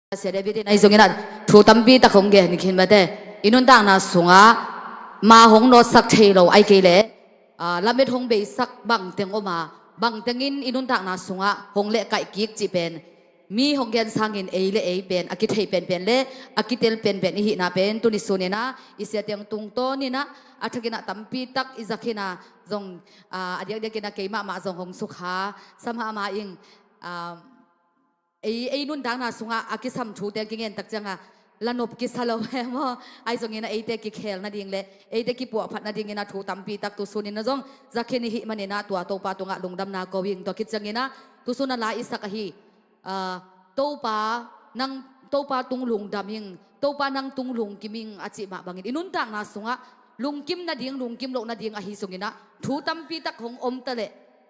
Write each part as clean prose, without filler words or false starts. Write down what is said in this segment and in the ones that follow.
เสียดายวิธีในส่วนนั้นทูตัมปีตะคงเกนี่คิดมาเด้อินุนต่างน่ะสงะมาหงโนสักเทโลไอเกเลลำเม็ดหงเบสักบังเตียงออกมาบังเตียงอินุนต่างน่ะสงะหงเละไก่กิกจีเป็นมีหงเกนสังอินเอเลเอเป็นอากิเทเป็นเละอากิเตลเป็นอิหินาเป็นตุนิสุเนนะอิเสียเตียงตุงโตนี่นะอาทักกินะตัมปีตักอิจักกินะจงอดีตเด็กกินะเกยมาจงหงสุขาสัมหามาอิงไอ้นุ่นดังน่ะสงะอากิสัมชูเตกิเงินตักจังอะละนบกิสลาวเมอไอ้สงเงินไอ้เตกิเคลนาดิ่งเลยไอ้เตกิปัวพัดนาดิ่งเงินทูตัมปีตักตุสุนินะจงจักเนิหิมันเนนะตัวโตปาตงะลงดำนาโกวิงตัวคิดจังเงินนะตุสุนันลาอิสักหิโตปานังโตปาตุงลุงดำยิงโตปานังตุงลุงกิมิงอาจิมาบังอินุ่นดังน่ะสงะลุงกิมนาดิ่งลุงกิมโลนาดิ่งอหิสงเงินนะทูตัมปีตักของอมตะเล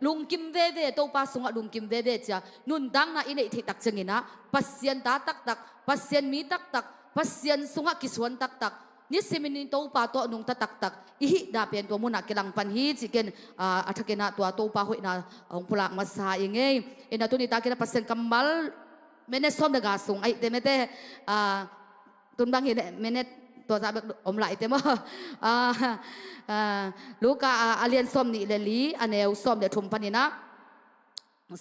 ลุงกิมเวเวโตปาสงะลุงกิมเวเวจ้านุนดังนะอินเอทิตักจังเงินนะปัสยันตาตักตักปัสยันมีตักตักปัสยันสงะกิสวนตักตักนี่สิมินิโตปาโตนุงตักตักอิหิดาเป็นตัวมุนักกลังปันฮีจิเกนอัฐเกนะตัวโตปาหอยนะองพลังมาสาเองเองเอ็นตัวนี้ตาเกนะปัสยันกัมบัลเมเนสอมเดกาสงไอเตเมเตตุนบางเห็นเมเนตัวจะแบบอมไหลเต็มว่าลูกอาเลียนส้มนี่เลยลีอันเอวส้มเดี๋ยวทุ่มพันนี่นะ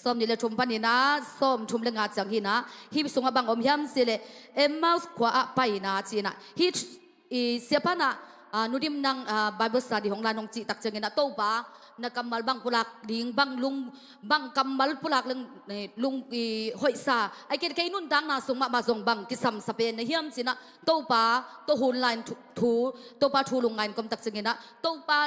ส้มนี่เลยทุ่มพันนี่นะส้มทุ่มเรื่องงานจังฮีนะฮีส่งมาบังอมยำสิเลยเอ็มมาส์ขวาไปนะจีนะฮีเสียพันนะนุดิมนังไบเบิลสตาดีของลานองจีตักจังฮีนะโตบ้านักกำมัลบังปุลักดิ่งบังลุงบังกำมัลปุลักลุงหอยซาไอเกณฑ์แค่นุ่นดังนะส่งมาส่งบังกิสัมสเปนในเฮียมสินะโตป้าโตหุ่นลายทูโตป้าทูลุงไงกำตักจังนะโตป้า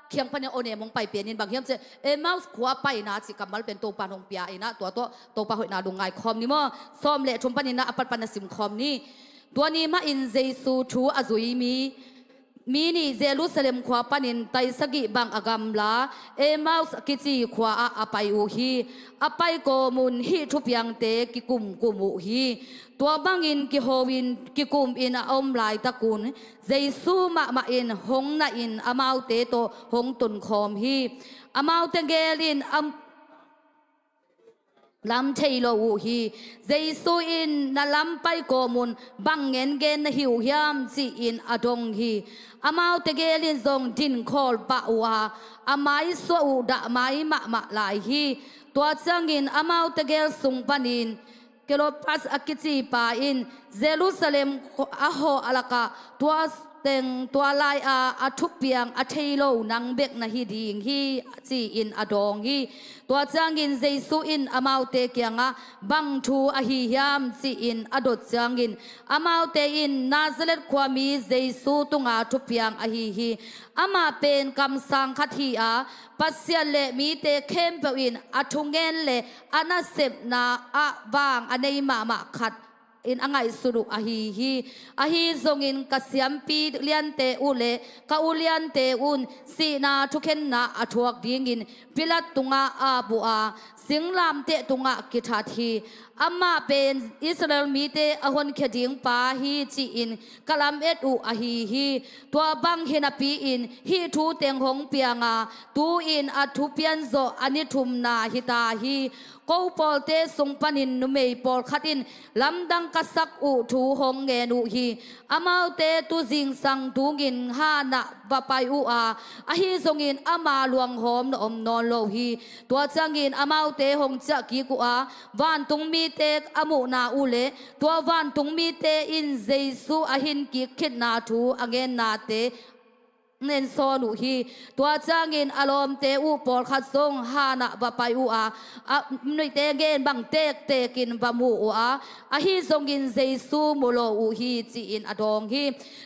เขียงพันเนี่ยโอเนมงไปเปลี่ยนนินบางเฮียมเจเอมาส์ขวาไปนะสิกำมัลเป็นโตป้าหงเปียไอนะตัวโตป้าหอยนาลุงไงคอมนี่มั้งซ้อมเละชมพันนี่นะอปัตปันสิมคอมนี่ตัวนี้มาอินเจซูทูอาจุยมีนี่เยรูซาเล็มขวาปันินไตสกิบังอากามลาเอมาสกิจีขวาอไปอุฮีอไปโกมุนฮีทุพยังเตกิกุมอุฮีตัวบังอินกิโฮวินกิกุมอินอมลายตะกุนเจซูมาอินหงนาอินอามาวเตโตหงตุนคอมฮีอามาวเตเกลินลำเชยโลวูฮีเจสุอินนาลำไปโกมุนบังเงินเกนหิวหยามจีอินอดงฮีอามาวเตเกลินซงดินคอลปะวาอาไมสูดะไมมะลายฮีตัวจังอินอามาวเตเกลสุงปันินเกลปัสอากิจีปาอินเยรูซาเล็มอาโฮอลากาตัวเต็งตัวลายอาทุกเปียงอาเทโลนังเบกนาฮีดิงฮีจีอินอดงฮีตัวจังอินเจสุอินอามาวเตเกียงะบังทูอหิยามจีอินอดดจังอินอามาวเตอินนาซาเลตความมีเจสุตุงาทุกเปียงอหิฮีอามาเป็นคำสั่งขัดฮีอาปัสยาเลมีเตเข้มเปอินอาทุงเงินเลอานาเซบนาอาบางอันในมาขัดอินอังไงสุรุอหิซงอินกัสยามปีเลียนเตอุเลกาอุเลียนเตอุนสีนาทุกเข็นนาอทวกดิ่งอินพิลัดตุงอาบัวสิงลามเตตุงกิทัทีอามาเป็นอิสราเอลมีเตอหนเขดิงปาฮีจีอินกลามเอ็ดอุอหิตัวบังเฮนปีอินฮีทูเตงหงเปียงาตูอินอทุเปียนโซอันิทุมนาฮิตาฮีกูปอลเตสงปันินนุเมย์ปอลขัดินลำดังกัสักอุทูหงเงนุฮีอามาวเตตุจิงสังตูงินฮานะวะไปอุอาอหิซงอินอามาลวงหอมนอมนอนโลฮีตัวจังอินอามาวเตหงจักกีกุอาวันตุงมีเตกอมุนาอุเลตัววันตุงมีเตอินเจซูอหินกิคิดนาทูอเงนนาเตเน้นโซนุฮีตัวจางอินอารมณ์เตอุปอลขัดทรงฮานะวะไปอุอาหนุ่ยเตเกนบังเตกินบะมูอุอาอหิทรงอินเจซูมุโลอุฮีจีอินอดองฮี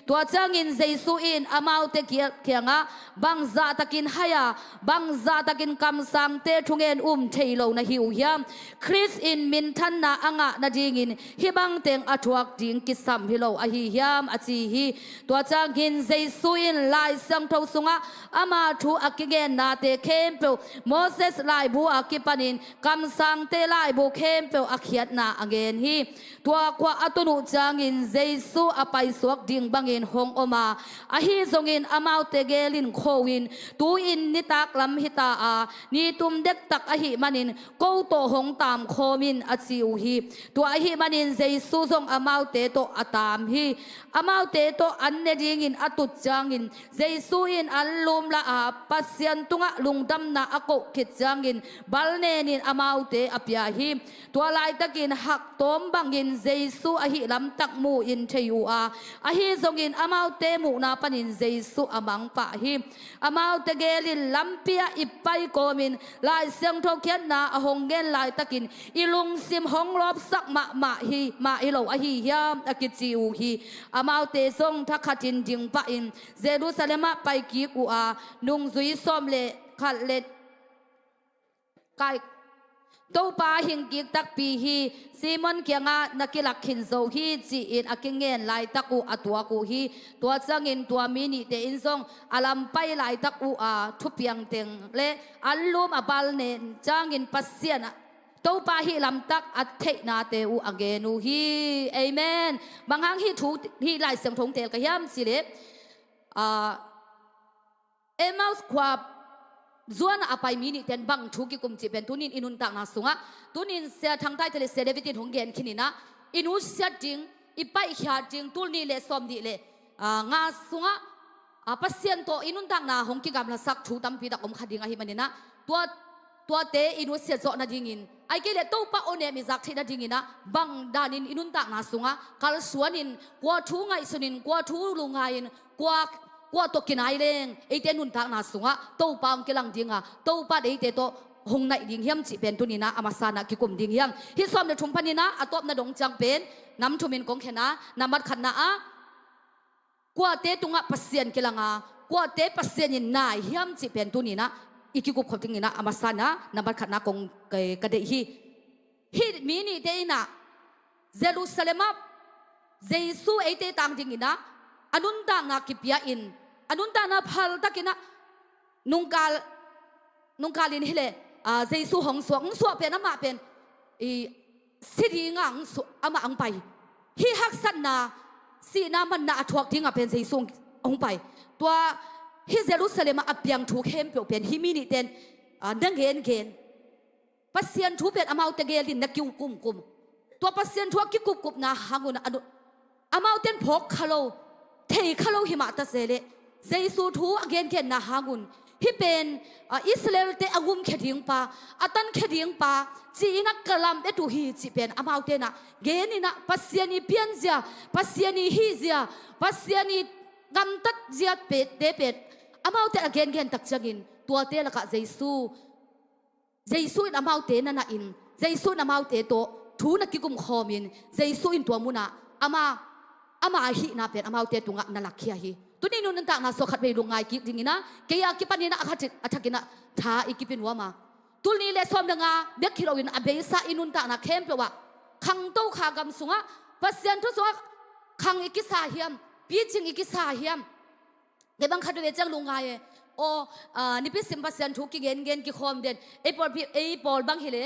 ตัวจางอินเจซูอินอามาวเตเกียงะบังซาตะกินฮายาบังซาตะกินคำสั่งเตทุงเงินเทโลนะฮิวฮยามคริสอินมินทันนาอ่างะนาดิงินฮิบังเตงอทวกดิงกิสัมฮิโลอหิฮยามอจีฮีตัวจางอินเจซูอินไลสังทงสุงะอามาทูอักเกนนาเตเข้มเปลโมเสสไลบูอักิปันินคำสั่งเตไลบูเข้มเปลอักเขียดนาอังเกนฮีตัวกว่าอัตุนุจางอินเจซูอไปสวกดิ่งบังอินหงอมาอหิซงอินอามาวเตเกลินค วินตูอินนิตักลำหิตาอานี่ตุมเด็กตักอหิมันินกูโตหงตามโคมินอจิวฮีตัวอหิมันินเจสุซงอามาวเตโตอตามฮีอามาวเตโตอันเนดิงินอตุจางอินเจสุอินอันลุมละอาปัสยันตุงะลุงดำนาอโกขิดจางอินบัลเนนินอามาวเตอพยาฮีตัวลายตะกินหักตอมบังอินเจสุอหิลำตักมูอินเทยูอาอหิซงอินอามาวเตมูนาปนินเจสุอามังปะฮีอามาวเตเกลินลำเปียอิปไปโกมินลายเสียงทกเขียนนาหงเกนลายตะกินอีลุงซิมหงรอบสักมาฮีมาอิโลอหิยามอกิจิวฮีอามาวเตซงทักขจินจิงปะอินเจรูซาเลมไปกีกูอานุงซุยซอมเลขัดเลไกตัวปาหิงกิกตักปีฮีซีมอนเกียงานักลักขินโซฮีจีอินอากิเงินลายตักอูอัตัวกูฮีตัวจังอินตัวมินิเตอินซงอาลัมไปลายตักอูอาทุบยังเต็งเลอัลลูมอาบาลเนนจังอินปัสเซียนะตัวปาหิลำตักอัดเทนาเตอูอังเกนูฮีเอเมนบางครั้งฮีถูฮีลายเสียงทงเตลกยามสิเลเอมาสควาส่วนอภัยมินิเต็นบังทุกิกุมจีเป็นตุนินอินุนตักนาสุงะตุนินเสียทางใต้ทะเลเซเลวิตินหงเกนขินินะอินุเสียจริงอิไปขยาจริงตุนี่เลสอมดีเลงาสุงะปัสเซียนโตอินุนตักนาหงกิกำลังสักชูตัมปีดักอมขัดดิงอหิมันนะตัวเตอินุเสียจอนาดิงินไอเกเลตู้ปะโอเนมิจักที่นาดิงินะบังดานินอินุนตักนาสุงะคัลสวนินกว่าทูไงสุนินกว่าทูลุงไงกว่าตัวกินไอเลงไอเตนุนตักนาสุงะตู้ปางกิลังดิงะตู้ปะไอเตโตหงในดิงเฮียมจีเป็นตุนีนะอามาสานะกิกุมดิงเฮียมฮิสอมในชุมพันีนะอตบนาดงจังเป็นน้ำชุมินกงเขนะน้ำมัดขันนะกว่าเตตุงะปัสเซียนกิลังกว่าเตปัสเซียนนายเฮียมจีเป็นตุนีนะอีกิกุบขบดิงนะอามาสานะน้ำมัดขันนะกงกระเดฮีมินีเตนะเจรูซาเล็มเจซูไอเตตังดิงนะอนุนตังนากิปยาอินอนุนตังนาพัลตะกินะนุงกาลินฮิเลเจซูหงสวงสวเป็นอามาเป็นสิริงังสวอามาอังไปฮิฮักสันนาสีนามันนาทวกทิ้งเป็นเจซูอังไปตัวฮิเจรูซาเล็มอับยังถูกเข้มเปลี่ยนเป็นฮิมินิเตนดังเกนปัสเซียนถูเป็นอามาอุตเกลินนักกิวกุมตัวปัสเซียนถูกกิกุบนาฮังุนอนุอามาอุเตนพกคาโลเทคาโลหิมาตาเซเลเจซูทูอเกนเกนนาฮังุนฮิเป็นอิสราเอลเตอากุมเขดิงปาอัตันเขดิงปาจีนักกลัมเอตุฮีจีเป็นอามาอุเตนะเกนินะปัสยานีเปียนเซียปัสยานีฮีเซียปัสยานีกำตัดเซียเป็ดเตเป็ดอามาอุเตอเกนเกนตักจักินตัวเตละกะเจซูอินอามาอุเตนันอินเจซูอินอามาอุเตโตทูนักกิกุมคอมินเจซูอินตัวมุนะอามาฮินาเป็นอามาอุเตตุงะนัลักเคียฮีตุนี่นุนตักนาสกัดไปลงไงกิดิงินะเกียกิปันนี่นะอากินะท้าอีกิปินวามาตุนี่เลสอมดังาเด็กคิโรวินอเบซ่าอินุนตักนาเข้มเปว่าขังโตขากำสุงะปัสยันทุสุงะขังอีกิสาเฮียมปีจิงอีกิสาเฮียมเดี๋ยวบางคดีจังลงไงนี่เป็นสิมปัสยันทุกกิเกนกิคอมเด่นไอปอลบางเฮเล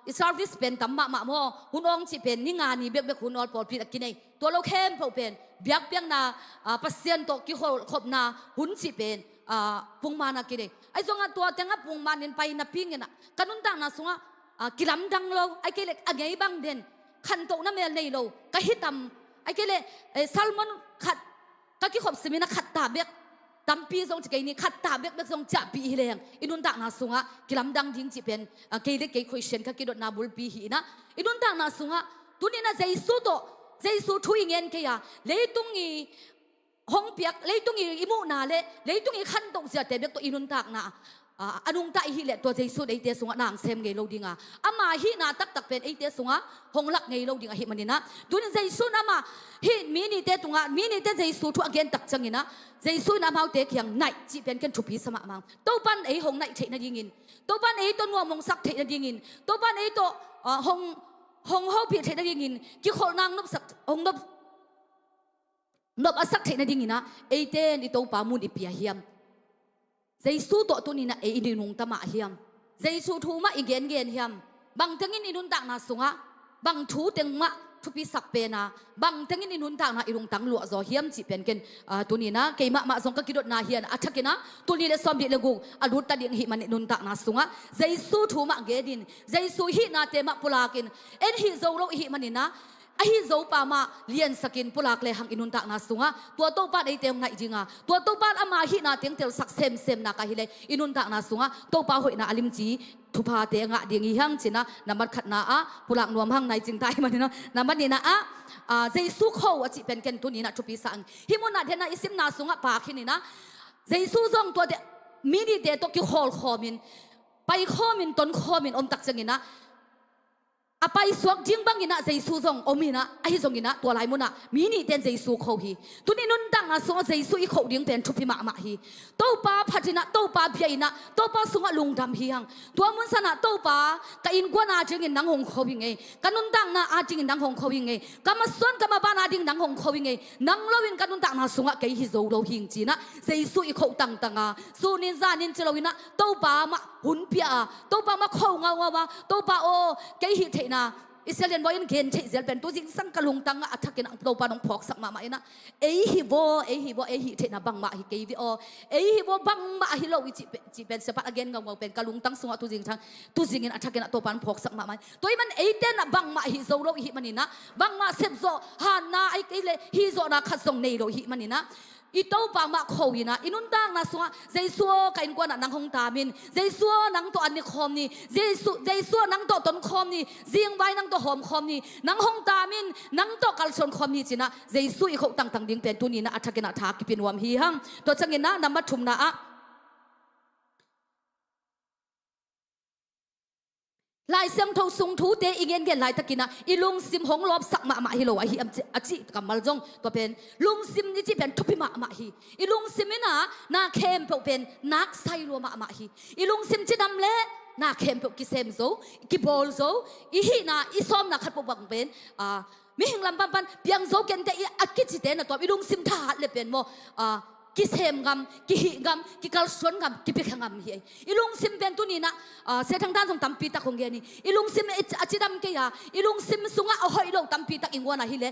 อิสราเอลเป็นตั้มมาโมหุ่นองจีเป็นนี่งานนี่เบียกหุ่นอลปอลพิดกินเองตัวเราเข้มเปล่าเป็นเบียกเปียงนาปัสยันโตกิขบนาหุ่นจีเป็นพุงมานากินเองไอ้ส่วนตัวเต็งพุงมานินไปนับพิงนะกันนุ่นต่างนะส่วนกิลำดังเราไอ้เกล็กอะไรบางเด่นขันโตน้ำเมลในเราก็ฮิตไอ้เกล็กซัลมอนขัดก็กิขบสมินะขัดตาเบียกตั้มปีทรงจะเกนี่ขัดตาเบ็กทรงจะปีเฮียงอินุนตักนาสุงะกิลำดังดิ้งจีเป็นเกย์เล็กเกย์คุยเชนก็กิดนาบุลปีหีนะอินุนตักนาสุงะตุนี่นะใจสู้ทุยเงินเกียเลยตุงอีห้องเปียกเลยตุงอีอิมูนาเลยตุงอีขันตกเสียแต่เบ็กตัวอินุนตักนาอนุงตาฮิเลตัวใจสู้ไอเตสุงะนางเซมเกย์โลดิงะอามาฮินาตักเป็นไอเตสุงะห้องลักเกย์โลดิงะฮิมันนี่นะตุนี่ใจสู้นะมาฮิมินิเตตุงะมินิเตใจสู้ทุกเกนตักจังนะใจสู้น้ำเอาเตะเขียงไหนจีเป็นกันชุบพิสมามังตัวปันไอหงไหนเทนดิงินตัวปันไอตัวงัวมงสักเทนดิงินตัวปันไอตัวหงเฮาผิดเทนดิงินกี่คนนางนบสักหงนบอสักเทนดิงินนะไอเตนไอตัวปามุนอิเปียเฮียมใจสู้ตัวนี้นะไออินุงตะมาเฮียมใจสู้ทูมาอีเกนเฮียมบางทั้งอินุนตักนาสุงะบางทูเต็งมะ ทุพิสักเปนะบางทั้งนี้นุนทางนะอิรุงตังหลวจอเฮียมจีเป็นกันตัวนี้นะเกี่ยมาส่งก็กิดนาเฮียนอัชกินะตัวนี้เลยซ้อมดีเลยกูอรุตตะเดียงหิมันนุนทางนะสุงะใจสู้ถูมาเกดินใจสู้หินาเตมาปุลากินเอ็นหิโซโลหิมันนี่นะไอ้หิโซปามาเลียนสกินปุลากเลยหังอินุนทางนะสุงะตัวโตปาไอเตียงไงจริงอ่ะตัวโตปาอามาหินาเตียงเตลสักเซมนะกะฮิเลยอินุนทางนะสุงะโตปาหอยนะอลิมจีทุพาเตงะเดียงอีหังจินะนามัดขัดนาอะปุลากนวมหังในจิงไตมันนี่นะนามัดนี่นะอะใจสู้เขาอจิเป็นกันตัวนี้นะทุพิสังฮิมุนาเทนะอิสิมนาสุงะปาคินี่นะใจสู้จงตัวเดมินิเดตกิฮอลคอมินไปคอมินต้นคอมินอมตักจังนะไปสวกจิงบังกินะใจสู้จงอมินะไอ้จงกินะตัวลายมุนะมินิเดนใจสู้เขาฮีตัวนี้นุนดังนะสุงะใจสู้อีเขาเดียงเป็นทุพิมาฮีโตปาพัฒนะโตปาเพียนะโตปาสุงะลุงดำฮีหังตัวมุนสนะโตปากะอินกวนอาจิงนังหงเขายิงไงกันนุนดังนะอาจิงนังหงเขายิงไงกำมาส่วนกำมาบ้านอาจิงนังหงเขายิงไงนังโลวินกันนุนดังนะสุงะเกยฮิโซโลหิงจีนะใจสู้อีเขาตังอ่ะสู้นินซานินเจโลวินะโตปามาหุ่นเปียโตปามาเขาเงาวะโตปาโอเกยฮิเทนะอิสราเอลบอกยังเขียนเชื่อเป็นตัวจริงสังกะลุงตังอัฐกินตัวปานองพอกสักมาไม่นะเอ้ฮิโบเทนะบังมาฮิเกวิโอเอ้ฮิโบบังมาฮิโลวิจิเป็นเสปัตอเกนงงเป็นกะลุงตังสงตัวจริงทั้งตัวจริงอัฐกินตัวปานพอกสักมาไม่ตัวมันเอ้เตนะบังมาฮิโซโลฮิมันนี่นะบังมาเซบโซฮานาไอ้เกเลฮิโซนาขัดส่งเนโรฮิมันนี่นะอีโตปามาโควินะอินุนดังนะสัวใจสัวกันกว่านังหงตามินใจสัวนังตัวอันนี้คอมนี่ใจสัวนังตัวต้นคอมนี่เสียงไว้นังตัวหอมคอมนี่นังหงตามินนังตัวกัลชนคอมนี่จีนะใจสัวอีกเขาต่างๆดิ้งเป็นตัวนี้นะอัฐกินะทากิปินวามฮีฮังตัวจังเงินนะนำมาชุมนะอะลายเสียงทงสุงทูเตอีเงินเกลายตะกินะอีลุงซิมหงลอบสักมาฮิโลวะฮีอจิกับมาลจงตัวเป็นลุงซิมนี่จีเป็นทุพิมาฮีอีลุงซิมินะนาเข้มเป็นนักไซรัวมาฮีอีลุงซิมจีนำเละนาเข้มเป็นกิเซมโซกิบอลโซอีฮีนะอีซอมนะขัดปบังเป็นมิหิงลำปันเปียงโซเกนแต่อีอักกิจิเตนะตัวอีลุงซิมทาหัดเลยเป็นโมกิเซมกำกิหิกำกิกัลสวนกำกิเปขังกำเฮียอีลุงซิมเป็นตัวนี้นะเสียทางด้านส่งตำปีตักของเกนี่อีลุงซิมอาจิดำเกียอีลุงซิมสุงะเอาหอยโลตำปีตักอิงวานะฮิเล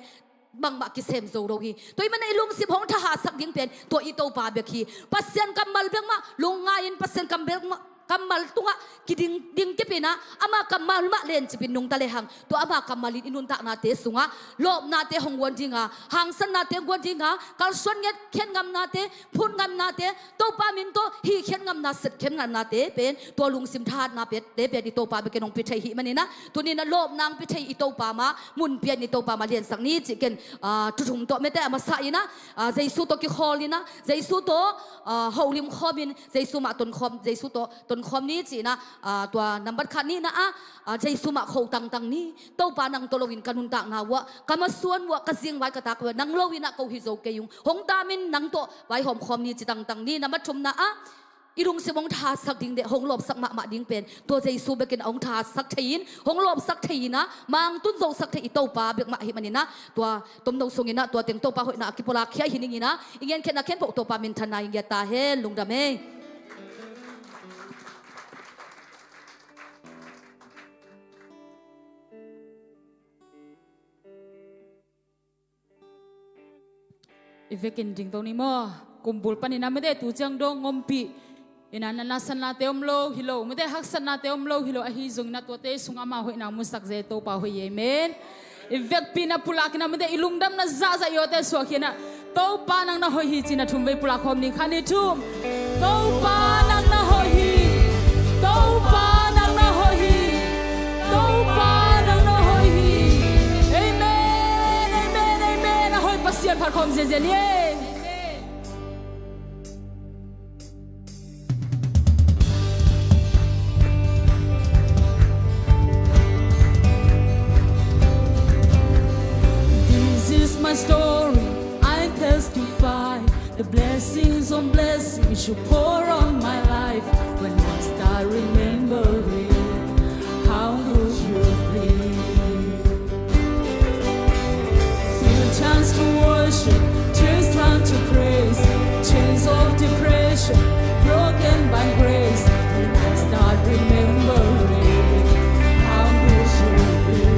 บังบักกิเซมโซโลฮีตัวมันอีลุงซิมของทหารสักดิ้งเป็นตัวอีโตปาเบกีปัสเซนกำมัลเบงมาลุงงายินปัสเซนกำเบงมาkamal tunga kiding ding kipina ama kamal ma len chipin nung tale hang to ama kamalin inun ta na te sunga lob na te hongwan dinga hang san na te gwan dinga kal son nget khen ngam na te phun ngam na te to pa min to hi khen ngam na set khen ngam na te pen to lung sim that na pet te pe di to pa be kenong pi thai hi manina to ni na lob nang pi thai i to pa ma mun pian ni to pa ma len sak ni chi ken tu thum to me te ama sa ina jaisu to ki kholina jaisu to holim khomin jaisu ma ton khom jaisu toคอมนี้จีนะตัวนับบัตรคันนี้นะใจสุมาเขาต่างๆนี้เต้าปานังตโลวินกันหุนต่างนาวะกำมาส่วนวะกระเซียงไว้กระตากวะนังโลวินะเขาฮิโซเกยุงหงตามินนังโตไว้หอมคอมนี้จีต่างๆนี้นับบัตรชมนะอีลุงสิมองทาสักดิ้งเดหงหลบสักมาดิ้งเป็นตัวใจสูเบกินองทาสักทีนหงหลบสักทีนะมังตุ้นโซสักทีเต้าปาเบกมาหิมันนี่นะตัวต้มนงสงินะตัวเต็งเต้าปาหอยนะกิโปลาเขียหินิงินะอีเงี้ยเข็นนักเข็นปกเต้าปามินทนายเงี้ยตาเฮลลุงดำเองอีเวกินจริงตรงนี้มั้งกุมบุลปนินาไม่ได้ตูจังดงงมปีอินันนัสนาเตอมโลฮิโลไม่ได้ฮักสนาเตอมโลฮิโลอหิจงนัตัวเตสุงอามาหอยนามุสักเจโตปาหอยเยเมนอีเวกปีนาปุลากินาไม่ได้อิลุงดำนาซาซาโยเตสวกินะโตปานังนาหอยฮีจินาทุ่มไปปุลาคอมนิคันิทุ่มโตปานังนาหอยฮีโตปานังนาหอยฮีโตปานังนาหอยฮีเอเมนเอเมนเอเมนนาหอยปัสเซียนพัดคอมเจเจเนียMy story, I testify the blessings on blessings you pour on my life. When I start remembering how good you've been, feel a chance to worship, tears turn to praise, chains of depression broken by grace. When I start remembering how good you've been.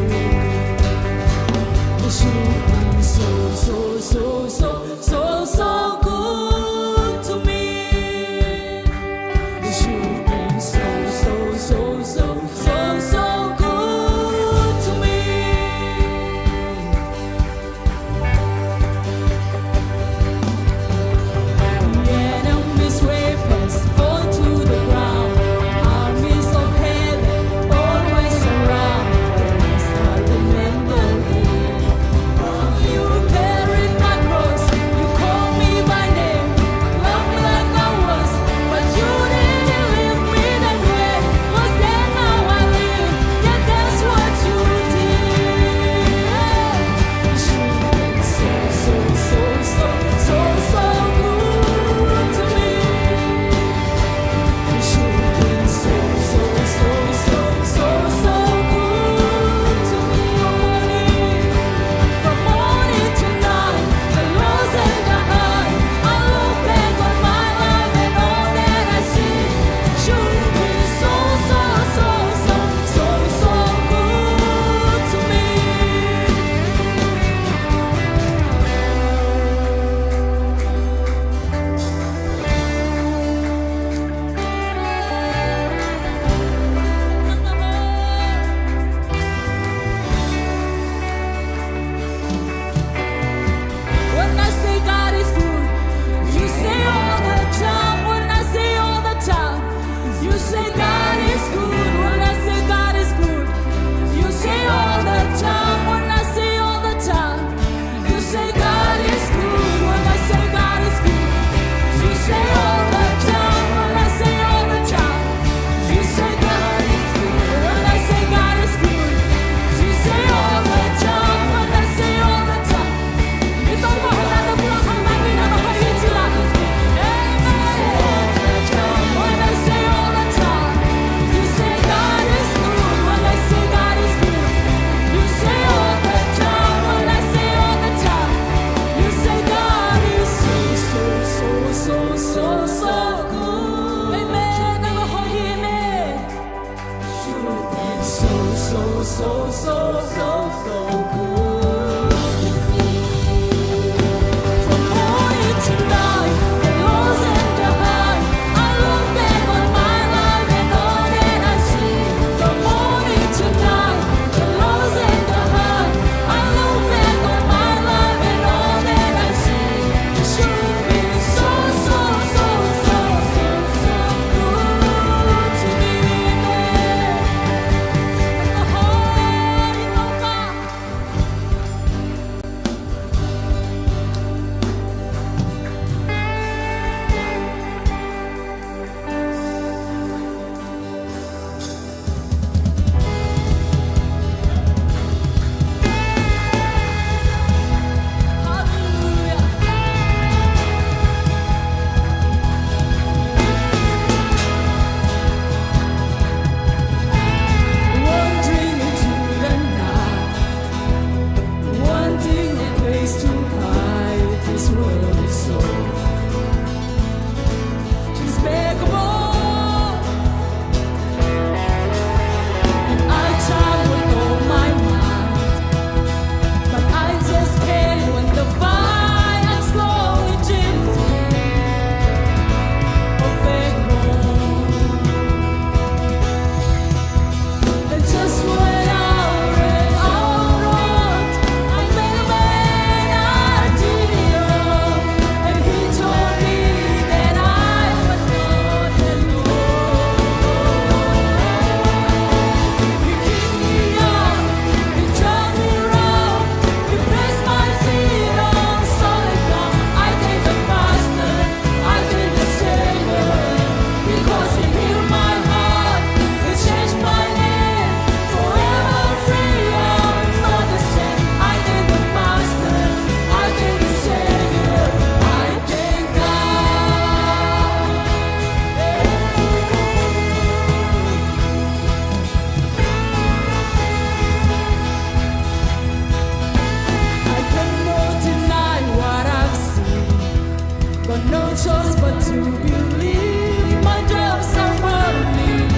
choice but to believe my dreams are burning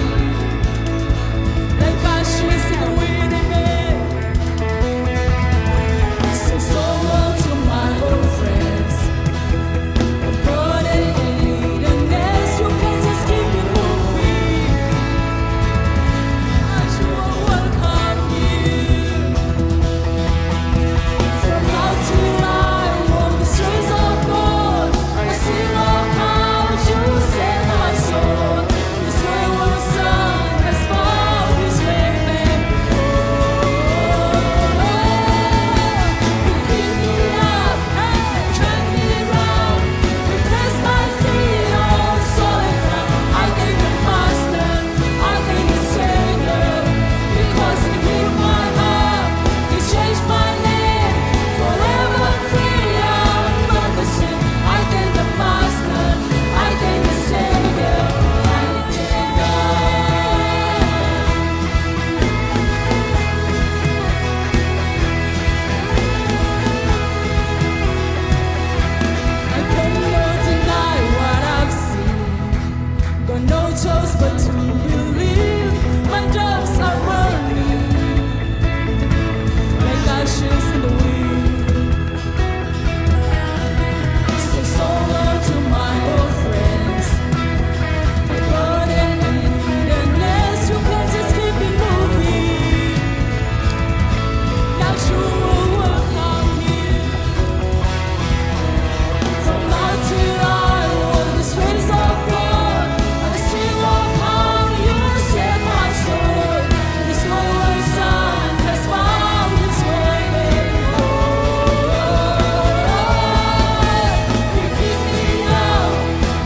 like ashes in the wind in me. So long to my old friends, burning in neediness. You can just keep it moving. I sure welcome you. From now till I walk the streets of gold, I sing of how you saved my soul. This wayward son has found his way back home. You pick me up and drag me around. You place my feet on solid ground. I thank the Master, I thank the Savior, because He healed my heart, He changed my name, forever free. I'm not the same. I thank the Master, I thank the Savior, I thank God. I cannot deny what I've seen. Got no choice but to believe. My dreams are burning like ashes in the wind. So long to my old friends, burning in neediness. You can just keep it moving. Not sure what will come here. From now till I walk the streets of gold, I sing of how you saved my soul. This wayward son has found his way home. You pick me up,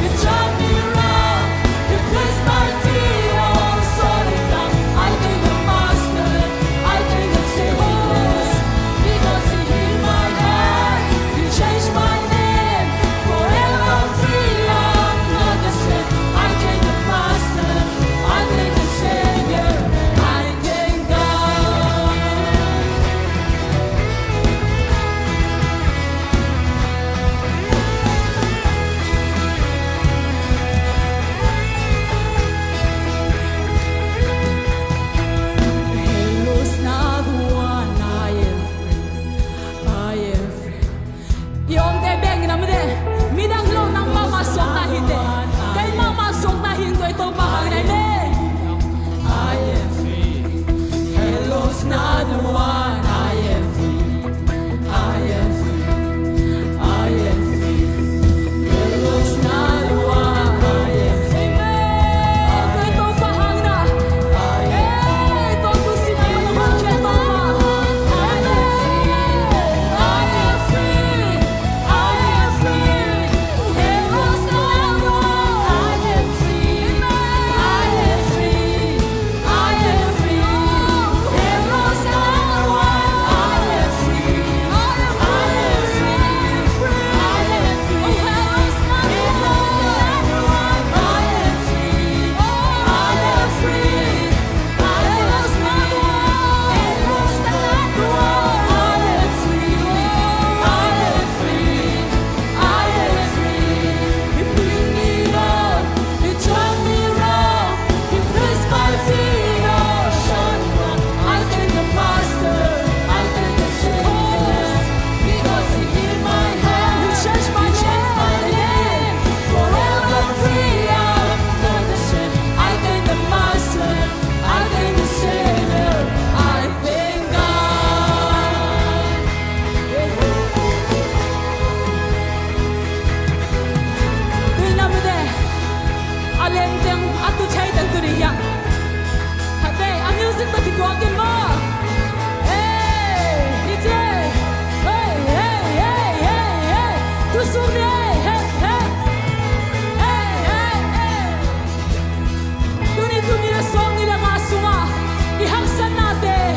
you turn me around, you place my feet on solid ground. I thank the Master, I thank the Savior, because He healed my heart, He changed my name, forever free. I'm not the same. I thank the Master, I thank the Savior, I thank God. Hello's not the one. I am free, I am free. Yom te beng na mde, midang lo nang mama sok na hindi. Kay mama sok na hindi ito bahang na ne. I am free. Hello's not the one. I am free, I am free, I am free. Hello's not the one. I am free. Ito bahang na. Ito tusin na naman kaya ito ma. I am free, I am free, I am free. Hello's not the one. I am free, I am free, I am free. Hello's not the one. I am free, I am free, I am free. Hello's not the one. I am free, I am free. Hello's not the one. Hello's not the one. I am free, I am free, I am free. You pick me up, you turn me around, you place my feet on solid ground. I thank the Master, I thank the Savior, because He healed my heart, He changed my name, forever free. I'm not the same. I thank the Master, I thank the Savior, I thank God. Winamde, alendeng atu chai dang turiya. Hade, a music to kituangin mo. Hey, DJ. Hey, hey, hey, hey, hey. Tusong ni, hey, hey. Hey, hey, hey. Tuni-tuni na song nila nga sunga. Ihangsan natin.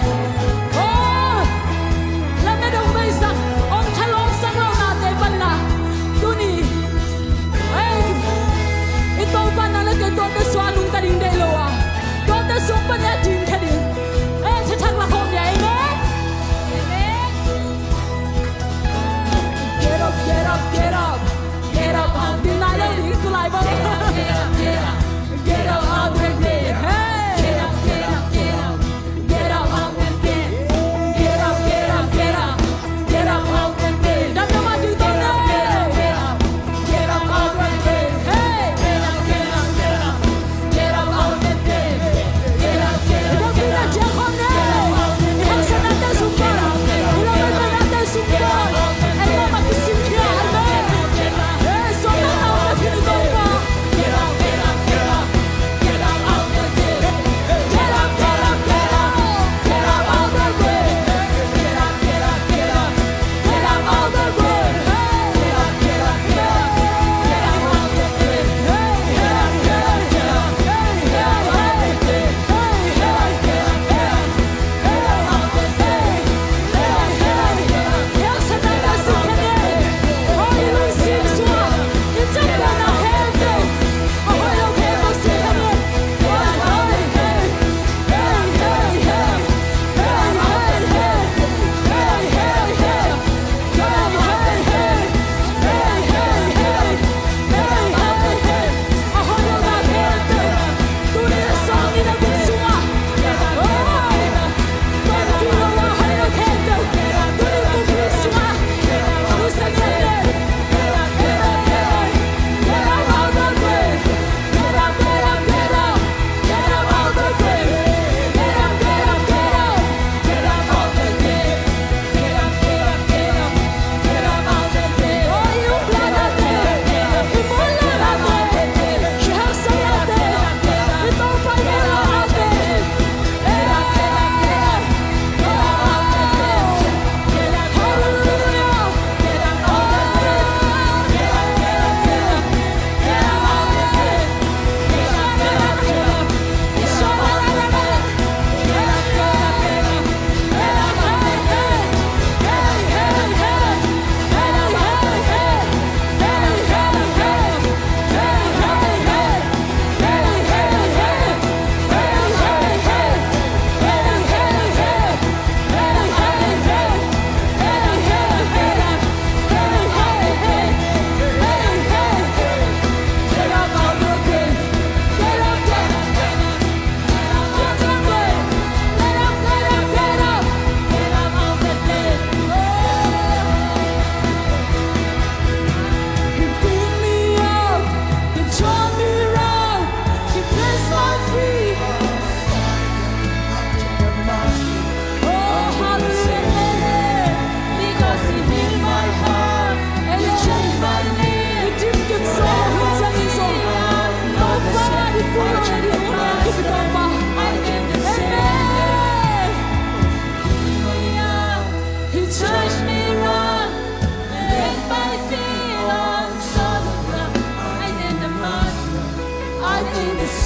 Oh, lamay daw ba isang on chalong sang raw natin pala. Tuni. Hey, ito pa na nagkito na swanong taling delo ah. Ito na sumpa niya din ka din. Hey,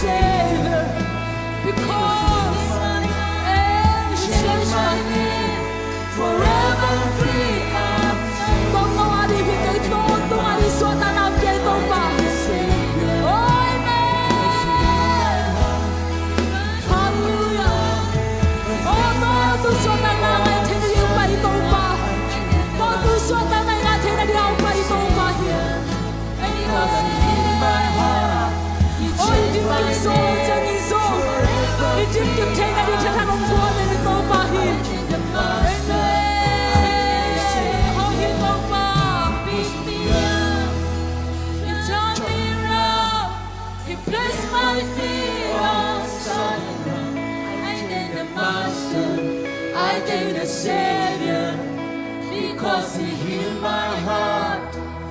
Savior. Because He changed my name. Forever free I'm Con ngô a đi vì cái tôn tung a đi xua ta nam kê tôn bà. Savior. Ôi mẹ. Hallelujah. Ôi con tu xua ta na ngay thế này yêu bay tôn bà. Con tu xua ta ngay ngay thế này yêu bay tôn bà. Because He healed my heart, He Ôi changed đi my bằng số name. chân đi số. Đi tìm kiếm thế này đi thế thằng ông bố này đi tôn bà hi. My feet on solid ground. I thank the Master, I thank the Savior, because He healed my heart,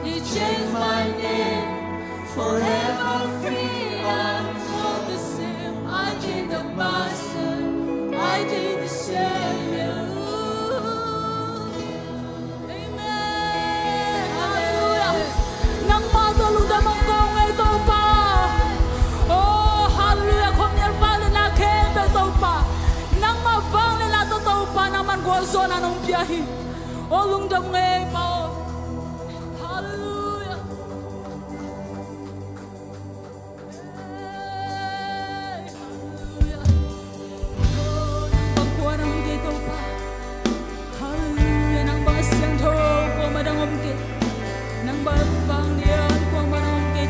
He changed my name, forever free I'm not the same. I thank the Master, I thank the Savior. Amen. Hallelujah. Nang matulog na mong kong ito pa. Oh, hallelujah. Kung nilpang nila kendo ito pa. Nang mabang nila ito pa naman gozo na nung biyahe. Oh, lungdam ngayon pa. Hallelujah. Hallelujah. Oh, nang pagkuha ng dito pa. Hallelujah. Nang mga siyang tong kung madangom kit. Nang barfang diyan kung madangom kit.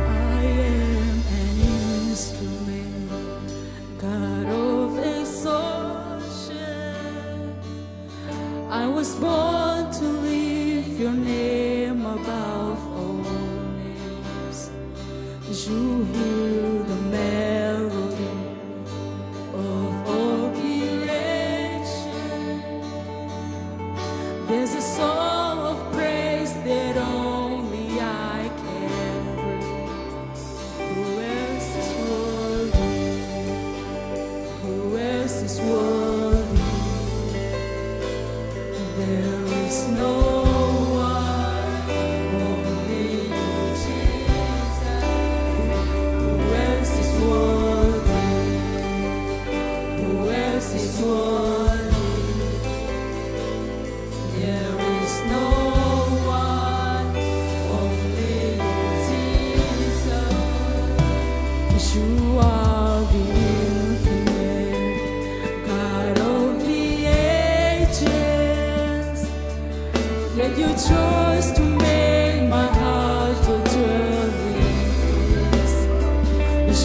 I am an instrument, God of exhaustion. I was born to lift your name above all names. You heal the melody of all creation. There's a song of praise that only I can bring. Who else is worthy? Who else is worthy? There is no one, only you, Jesus. Who else is worthy? Who else is worthy? There is no one, only you, Jesus. You are the infinite God of the ages. Yet you chose to make my heart to dwell in peace.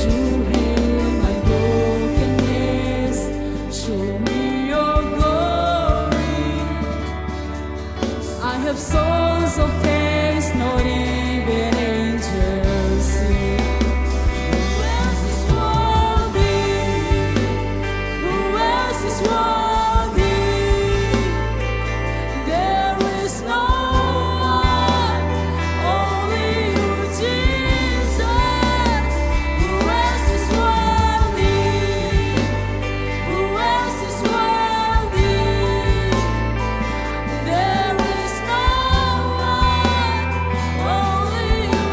You heal my brokenness. Show me your glory. I have songs of thanks, not even angels sing. Who else is worthy? Who else is worthy? There is no one, only you, Jesus. Who else is worthy? Who else is worthy? There is no one, only you,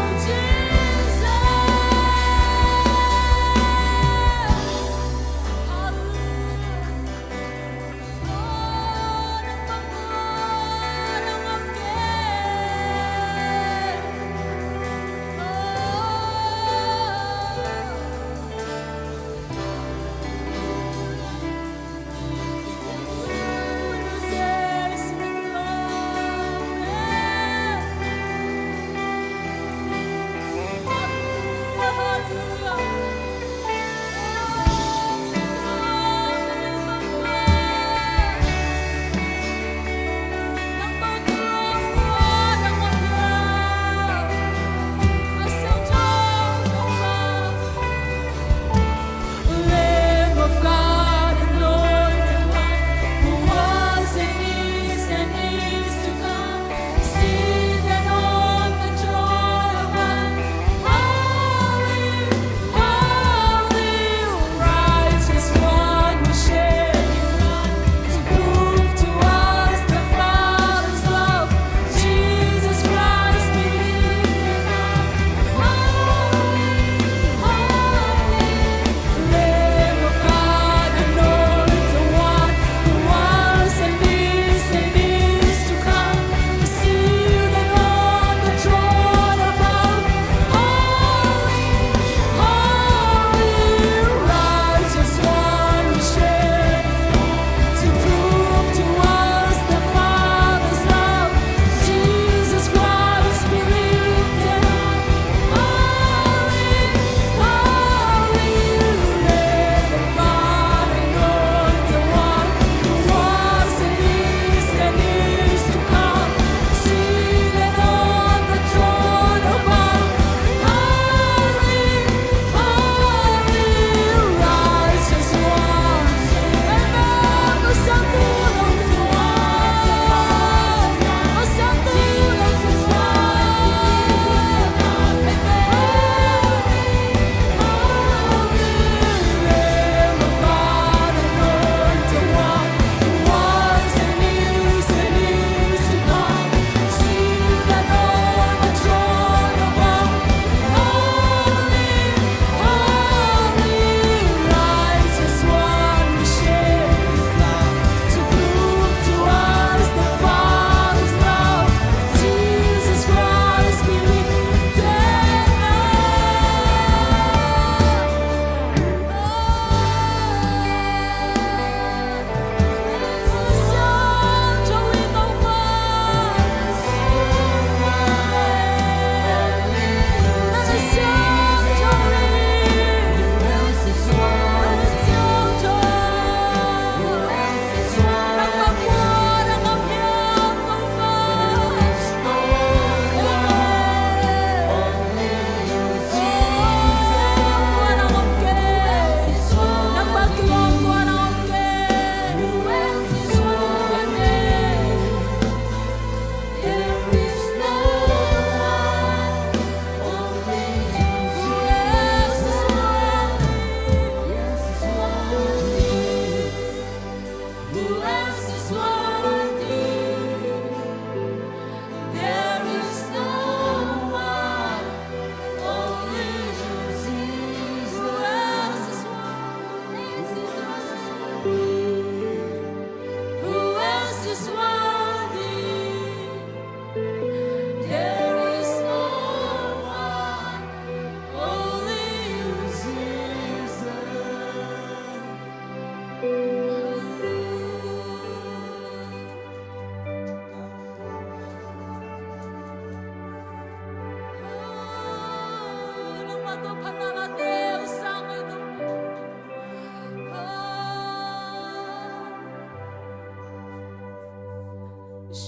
to panala Deus sangai to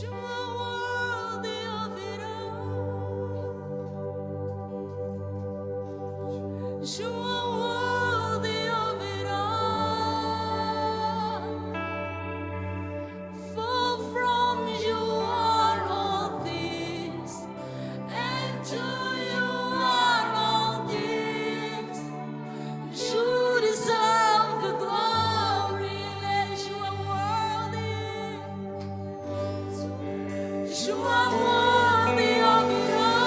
You are worthy of it all. You are worthy of it all. For from you are all things, and to you are all things. You deserve the glory, and you are worthy. You are worthy of it all.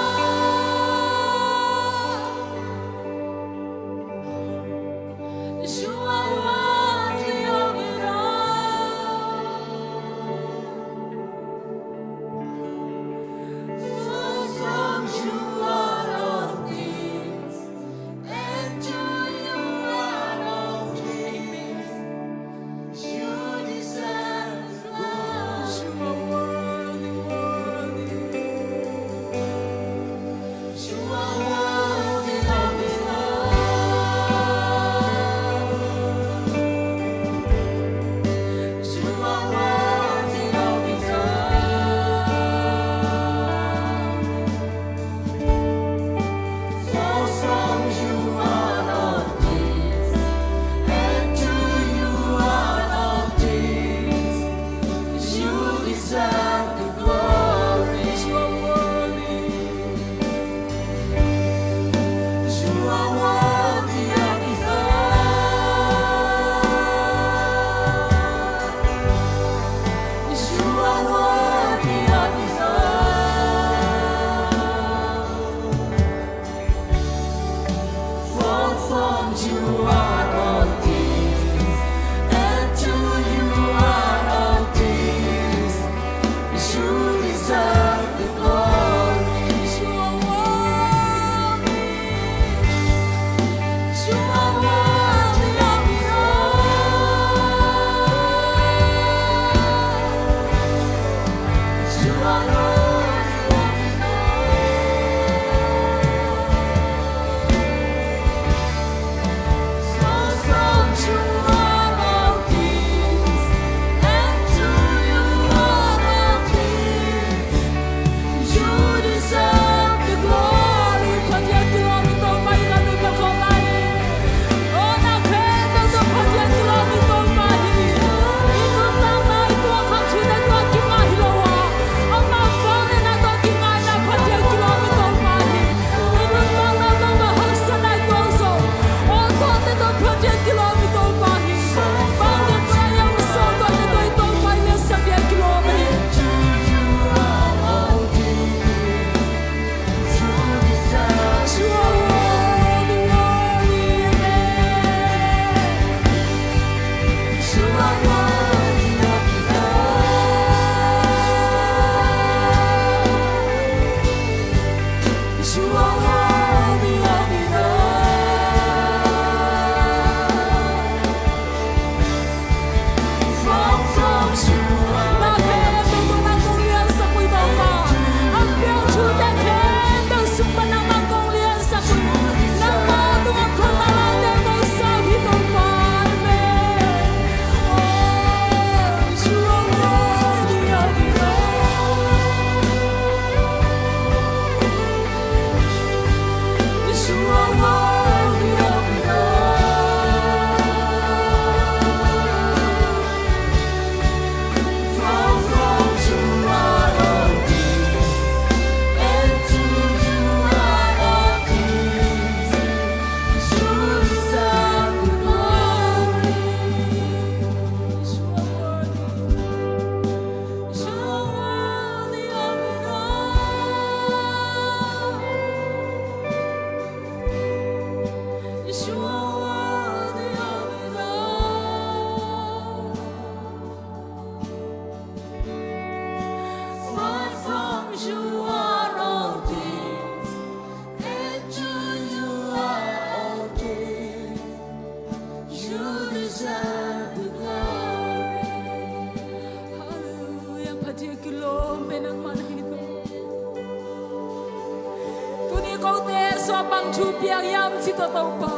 bang chu piang yam si to pa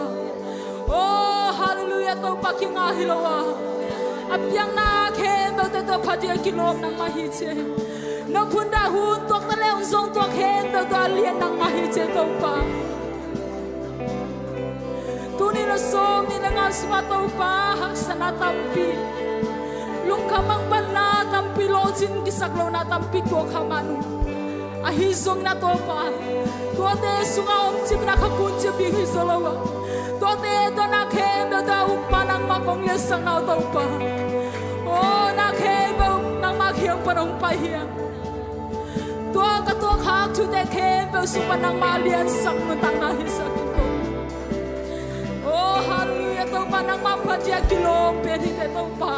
oh hallelujah to pa kinga hilowa apiang na khem ba te to phadia kilom nang ma hi che no phunda hun tok ta leung song tok khem ba to lien nang ma hi che to pa tu ni la som ni la nga swa to pa sana tampi lung kamang ban na tampi lo chin kisak lo na tampi to khamanu ahi zong na to pa to te sunga om chim na khakun che bi hi solowa to te to na khem do da uppa nang ma kong le sang na to pa oh na khem bo nang ma khiam pa nong pa hiam to ka to khak chu te khem bo su pa nang ma lian sang no tang na hi sak ko oh hallelujah to pa nang ma pha ja kilom pe hi te to pa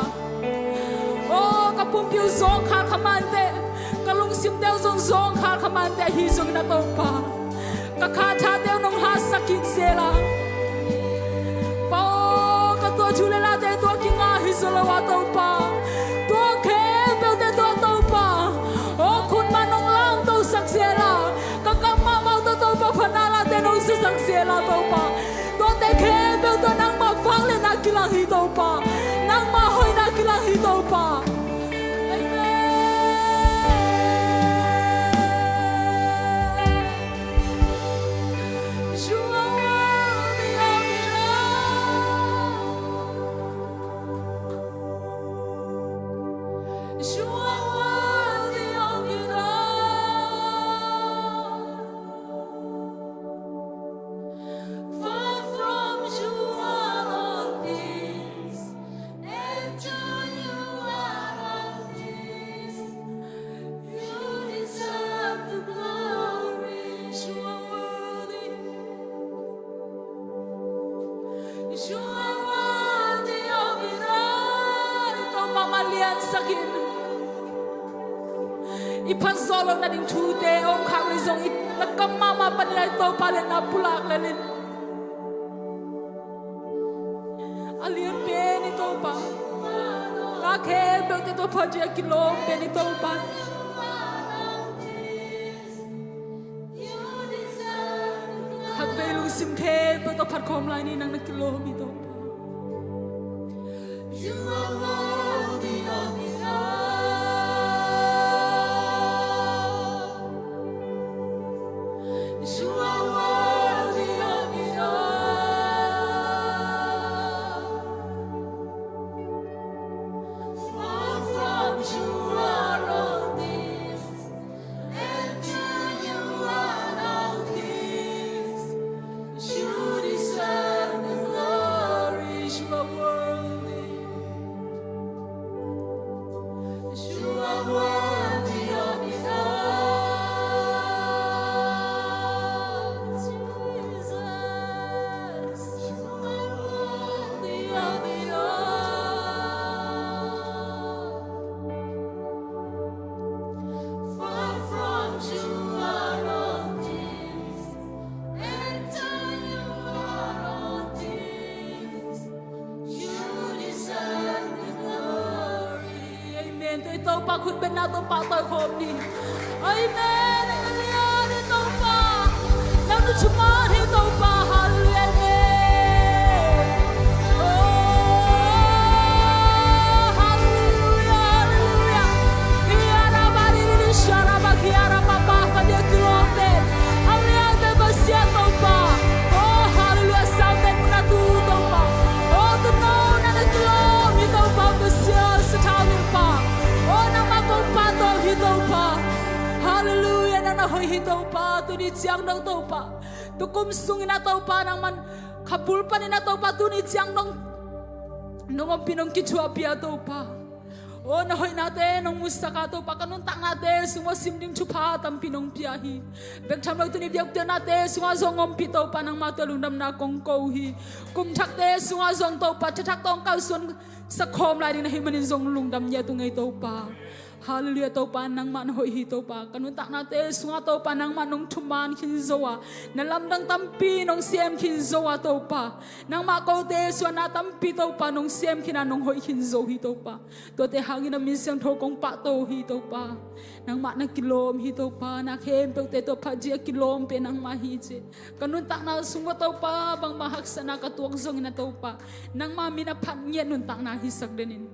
oh ka pum piu zong kha khamante kalung sim deu zong kha khamante hi zong na to pa ka kha tha deu nong ha sakin sela pa ka to chule la te to kinga hi solo wa to pa to khe be te to pa o kun ma nong lang to sak sela ka ka ma ma to pa phana la te nong si sak sela to pa to te khe be to nang ma phang le na kilang hi to pa nang ma hoi na kilang hi to pa ipan solo na ding tude om khang ni zong it nakama ma panilai to pale na pulak lalin alien pe ni to pa ka khe be te to phaje kilo pe ni to pa hak ve lu sim khe be to phat khom lai ni nang na kilo mi to pa you are worthy of it all. You are worthy of it all. For from you are all things, and to you are all things. You deserve the glory. You are worthy. You are worthy of it all. Tâu pa khut bên nào tâu pa tôi khom đi, amen. Anh lian đi tâu pa, nào tu chuma đi tâu pa, hallelujah, amen. Oh, hallelujah, hallelujah. Kiara bari di shara ba kiara papa pada kilombe, alian te basia tau pa. Oh, hallelujah, sampai muna tu tau pa. Oh, tu nau nana kilom di tau pa basia setahun pa. Oh, nama kong pa to hito pa. Hallelujah, nana hoi hito pa. Tu ni chiang dong to pa. Tu kum sung ina to pa nang man kabul pa ni na to pa. Tu ni chiang dong nungom pinong kichua pia to pa. Oh, na hoi natin nung mustaka to pa. Kanun tak natin sungo simding chupa tam pinong piahi. Bek cham lau tu ni biak tiyan natin sungo zongom pito pa nang matalundam na kong kauhi. Kum chak te sungo zong to pa. Chatak tong kausun sa khom lai din na himanin zong lungdam niya tu ngay to pa. Hallelujah to pa nang man hoi hi to pa kanun tak na te sunga to pa nang man nong thuman khin zowa na lam dang tampi nong siam khin zowa to pa nang ma ko te su na tampi to pa nong siam khin nong hoi khin zo hi to pa to te hangin na min siam tho kong pa to hi to pa nang ma na kilom hi to pa na khem pe te to pa ji kilom pe nang ma hi che kanun tak na sunga to pa bang mahak sana ka tuak zong na to pa nang ma mina phat nyen nun tak na hi sak denin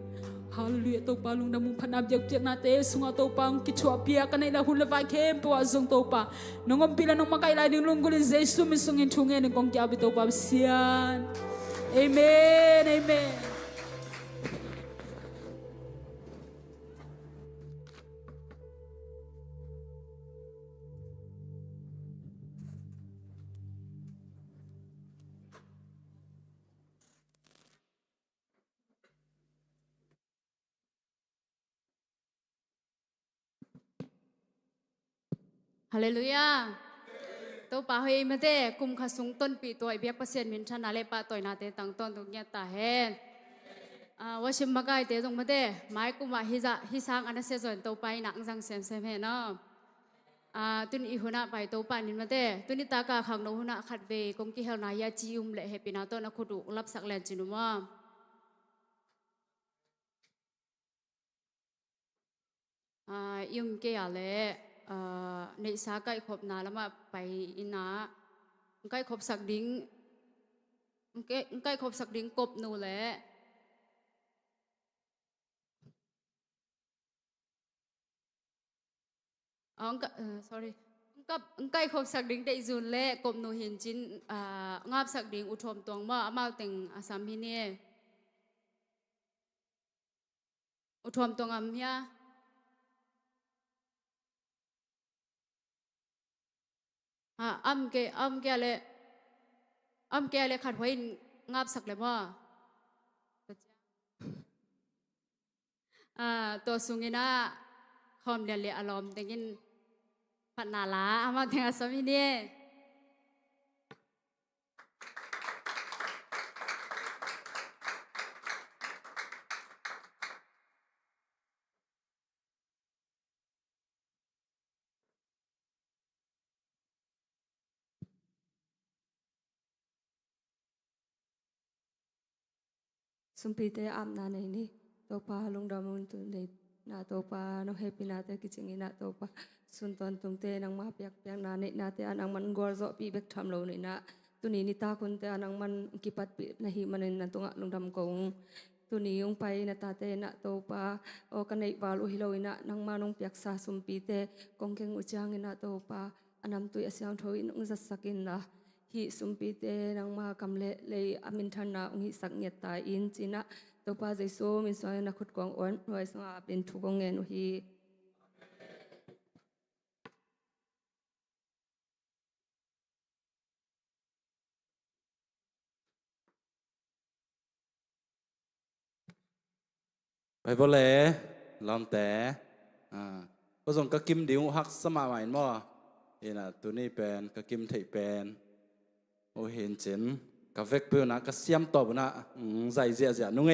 Hallelujah to pa lung namu phanap jak jak na te sunga to pang kichwa pia kanai la hula vai kem po azong to pa nongom pila nong makai la ding lunggulin Jesu misungin chungen ng kong kyabi to pa sian Amen Amen Hallelujah. To pa hoi mate kum khasung ton pi toy biak pasien min thana le pa toy na te tang ton tung nya ta hen. Washim magai te tung mate mai kum wa hi sang ana se zon to pai nang jang sem sem he no. Tun I huna pai to pa nin mate tuni ta ka khang no huna khat ve kong ki hel na ya chi le he pina to na khudu lap sak len chinu ma. Ke ya leในสาใกล้ขบนาแล้วมาไปอินาใกล้ขบสักดิ้งใกล้ขบสักดิ้งกบนูแหละsorry กับใกล้ขบสักดิ้งได้จุนแหละกบนูเห็นจินงาบสักดิ้งอุทมตวงมามาแต่งอาสามีเนี่ยอุทมตวงอำเฮียอ้ำแกเลยขัดไว้งาบสักเลยว่าตัวสุงินะคอมเดียร์อารมณ์แต่กินปัดนาลาอามาแต่งอาสมิเนี่ยสมปีเตอามนาในนี่ตัวปลาลงดามุนตุในนาตัวปลาน้องเฮปินาเตกิจิงินาตัวปลาสุนตอนตุงเตนังมาเปียกนาในนาเตอนังมันกอร์จปีเบกทำเราในนาตัวนี้นิตาคนเตอนังมันกิปัดปีนาหิมันในนาตัวลงดำกงตัวนี้ยงไปนาตาเตนาตัวปลาโอกันในวาลุฮิโลอินะนังมาน้องเปียกซาสมปีเตกงเกงอุจางอินะตัวปลาอันนำตัวเสียงทวินองจัสกินละhi sumpi te nang ma kamle le amin thana ung hi saknya ta in china to pa jaiso min so na khut kong on roi so apin thu kong ngen hiไปบ่เลยลอมแต่ก็ส่งกะกิมดิวฮักสมาใหม่บ่เอ็น่ะตัวนี้เป็นกะกิมไทยเป็นโอเห็นเจนกะเวกเปื้อนะกะเสียมตอบนะใจเสียนุ่งเอ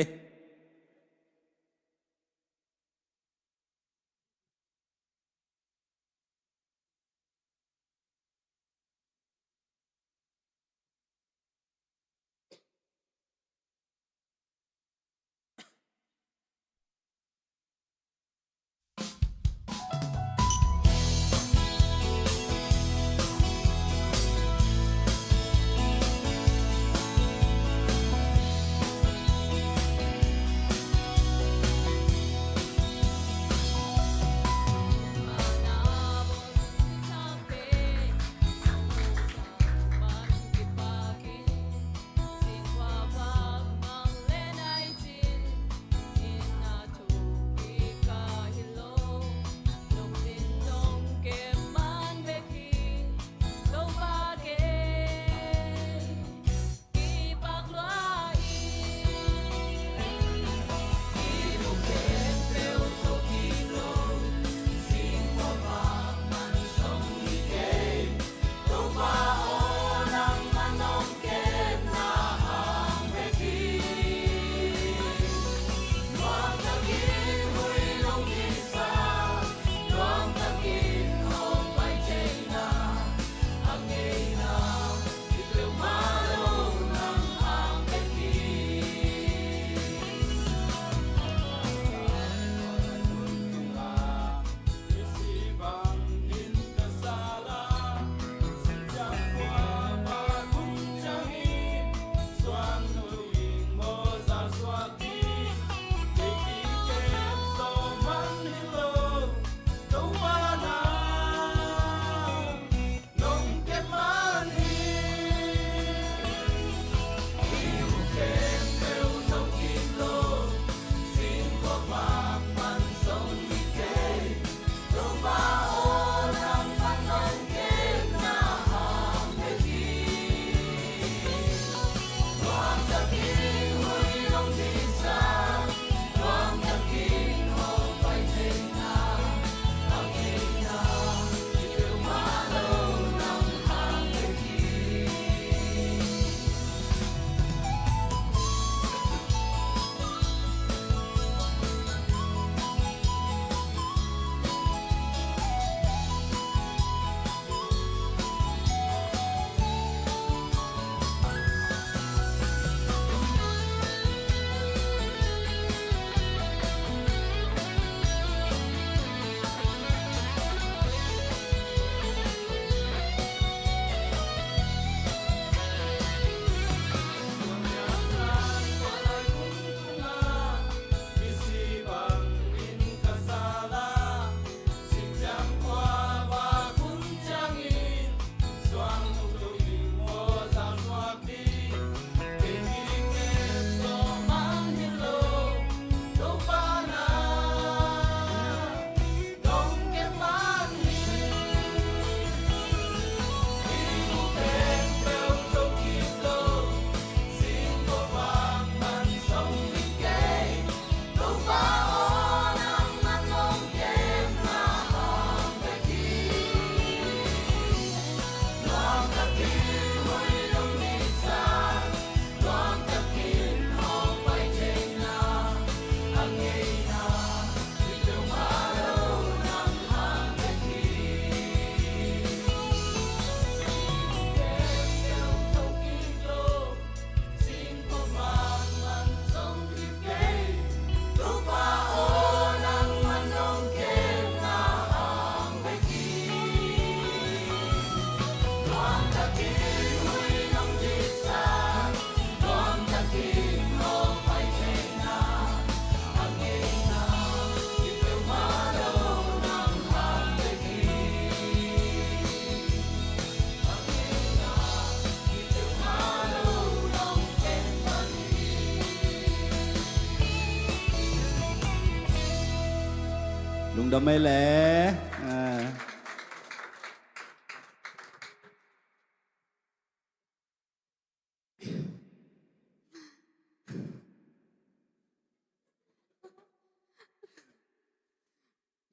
ก็ไม่แหล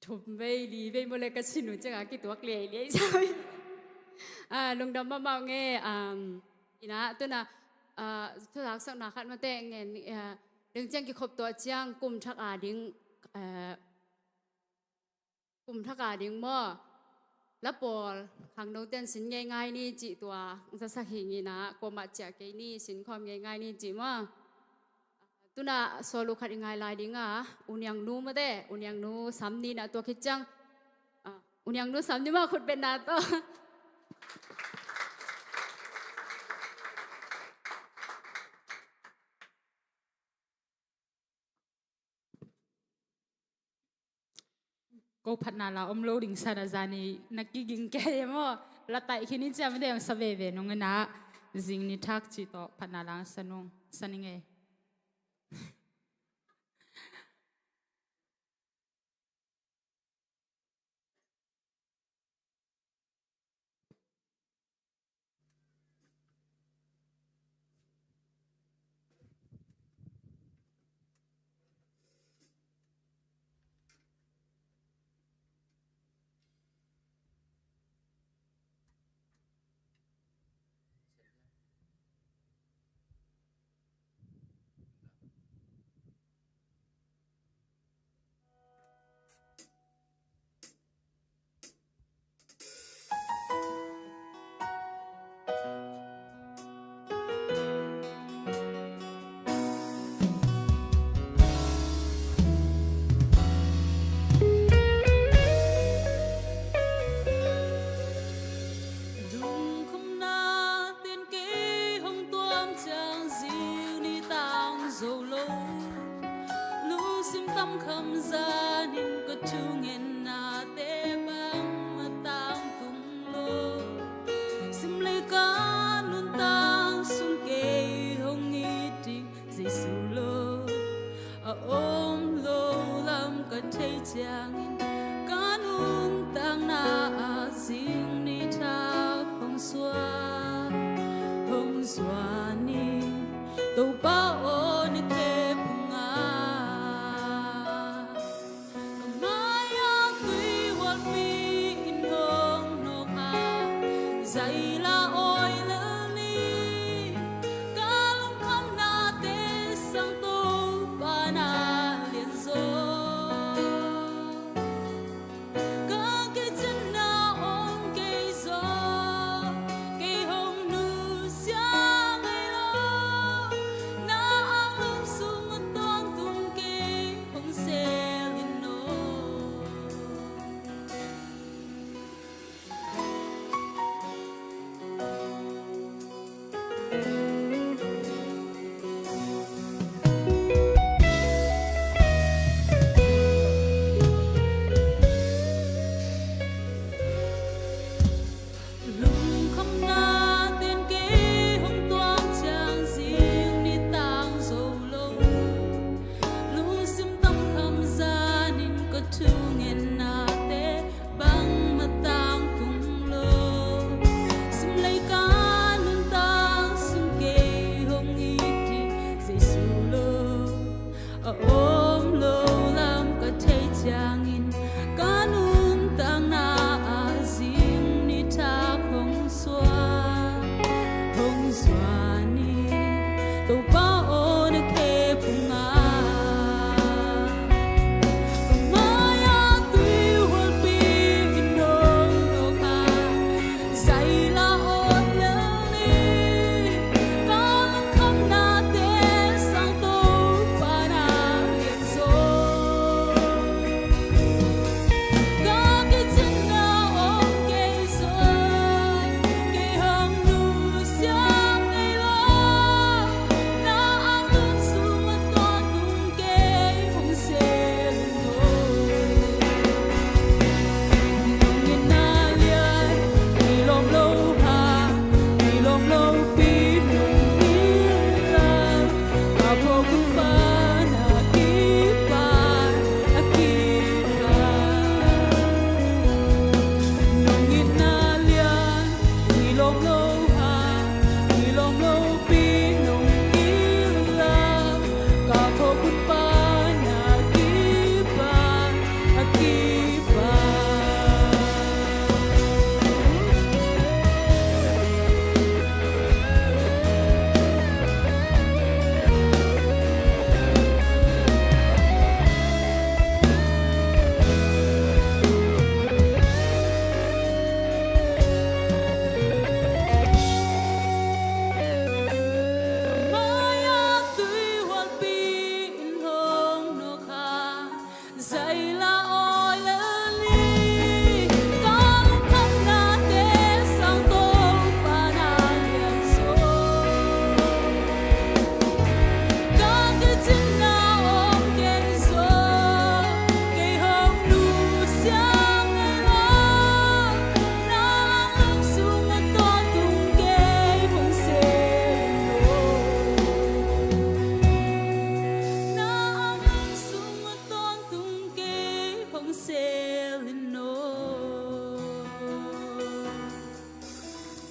ทุบไปลีไปหมดเลยก็ชินุจังกี่ตัวเกลี่ยเลยใช่ไหมลุงดำมาเมาเงี้ยอีนะตัวน่ะทุลักษณะขัดมาแต่งเงี้ยดึงจังกี่ขบตัวจังกลุ่มทักอาดิ้งกลุ่มทักอาดิ้งมั่วแล้วปอลขังโนเต้นสินง่ายๆนี่จีตัวจะสักหิงีนะกมาจากไอ้นี่สินความง่ายๆนี่จีมั่วตัวน่ะโซลูขัดง่ายลายดิ้งอุนยังนู้มาได้อุนยังนู้สามนี่นะตัวคิดจังอุนยังนู้สามนี่มาคุณเป็นนาตัวก็พัฒนาเราโลดิ่งสารจานีนักกิงแก่ยังว่าละไตคินิจะไม่ได้ยังสเวเวนงนะจิงนิทักจิตโตพัฒนาลังสนุงสนิงเอ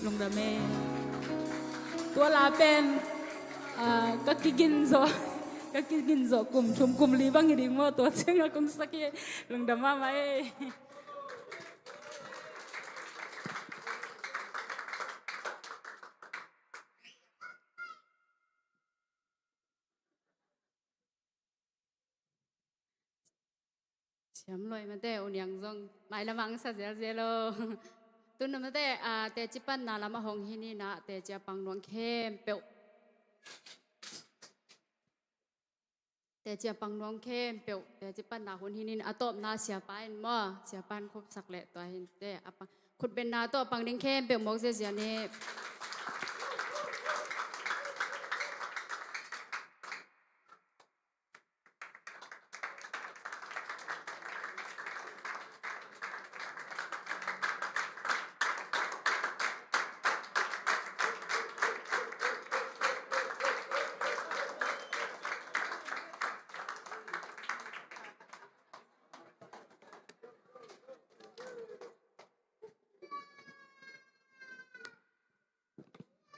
ลุงดาเมตัวลาเป็นก็กินโซก็กินโซกลุ่มชุมกลุ่มลีบังฮิดิงโมตัวเชื่อคงสักเยลุงดามาไหมเสียมลอยมาแต่อุนยังซงไม่ละมังสักเสียโลตุนมาแต่จิปันนาละมาหงฮินี่นะแต่จะปังนวงเข้มเปียวแต่จะปังนวงเข้มเปียวแต่จิปันนาหุนฮินี่อะตบนาเสียปานมั่วเสียปานครบสักแหละตัวเห็นแต่อะปังขุดเป็นนาตัวปังดิ้งเข้มเปียวมกเสียนี่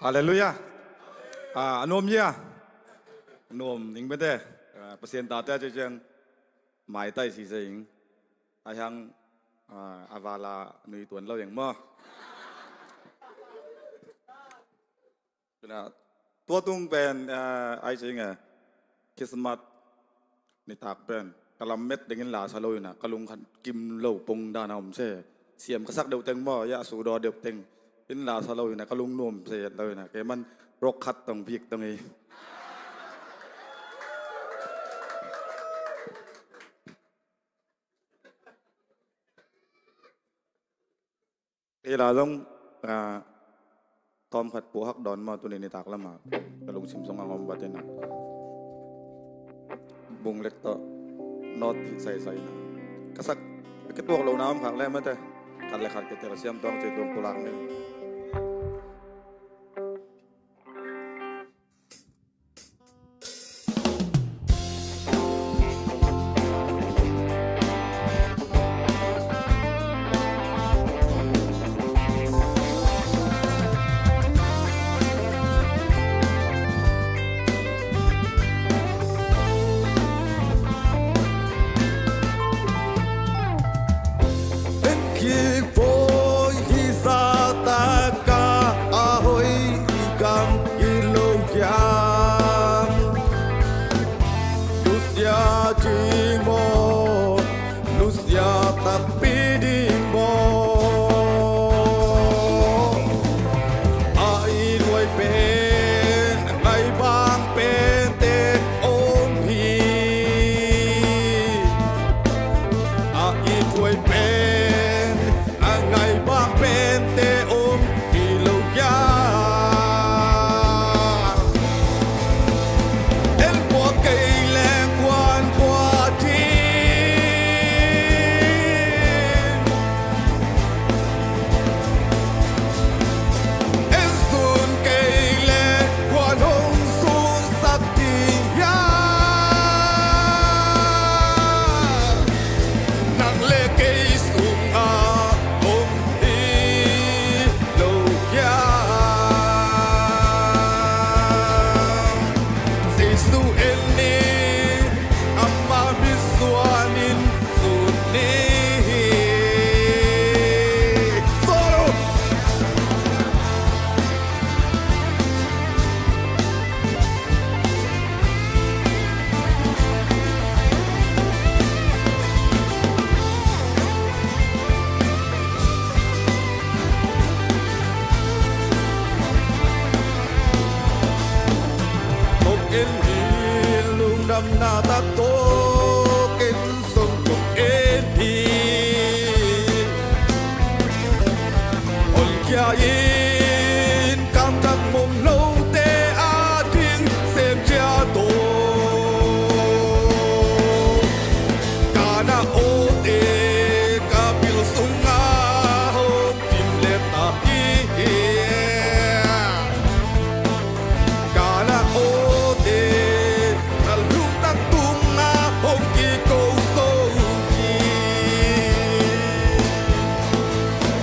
Haleluya. Anom ya. Anom ning bete. Pasien ta ta jeng mai tai si sing. Ayang avala nui tuan lo yang mo. Kena tua tung pen ai sing kismat ni tak pen. Kalam met dengan la saloy na kalung kim lo pong danam se. Siam kasak deu teng mo ya su do deu teng. เป็นลาซาโลอยู่นะก็ลุงนุ่มเสียเลยนะแกมันรกคัดตรงพีกตรงนี้เราต้องตอมขัดปูฮักดอนมาตัวนี้ในตากละมากระลุงชิมทรงอารมณ์บัดนะบุงเล็กต่อนอดที่ใส่นะกระสักกระตัวเราน้ำขังแรงมั้ยแต่ขัดเลยขัดกระเทียมเสียมต้องเจอตัวปูรังเนี่ย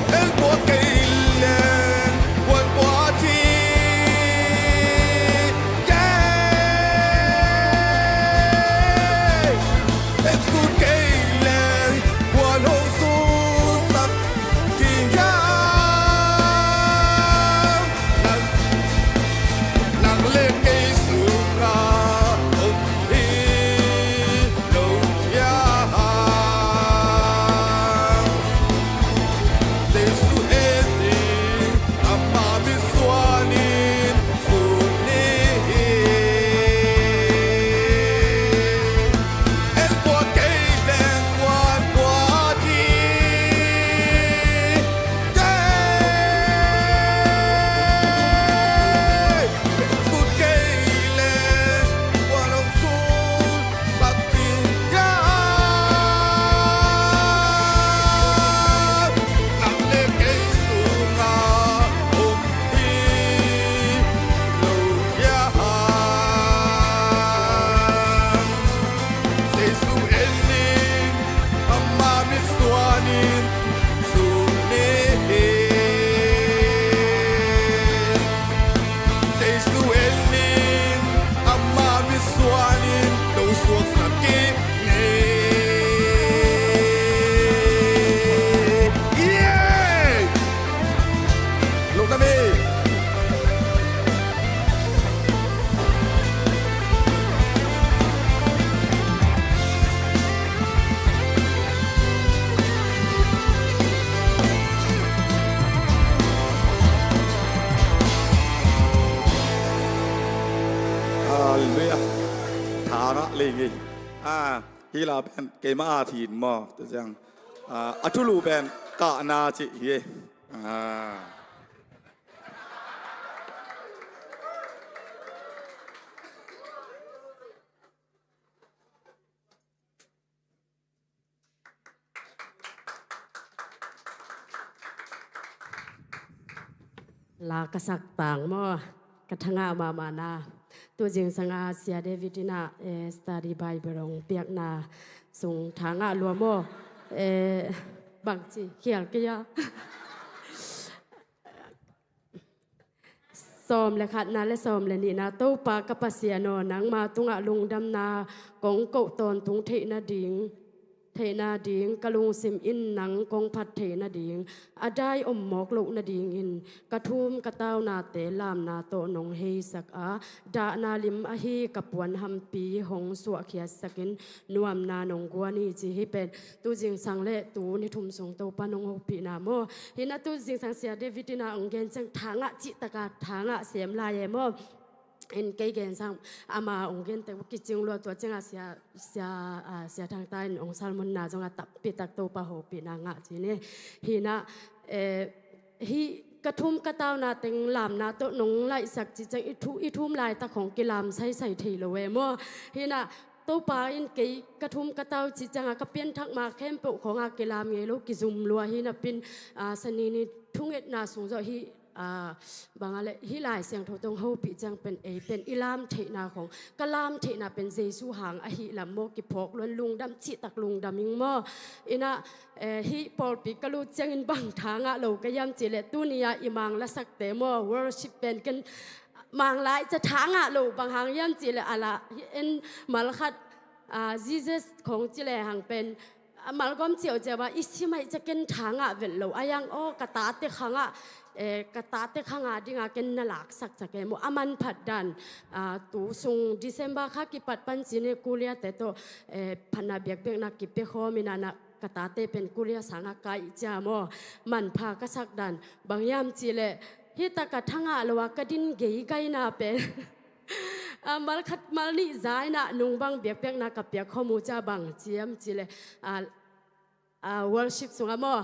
El lingi hi la ben ke ma thin mo to jang atulu ben ka na chi hiลากษักต่างมอกระทงามานาตัวจริงสังอาเสียเดวิดินาสตาดีไบเบรงเปียกนาส่งทางอาลัวโมบังจีเขียลกยาซ้อมและขัดนาและซ้อมและนี่นาตู้ปากกับเสียนอนังมาตุงอาลุงดำนากงเกาตอนตุงเทนาดิงเทนาดิงกะลุงซิมอินหนังกงพัดเทนาดิงอาได้อมหมอกลุนาดิงอินกระทุ่มกระเต้านาเตลามนาโตนงเฮสักอาดานาลิมอฮีกับปวนฮัมปีหงสวะเขียสกินนวมนานงกวนีจีฮิเป็นตูจิงสังเลตูนิทุมสงโตปานงหปีนาโมฮินาตูจิงสังเสียเดวิดินาองเกนจังทางะจิตกาทางะเสียมลายโมเอ็นเกย์เกนซังอามาองเกนแต่ว่ากิจงรัวตัวจังอาเสียทางใต้องซาลมอนนาจงอาตับปิตักโตปะโหปินางะจีนี่ฮีนะฮีกระทุ่มกระเต้านาเต็งลามนาโตนงไล่สักจิจังอีทุ่มลายตะของกิลามใส่ทีละเวมฮีนะโตปาอินเกย์กระทุ่มกระเต้าจิจังกระเปียนทักมาเข้มปุของอากิลามเงลูกิซุมลัวฮีนะเป็นสนีนี่ทุ่งเอ็ดนาสูงจอฮีบางอะไรฮิลายเสียงทตรงเฮาปีจังเป็นเป็นอิลามเทนาของกะลามเทนาเป็นเจซูหางอหิลามโมกิพกล้วนลุงดำจิตักลุงดำมิงโมอินะฮิปอลปีกะลูจังอินบังทางะโลกยามจิเลตุนิยาอิมังละสักเตโมวอร์ชิปเป็นกันมังไลจะทางะโลบางหางยามจิเลอะละเอ็นมาลคัดจีเซสของจิเลหางเป็นมาลกอมเจียวเจว่าอิสิไม่จะกินทางะเวลโลอายังโอกระตาเตขังะกระตาเตขังอาดิงาเกนนลักสักจะเกมอามันผัดดันตูซุงดิเซมบาค่ะกิปัดปันจีเนกุเลียแต่ตัวพันนาเบียกเบียกนักกิเปโคมินานะกระตาเตเป็นกุเลียสังกายจามอมันพากสักดันบางยามจีเลฮิตากระทังอาลวากระดินเกยไกนาเป็นมาขัดมาลีใจนะนุ่งบางเบียกเบียกนักกับเบียกข้อมูจ้าบางเจียมจีเลworship สุงามอ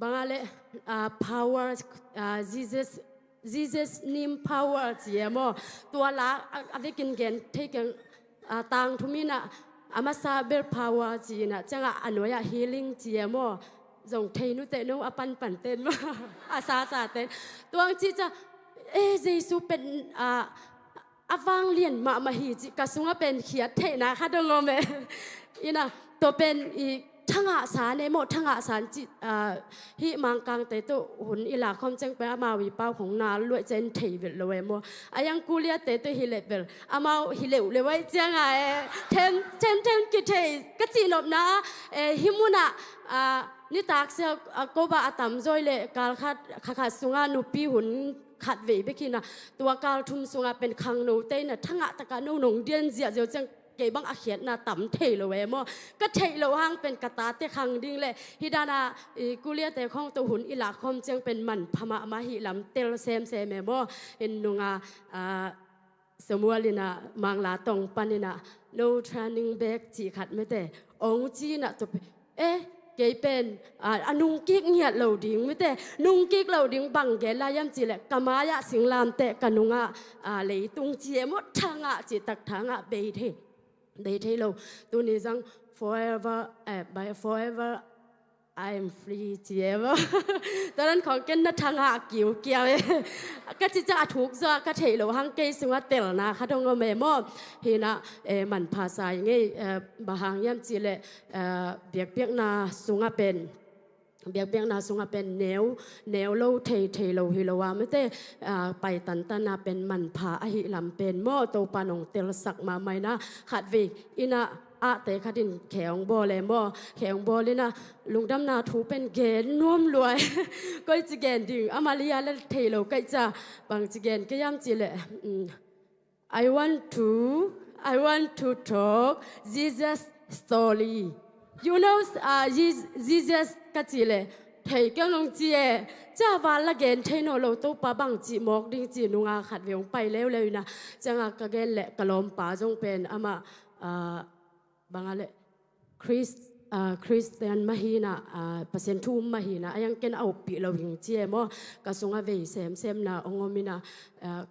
บางอะไรpower Jesus name power เจียมตัวละอเวกินเกนเทกันต่างทุมินะอามาซาเบล power จีนะจังอนุญา healing เจียมส่งเทนุเตนุอปันปั่นเต้นมาอาซาซาเต้นตัวจีจะเยซูเป็นอาฟังเลียนมาฮีจิกระสุงเป็นเขียดเทนะคะดงงเมอีนะตัวเป็นอีทั้งอาสาในหมดทั้งอาสาจิฮิมังกังแต่ตัวหุ่นอิลาคอมจังไปอามาวิเป้าของนาลวยเจนเทวิลเลยโมอายังกูเลียแต่ตัวฮิเลเบลอามาฮิเลวเลยไว้จังไงเทนกิเทก็จีนอบนะฮิมุนะนี่ตากเสียก็บาอัตมจอยเลยการขัดสุงานุปีหุ่นขัดเวไปกินนะตัวการทุ่มสุงาเป็นคังโนเต้นทั้งอาตะการโนหนงเดียนเสียเดียวจังเก็บบังอาเขียนนาต่ำเทเลยเว้ยมั่วก็เทเลยห้างเป็นกระตาเตะคังดิ้งเลยฮิดานากูเลียแต่ของตัวหุ่นอิหลักคอมจังเป็นมันพม่ามาฮิลำเตลเซมมั่วเห็นนุงสมัวลินะมังลาตองปันลินะ no turning back จีขัดไม่แต่องจีน่ะตัวเกยเป็นนุ่งกิ๊กเงียดเหล่าดิ้งไม่แต่นุ่งกิ๊กเหล่าดิ้งบังเกลายำจีแหละกามายะสิงลามเตะกันนุงเลยตุงเจียมดทางจีตักทางเบยเทได้ที่เราตัวนี้จัง forever by forever I am free เจียวตอนนั้นของเกณฑ์นัทางหาเกี่ยวก็จะถูกจะก็เทเราหังเกยสุวัตเตลนะค่ะตรงเมมอเห็นนะมันภาษาอย่างงี้บางอย่างจีเลเบียกนาสุงเป็นเบียงนาสุงเป็นแนวโลเทโลฮิโลวาไม่ได้ไปตันตนาเป็นมันผาอหิลำเป็นหม้อโตปานงเตลสักมาไม่นะขัดวิกอินะแต่ขัดินแขงบอเลยหม้อแขงบอเลยนะลุงดำนาถูเป็นเกณฑ์น่วมรวยก็จะเกณฑ์ดึงอามาลียาและเทโลก็จะบางจะเกณฑ์ก็ย่ำจีเลย I want to talk Jesus story you know Jesus ก็จีเลย thầy kêu nông chia cha và là gen thầy nó lâu tàu pa bằng chỉ mọc đi chỉ nung à khát về ông bay leo leo na chẳng à cái gen lệ cái lom pa trong pen ama bằng ale Christian mahina pasien tu mahina ayang ken au pi lo wing chia mo kasunga ve sem na ongomina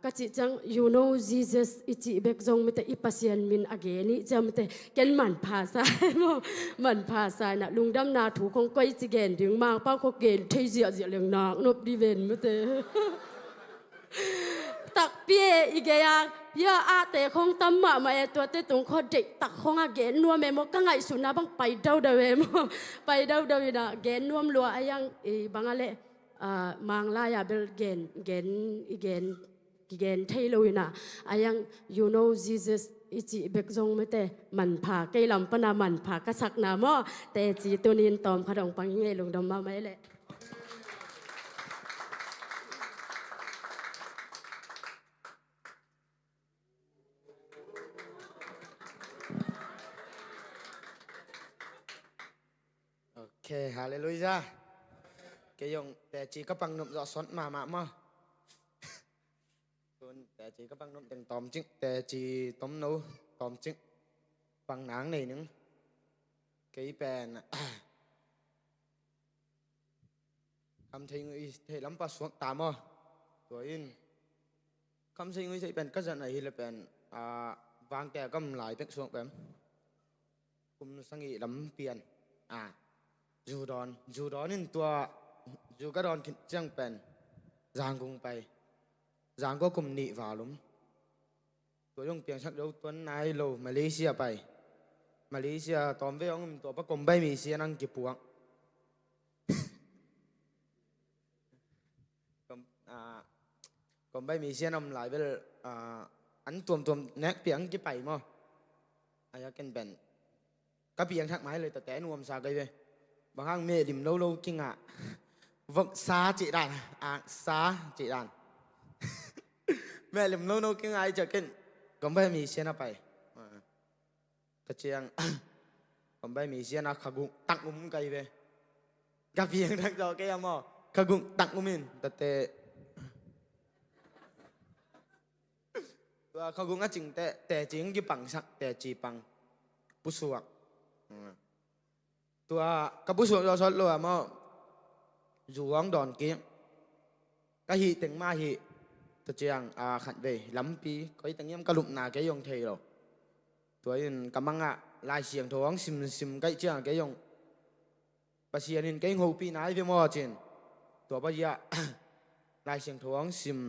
ka chi chang you know Jesus ichi bek jong mete I pasien min ageni chamte ken man pha sa mo man pha sa na lungdam na thu khong koi chi gen ding mang pa ko gen thei zia zia leng na nop di ven meteตักเปียอีกอย่างยาอาแต่คงตั้มมาเอตัวเตตรงเขาเด็กตักคงอาเกนนัวเมมก็ไงสุนัขบังไปเดาเดาเวมไปเดาเดาอยู่นะเกนนัวมลัวไอ้ยังบางอะไรมังลายาเบลเกนเทโลอยู่นะไอ้ยัง you know Jesus อิจิเบกจงไม่แต่มันผ่าไกลลำปนามันผ่ากระสักหนามอแต่จีตัวนี้ตอมขดองปังยังไงลงดมมาไม่แหละ โอเคฮาเลลูยาเกยงแต่จีก็ปังนมรอสอนมามั่งส่วนแต่จีก็ปังนมแต่งตอมจิงแต่จีต้มนูตอมจิงปังหนังนี่นึงเกยเป็นคำทิ้งอีเทล้ำปัสสวงตามอ่ะตัวอินคำทิ้งอีใช่เป็นก็จะไหนเลยเป็นวางแต่ก็หลายเป็นสวงแบบคุมสังกีล้ำเปลี่ยนจูดอนนี่ตัวจูก็ดอนจังเป็นจางกุงไปจางก็กุมหนีวาลุมตัวยงเปียงชักเดียวตัวนายโลมาเลเซียไปมาเลเซียตอนเว้ยตัวประกมใบมีเสียนั่งกี่ปวงกมใบมีเสียนำหลายเวลอันตัวแนกเปียงกี่ไปมั้งอายะกันเป็นก็เปียงทักไม้เลยแต่นวมซาไกไปบางครั้งเมดิมโลกิ้งวักซาจีดันซาจีดันแม่ดิมโลกิ้งจะกินก็ไม่มีเสียนะไปกระเจียงก็ไม่มีเสียนะขกุตักมุมไกลไปกับเพียงทักจอแกมอขกุตักมุมินแต่ตัวขกุจริงแต่จริงกี่ปังสักแต่จีปังปุสวกตัวกับผู้สูงอายุเราอะมั่งจู่วังดอนเกี้ยก็หีถึงมาหีตัวเจียงขัดเวล้ำปีก็หีถึงยังกระลุกหนาแกยงเทเราตัวยินกำมังลายเสียงท้องซิมใกล้เจียงแกยงปัจเจียนินแกยงหูปีไหนเพื่อมั่วเจนตัวปัจเจียลายเสียงท้องซิม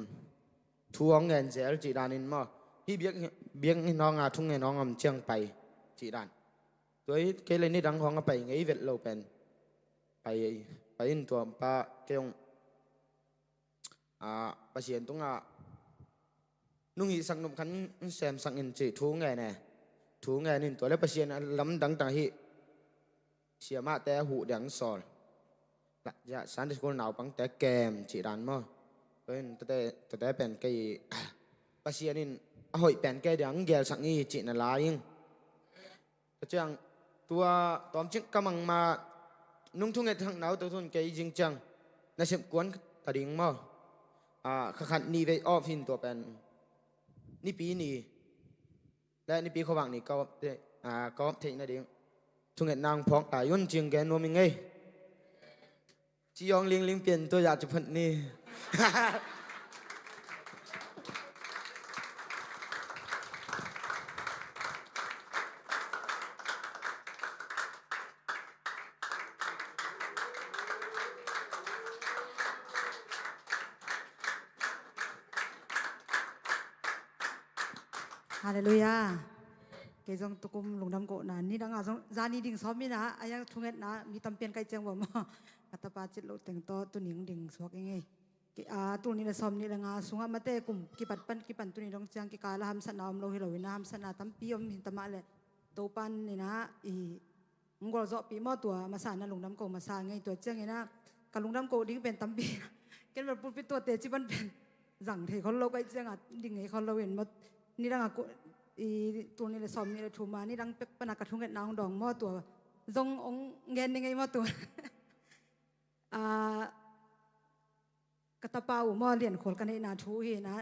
ท้องเงินเจลจีดานินมั่งที่เบี้ยงน้องทุ่งเงินน้องเจียงไปจีดานตัวเกลนี่ดังของไปไงเวทเราเป็นไปอินตัวป้าเกยงปัจเจียนตรงนุ่งหีสังนมขันแซมสังอินจีทูงไงเนี่ยทูงไงนี่ตัวแล้วปัจเจียนล้ำดังต่างฮีเสียมาแต่หูเดียงสอลละยะสันติสุขหนาวปังแต่แกมจีดันมั้งเป็นแต่เป็นไก่ปัจเจียนนี่หอยเป็นไก่เดียงเกลสังฮีจีนลายิงก็จังตัวตอมจิงกำลังมานุ่งทุ่งเงินทางหนาวตัวทุนเกยจริงจังน่าเชื่อกวนตะดิ่งมั้งขันนี่ไปออฟหินตัวเป็นนี่ปีนี่และนี่ปีเขาวางนี่ก็เทนนะดิ่งทุ่งเงินนางพองตายยุ่นจริงแกนัวมิงไงจียองเลี้ยงเปลี่ยนตัวอยากจะพันนี่ ฮาเลลูยาเกจงตุกุมลงดำโกนานี่ดังอาจงจานี่ดิ่งซ้อมมีนะอายังทุ่งเงินนะมีตำเปียนไกเจียงบ่มากัตปาจิตโลแต่งต่อตุนิงดิ่งสวกยังไงตุนี่ละซ้อมนี่ละงาสุงมาเตกุมกิปันตุนี่ดงเจียงกิกาละหำสนามโลหิโลวินะหำสนาตำปีอมหินตมะเลยโตปันนี่นะงกอลจ่อปีมอตัวมาสานนะลงดำโกมาสานไงตัวเจียงไงนะกับลงดำโกดิ่งเป็นตำปีเกินแบบพูดไปตัวเตจิบันเป็นสั่งเทเขาโลกไกเจียงดิ่งไงเขาโลเห็นมานี่ดังตัวนี้เลยซ้อมนี่เลยถูมานี่ดังเป็กปนักกระทุงเงินนางดองหม้อตัวจงองเงินยังไงหม้อตัว กตปาวมอเรียนขอกันในนาทูเฮนะ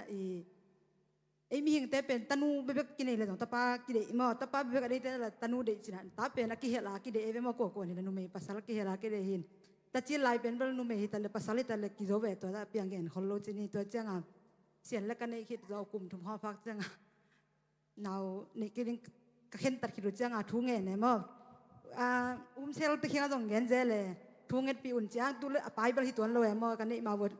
ไอมีหิงแต่เป็นตนูเบบกินเลยตองตปากิเดมอตปาเบบกันในแต่ละตนูเดจินะตาเป็นนักกิเฮลากิเดเอเวมอกโกนี่นุเมภาษากิเฮลากิเดหินแต่จีไลเป็นเบลนุเมฮิตเลยภาษาลิตเลยกิโซเวตัวเปียงเงินคนโลจินี่ตัวเจ้าเสียนแล้วกันในคิดเรากลุ่มทุกห้องพักเจ้าเรานี่กินก็เข็นตัดคิดเจ้าทุ่งเงินเนี่ยมั้งเซลตะเคียนส่งเงินเจเลยทุ่งเงินปีอุ่นเจ้าตัวเลยไปบริตัวเลยมั้งกันนี่มาวัด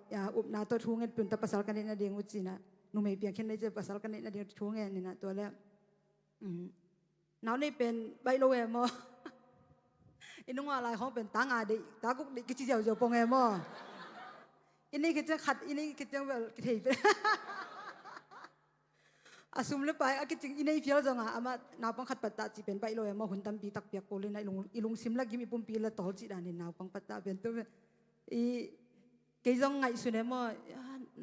นาตัวทุ่งเงินปีอุ่นแต่ภาษากันนี่นาเดียงอุจินะนุ่มเปียงเข็นได้เจอภาษากันนี่นาเดียงทุ่งเงินนี่นะตัวแล้วน้านี่เป็นใบโลเอมั้งอินนุ่งอะไรเขาเป็นตังอาดิตากุกดิกิจิเจียวปงเอมั้งอินนี่คือจะขัดอินนี่คือจะแบบกิเทปอาสุมเลยไปอากิจิอินนี่เฟี้ยวจังอ่ะอามานาปังขัดปัตตาจีเป็นใบโลเอมั้งหุ่นตั้มปีตักเปียกโกเลยนะลุงซิมลักกิมีปุ่มปีละตอลจีดานี่นาปังปัตตาเป็นตัวเกยจังไงสุดเอมั้ง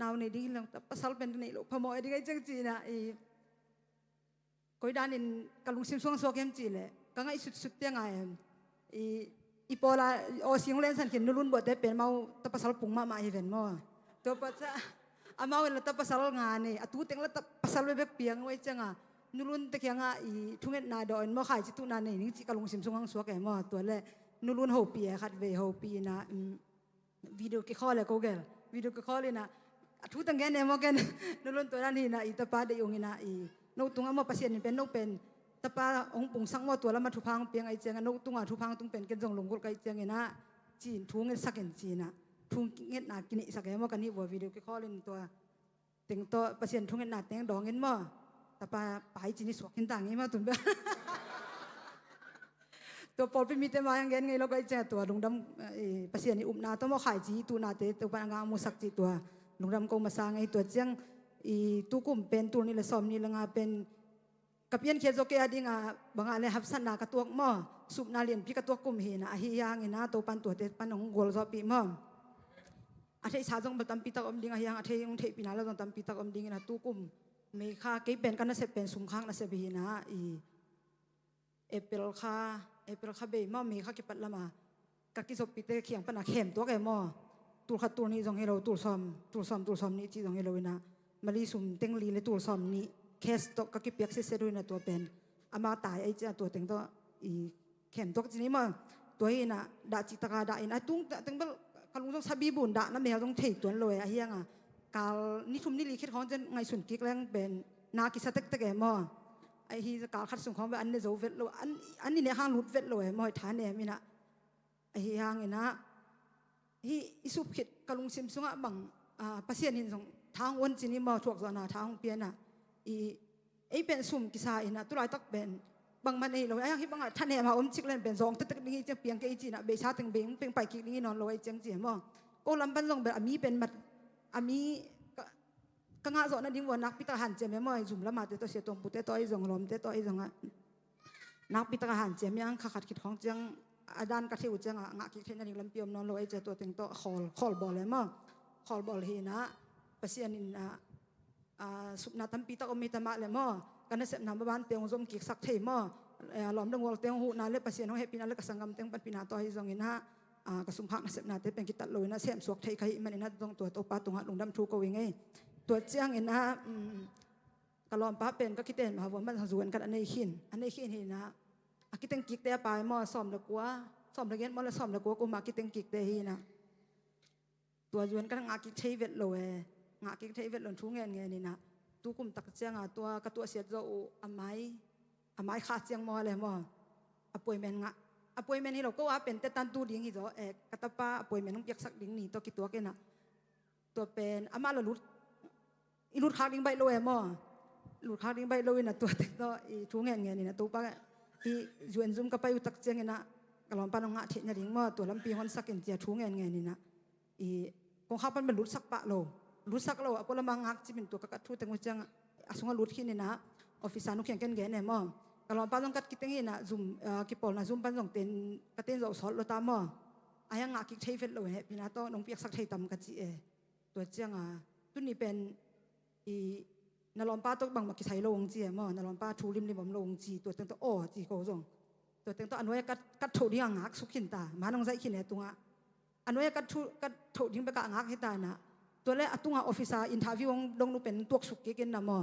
นาวในดีลงแต่ภาษาเป็นนี่ลูกพมอดีไงจังจีนะก็ด้านินกับลุงซิมส่งสวกเอ็มจีเลยก็ไงสุดยังไงอีพอละโอสิงเล่นสันเขียนนุ่นบดได้เป็นเมาตะภาษาปุ่งมาเห็นมั้งตัวภาษาอามาเวลาตะภาษางานเนี่ยตู้เต็งแล้วตะภาษาเว็บเปียงไว้จังอ่ะนุ่นตะเคียงอ่ะทุ่งเงินนาดอนมาขายจิตุนานนี่จิกับลุงซิมส่งสวกเอ็มมั้งตัวเลยนุ่นหัวปีขัดเวหัวปีนะวิดีโอกี่ข้อเลยก็เกลวิดีโอกี่ข้อเลยนะทุกตั้งแกเนี่ยมั้งกันนุ่นตัวนั้นนี่นะตะปาได้ยงนะนุ่งตุงอามาภาษานี่เป็นนุ่งเป็นแต่ป้าองปุ่งสังว่าตัวแล้วมาทุพังเปียงไอเจียงนกตุ้งทุพังตุ้งเป็นกันจงลงกุลไอเจียงนะจีนทุ่งเงินสักเงินจีนนะทุ่งเงินหนากินสักเงินว่ากันนี่วัววิดีโอก็ข้อเล่นตัวแต่งตัวเปอร์เซ็นต์ทุ่งเงินหนาแต่งดองเงินมั้งแต่ป้าไปจีนนี่สวกเงินต่างงี้มาตุนเบ้ตัวปอดไปมีแต่มาอย่างเงี้ยไงเราก็ไอเจียตัวลุงดำเปอร์เซ็นต์นี่อุ้มนาต้องมาขายจีตัวนาเตตัวปางามุสักจีตัวลุงดำก็มาสร้างไอตัวเจียงตู้กุ่มเป็นตัวนี่ละซ้อมนี่ละงาเป็นกับยันเขียนโจเกอดีงาบางอะไรฮับสันนากระตัวมั่วสุบนาเลียนพี่กระตัวกุมเห็นอาฮิยางเงินนะตัวปันตัวเด็ดปันของกอลซอปีมั่วอาทิตย์ชาจงบัตัมปีตากอมดิ้งอาฮิยางอาทิตย์ยงเทปีนาแล้วจงตัมปีตากอมดิ้งนะตู้กุมเมฆาเก็บเป็นกันนะเสพเป็นสุงข้างนะเสพหินะเอเปิลคาเบมั่วเมฆาเก็บปัดละมากักกิศปีเตเขียงปันนักเข้มตัวแกมั่วตัวขัดตัวนี้จงให้เราตัวซ้อมนี้จีจงให้เรานะมาลีสุ่มเต็งลีเลยตัวซ้อมนี้แคสต์ก็คิดเปียกเสียด้วยนะตัวเป็นอามาตายไอ้เจ้าตัวเต็งตัวแขนตัวจีนี้มาตัวเองนะด่าจิตกาด่าเองไอ้ตุ้งเต็งเบลกลุงต้องซาบีบุญด่าน้ำแมวต้องเทตัวเลยไอ้เหี้ยงอ่ะกาลนี่ทุ่มนี่ลีคิดของจะไงส่วนกิ๊กแรงเป็นนากิสเต็กตะแกมอไอ้ที่กาลคัดส่งของไปอันนี้จะเวทโลอันนี้เนี่ยห้างหลุดเวทโลมอยฐานเนี่ยมีนะไอ้เหี้ยงไงนะที่อิสุขิดกลุงซิมซุงอ่ะบังภาษาหินส่งทางวันจีนี้มาถูกส่วนนะทางเปียนะไอ้เป็นสุ่มกิสาอินะตุลายตักเป็นบางมันไอ้เราไอ้ยังที่บางท่านเนี่ยมาจิกเล่นเป็นซองตึกนี้จะเปียงกี่จีนะเบชาตึงเบงเป็นไปกี่นี้นอนเราไอ้จังเจียมั้งก็ลำพันซองแบบอามีเป็นมัดอามีก็งาสอนนั่นดิ้งวันนักพิตาหันเจียมมั้งจุ่มละมาเตตัวเสียตรงปุตเตตัวไอ้ซองลมเตตัวไอ้ซองนักพิตาหันเจียมยังขัดขิดของจังอาดานกระเทียวจังงาคิดเท่านั้นเองลำเปียมนอนเราไอ้เจ้าตัวเต็งโตคอลบอลเลยมั้งคอลบอลเฮนะภาษาอินนะสุนัขทำปีตากมีตมาเลยมั้งกันนั่นเสพน้ำบ้านเตียงจมกิกสักเทมั้งหลอมดังวอลเตียงหูนาเล็บภาษาน้องเฮปินาเล็กกสังกรรมเตียงปันปีนาตัวให้จงอินฮะกระสุนพักนั่นเสพนาเตเป็นกิตัดลอยนะเสพสวกไทยใครมันอินฮะตรงตัวตัวปลาตรงหัดลงดำทูกวิ่งไงตัวเจียงอินฮะกระลอมป้าเป็นก็คิดเต็มมาว่ามันสวนกันอันนี้ขินเห็นนะคิดเต็งกิกเตะไปมั้งซ้อมเด็กวัวซ้อมเด็กเงี้ยมั้งแล้วซ้อมเด็กวัวกูมาคิดเต็งกิกเตะฮีนะตัวยวนกันงากิกเทเวทลอยงากิกเทเวทลนทุ่งเงี้ยนี่นะตู้กุมตักเจียงตัวกระตัวเสียจะอาไม้ขาดเจียงมอเลยมั้งอป่วยแมนงะอป่วยแมนนี่เราก็ว่าเป็นแต่ตันตู้ดิ้งอีจ้ะกระตาป้าอป่วยแมนต้องเปียกสักดิ้งนี่ตัวกี่ตัวกันนะตัวเป็นอามาเราลุดขาดิ้งใบลอยมั้งลุดขาดิ้งใบลอยนะตัวแต่ตัวทุ่งเงี้ยนี่นะตัวป้าที่ยวนซุ่มก็ไปอุตักเจียงนี่นะกระลองป้าน้องงะเทียนดิ้งมั้งตัวลำปีฮอนสักเจียทุ่งเงี้ยนี่นะกองข้าวปั้นเป็นลุดสักปะโลลุดสักเราอะพอละมังงักจีเป็นตัวกัดทูแต่งจังอาสงลุดขี้นี่นะออฟฟิศานุเขียนกันแก่เนี่ยมั้งกะลองป้าต้องกัดกิตงนี่นะซุ่มกิปอลนะซุ่มปั้นส่งเต็นกระเต็นเราสอนเราตามมั้งอายังงักกิเทเฟลเราเนี่ยพี่นาโต้น้องเปียกสักเทตำกัดจีตัวจังตัวนี้เป็นนลอมป้าต้องบังมากิใช้ลงจีมั้งนลอมป้าทูริมริมบำลงจีตัวเต็งตัวอ้อจีโกจงตัวเต็งตัวอันไว้กัดโถดิ้งงักสุขินตามาน้องใจขี้เนี่ยตัว อันนี้ก็ถูกทิ้งไปกะงักให้ตานะตัวแรกตุ้งออฟฟิศอินทาวิวดงนูเป็นตัวสุกกินนะมอ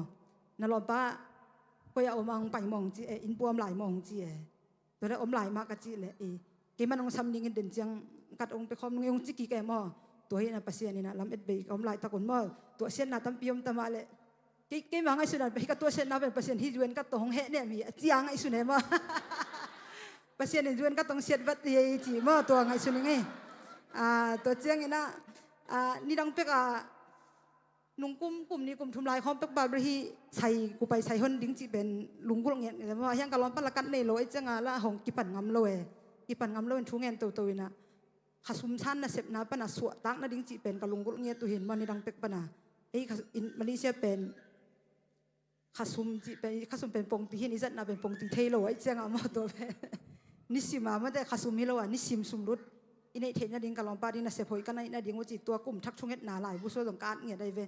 นลอป้าก็อย่าอมองไปมองจีอินปวมหลายมองจีตัวแรกอมหลายมากกะจีเลยเกมันองซ้ำดิ้งเดินเจียงกัดองไปคอมงจิกีแกมอตัวนี้นะปัสเซียนี่นะลำเอ็ดเบย์อมหลายตะกุนมอตัวเส้นน่ะตั้มพิมตะมาเลยเกมังไอ้สุนันไปกับตัวเส้นน่ะเป็นปัสเซียนที่จวนก็ตรงเฮเนี่ยมีเจียงไอ้สุนันมอปัสเซียนจวนก็ตรงเสียดวัดที่จีมอตัวไอ้สุนันไงตัวเจียงนี่นะนี่ดังเป็กนุ่งกุมนี่กุมทุมลายของเป็กบาบรีใส่กูไปใส่หุ่นดิ้งจีเป็นลุงกุลเงี้ยแต่ว่ายังกะล้อมปะละกันในโลไอ้เจ้าละหงกิปันงำโลกิปันงำโลเป็นทุ่งเงินตัวนะข้าสุมชันนะเสพนะปะนะสวดตักนะดิ้งจีเป็นกะลุงกุลเงี้ยตัวเห็นมันนี่ดังเป็กปะนะไอ้อินมาเลเซียเป็นข้าสุมจีเป็นข้าสุมเป็นปงตีเห็นอิจัดนะเป็นปงตีเทโลไอ้เจ้ามาตัวเป็นนิสิมาไม่ได้ข้าสุมฮิโลนิสิมสุมรุดอินไอเทนนะดิ้งกะลองปาดิ้งนะเสพหอยกันนะดิ้งว่าจีตัวกุ่มทักช่วงเฮ็ดนาหลายบุษสงการเงี้ยได้เว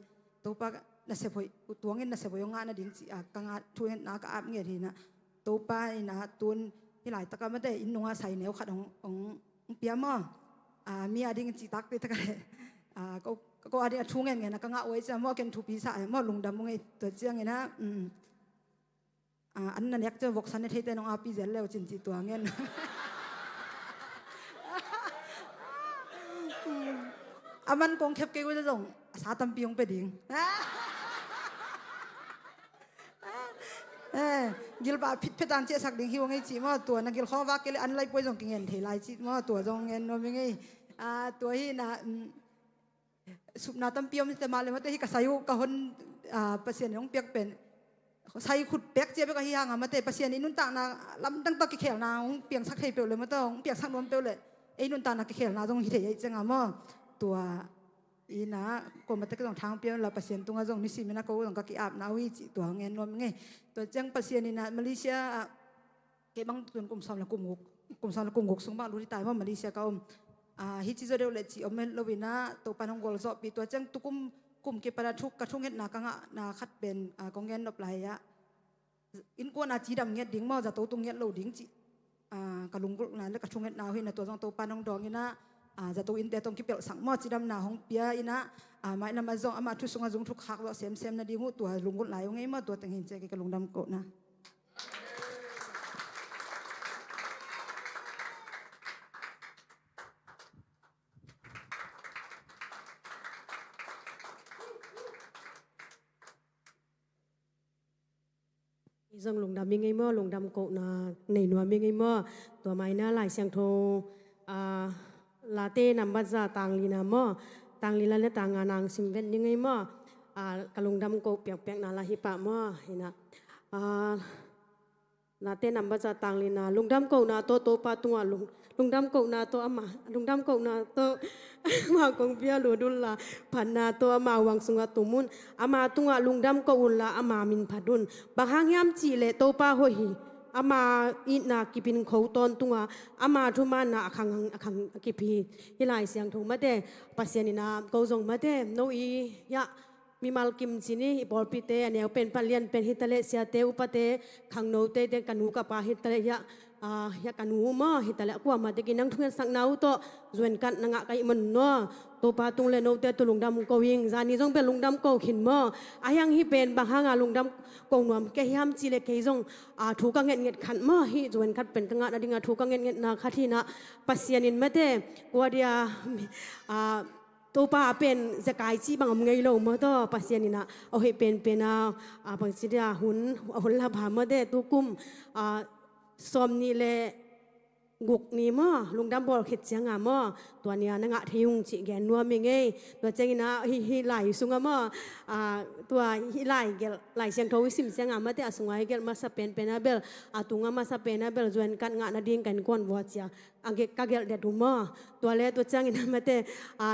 ตัวปานะเสพหอยตัวเงี้ยนะเสพหอยงานนะดิ้งจีกังอาช่วงเฮ็ดนากะอาบเงี้ยทีนะตัวปานะตัวที่หลายตะกันไม่ได้อินนงอาศัยแนวขัดของเปียมอมีอดิ้งจีตักไปตะกันก็อดิ้งช่วงเงี้ยนะกังอาไว้จะมอเกินทุปีสายมอลุงดำมงไอตัวเจียงเงี้ยนะอันนั้นอยากจะวกสันในเทแต่น้องอาปีเจแล้วจินจีตัวเงี้ยมันกงแคบเกี่ยวจะส่งสาตัมปีงไปดิ่งกิลบาพิษเพตันเจสักดิ่งหิวไงจีมาตัวนักกิลข้อว่ากิลอันไรป่วยส่งกินเงินเทลายจีมาตัวส่งเงินโน้มยังไงตัวที่น่ะสุนัขตัมปีงแต่มาเลยว่าแต่ที่กระไซยุกระหนเปอร์เซ็นต์ของเปียกเป็นใส่ขุดเปียกเจี๊ยบก็ฮิฮังมาแต่เปอร์เซ็นต์นี้นุ่นต่างนะลำตั้งตะกิเขียวนาของเปียงสักเทเปียวเลยมาต้องเปียกสักนวลเปียวเลยไอ้นุ่นต่างนักกิเขียวนาตรงหิเทยจังอ่ะมั่วตัวอีนะกรมตะกต้องทางเปียนเราเปอร์เซ็นต์ตรงนั้นตรงนี้สิมินะก็ต้องกักอาบนาวิจิตัวเงินรวมไงตัวจังเปอร์เซ็นต์นี่นะมาเลเซียเก็บบางตัวกลุ่มซ้อมและกลุ่มซ้อมและกลุ่มหกสูงบ้างรู้ที่ตายว่ามาเลเซียก็ฮิจิโซเดลเลจิอเมนโลวินะตัวปานองกอลซอปีตัวจังตุกุมกลุ่มเก็บประทุกกระทุ่งเห็ดนากังะนาคัดเป็นกองเงินดอกไหลอะอินกวนอาจีดำเงี้ยดิ้งมั่วจะตัวตรงเงี้ยโลดิ้งจิกระลุงกุนั้นแล้วกระทุ่งเห็ดนาเห็นนะตัวจงตัวปานองดองนี่นะจะตัวอินเดียตรงที่เปิลสังมอจีดำนาของเปียอินะไม่นำมาจงอามาทุสงจงทุกขักว่าเซมนะดีงูตัวลุงกุไหลว่าไงมาตัวแต่งหินใจกับลุงดำโกนะdòng lùng đam miếng mơ lùng đam cộ na nảy nua miếng mơ tua mai na lại sang thô là tê nằm bắt ra tàng li là tàng ngang sim ven miếng mơ cả lùng đam cộ piak na là hipa mơ hina là tê nằm bắt ra tàng li na lùng đam cộ na to pa tua lùng đam cộ na to ama lùng đam cộ na to mà công pia lu dul la panna to ama wang sunga tumun ama tunga lung dam ko un la ama min phadun bahang yam chi le to pa ho hi ama ina kipin khou ton tunga ama thuma na akhang kipi hilai siang thong ma de pasianina ko jong ma de no i ya mi mal kim chini bol pi te aneu pen palian pen hitale sia te upate khang no te te kanu ka pa hitale ya ya kanu ma hitale kwa ma de kinang thungan sang nau to zuen kan nanga kai man no to pa tung le no te to lungdam ko wing zani jong pe lungdam ko khin mo ayang hi pen bang hanga lungdam ko nuam ke hiam chi le ke jong thu ka nget khan mo hi zuen kat pen ka nga na dinga thu ka nget na khathina pasianin ma de kwa diaตัวป้าเป็นจะกายจีบางไงเราเมื่อต่อปัสยานินะเอาให้เป็นบางสิเดียหุ่นลาบหาเมื่อเดตัวกุมสมนี่แหละกุกนี่มั้งลุงดำบอกเห็ดเสียงอ่ะมั้งตัวเนี้ยนังอาทิยุงจีแกนัวมีไงตัวเจงินะฮิไหลสุงอ่ะมั้งตัวฮิไหลเกลไหลเสียงทวิสิมเสียงอ่ะมั้งแต่สุงไอเกลมาสเปนนะเบลตุงอ่ะมาสเปนนะเบลจวนกันงานนาดิ้งกันกวนวัวเจียอังเกกาเกลเด็ดดูมั้งตัวเล่ตัวเจงินะมั้งแต่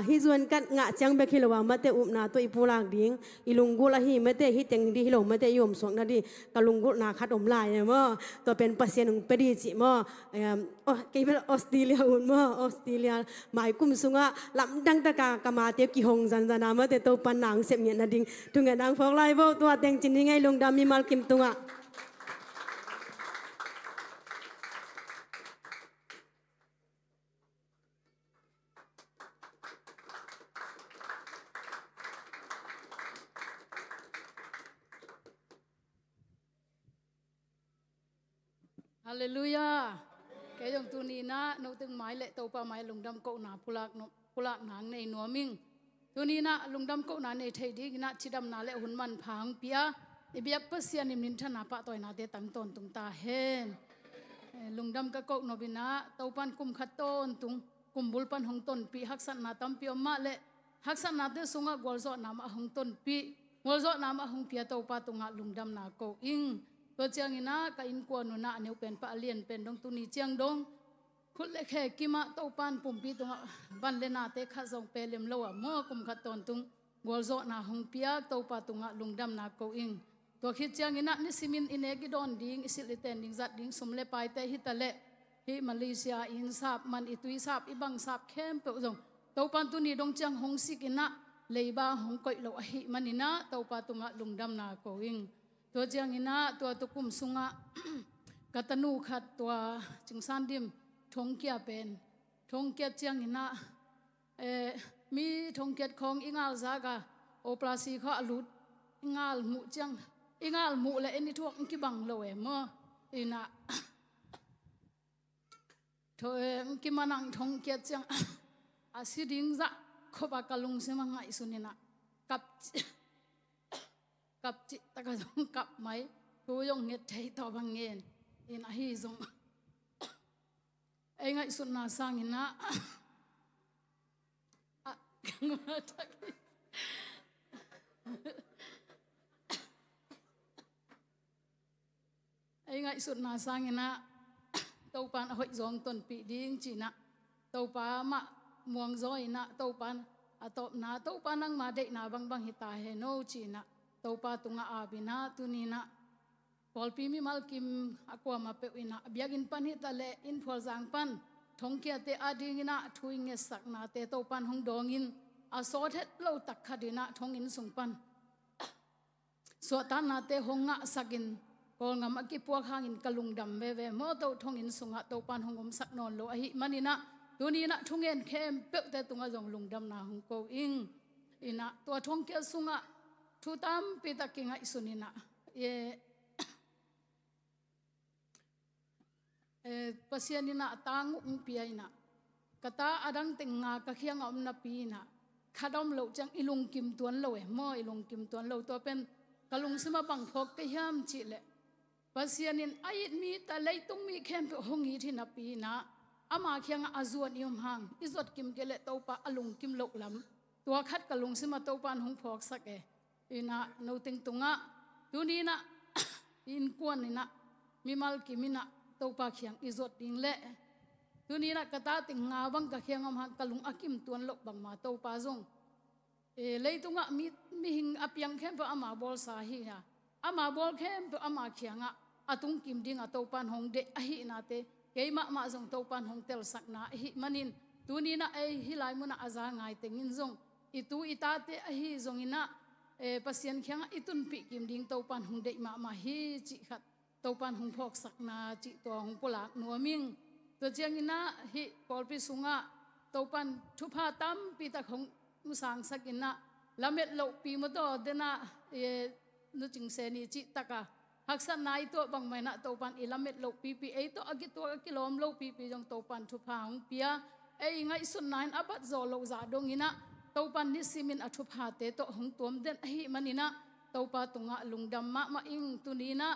ฮิจวนกันงานจังเบคิลว่ามั้งแต่อุบนาตัวอีปูลากดิ้งอีลุงกุละฮิมั้งแต่ฮิเต็งดีฮิโลมั้งแต่ยมสวงนาดีกะลุงกุนาคัดอมลายมั้งตัวเป็นปัสยานุงเปดีจิมั้งกี่เป็นออสเตรเลียอุ่นมั้งออสเตรเลียหมายกุมสุงะลำดังตะกากมาเตียกี่หงจันจันนามาแต่ตัวปันหนังเสียเมียนดิ่งทุงเงินดังฟอกไล่บ่ตัวเต็งจินยังไงลงดามีมาลกิมตุงะ Hallelujah. Cái dòng tu ni na nô từng mái lệ tàu pa mái lùng đâm cậu na pulak nang này núa minh. Tu ni na lùng đâm cậu na này thấy đi na chỉ đâm na lệ hun man phang pia. Ibiak pasian im nin thana pa toy na te tang ton tung ta hen. Lùng đâm ka cậu no bina tàu pan kum khat ton tung kum bul pan hong ton pi hak san na tam pi ma lệ hak san na te sunga gol zo na ma hong ton pi ngol zo na ma hong pia tàu pa tunga lùng đâm na cậu ing. Tôi chiang ina ka in kwa no na neu pen pa alien pen dong tu ni chiang dong khut le khe kima to pan pum pi tung ban le na te kha zong pe lem lo mo kum kha ton tung gol zo na hong pia to pa tunga lungdam na ko ing to khit chiang ina ni simin ine gi don ding isil le ten ding zat ding sum le pai te hi ta le hi Malaysia in sap man itui sap ibang sap khem pe zong to pan tu ni dong chiang hong sik ina leiba hong koi lo hi manina to pa tunga lungdam na ko ingตัวเจียงอินะตัวตุกุมสุงะกัตนูขัดตัวจึงสันดิมทงเกียเป็นทงเกียเจียงอินะมีทงเกียของอิงาลซากาโอปลาซีเขาอลุดอิงาลมุเจียงอิงาลมุและเอ็นนี่ทวกกิบังโลเอมอินะเธอกิมานังทงเกียเจียงอาศิดิงจะขบากลุงเสมังไงสุนินะกับกับจิตตะกะจงกับไหมตัวยงเน็ตไทยต่อบังเงินอินอาฮีจงไอ้ไงสุดนาสังอินะกังวลทักไอ้ไงสุดนาสังอินะตัวปานหอยจงต้นปีดิ้งจีนะตัวปามะม่วงจ้อยนะตัวปานตบนาตัวปานังมาเด็กนาบังหิตาเฮโนจีนะtau pa tunga abina tunina polpi mi malkim akwa ma pe ina biagin pan hi tale in phol jang pan thongkia te ading ina thuing e sakna te tau pan hong dongin a so thet lo tak khadina thongin sungpan so ta na te honga sakin kol ngam aki puak hangin kalung dam ve ve mo tau thongin sunga tau pan hongom sak non lo a hi manina tunina thungen khem pe te tunga jong lung dam na hong ko ing ina to thongkia sunga thu tam pi taking ai sunina ye pasianina tang pia ina kata adang tenga ka khiang om na pi na khadom lo chang ilung kim tuan lo mo ilung kim tuan lo to pen kalung sima bang phok ke hiam chi le pasianin ait mi ta leitung mi khem pe hongi thina pi na ama khiang azuan yom hang izot kim ke le to pa alung kim lo lam tua khat kalung sima to pan hong phok sak e ina no ting tunga tunina in kuan ina mimal kimina topa khiang izot ding le tunina kata ting nga bang ka khiang am kalung akim tuan lok bang ma topa zong leitunga mi hing apyang khem pa ama bol sa hi ha ama bol khem pa ama khianga atung kim ding a topan hong de a hi na te keima ma zong topan hong tel sakna hi manin tunina ai hilai muna aza ngai tengin zong itu itate a hi zong ina pasien khiang itun pi kim ding to pan hung dei ma hi chi khat to pan hung phok sakna chi to hung polak nuaming to chiang ina hi kolpi sunga to pan thupa tam pi ta khong musang sakina lamet lo pi mo to dena nu ching se ni chi taka haksan nai to bang mai na to pan ilamet lo pi pi ei to agi to kilom lo pi pi jong to pan thupa hung pia ei ngai sun nine abat zo lo za dong ina tau pan ni simin athup ha te to hong tom den hi manina tau pa tunga lungdam ma ing tunina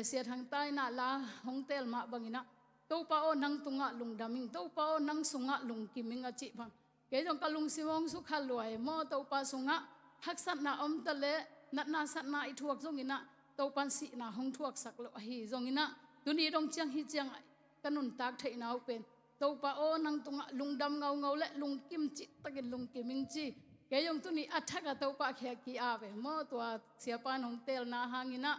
siat hang tai na la hong tel ma bangina tau pa o nang tunga lungdaming tau pa o nang sunga lungkiming a chi phang ke jong kalung simong su khalwai mo tau pa sunga haksan na om tale na sat na I thuak jong ina tau pan si na hong thuak sak lo hi jong ina tuni dong chiang hi chiang kanun tak thei nau pen tau pa o nang tunga lungdam ngau le lung kim chi takin lung kiming chi ke yong tuni athaka tau pa khia ki ave mo to siapa nong tel na hangina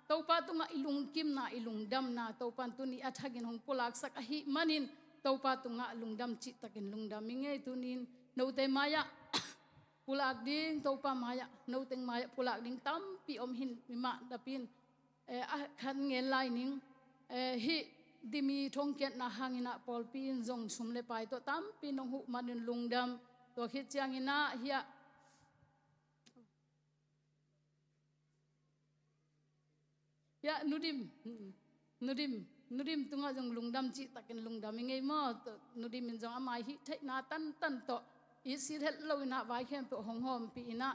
tau pa tunga ilung kim na ilung dam na tau pan tuni athagin hong polak sak hi manin tau pa tunga lungdam chi takin lungdam minge tunin no te maya pulak ding tau pa maya no teng maya pulak ding tam pi om hin mima dapin khan ngel lai ning hi dimi thongkiat na hangina polpin zong sumle pai to tam pinong hu manin lungdam to khit chiang ina hia ya nudim นุดิมตุงอาจงลุงดำจิตะกันลุงดำยังไงมอนุดิมจงอามาฮิเทนาตันโตอีสิเทลอยนะไว้เข้มเปหงหอมปีนะ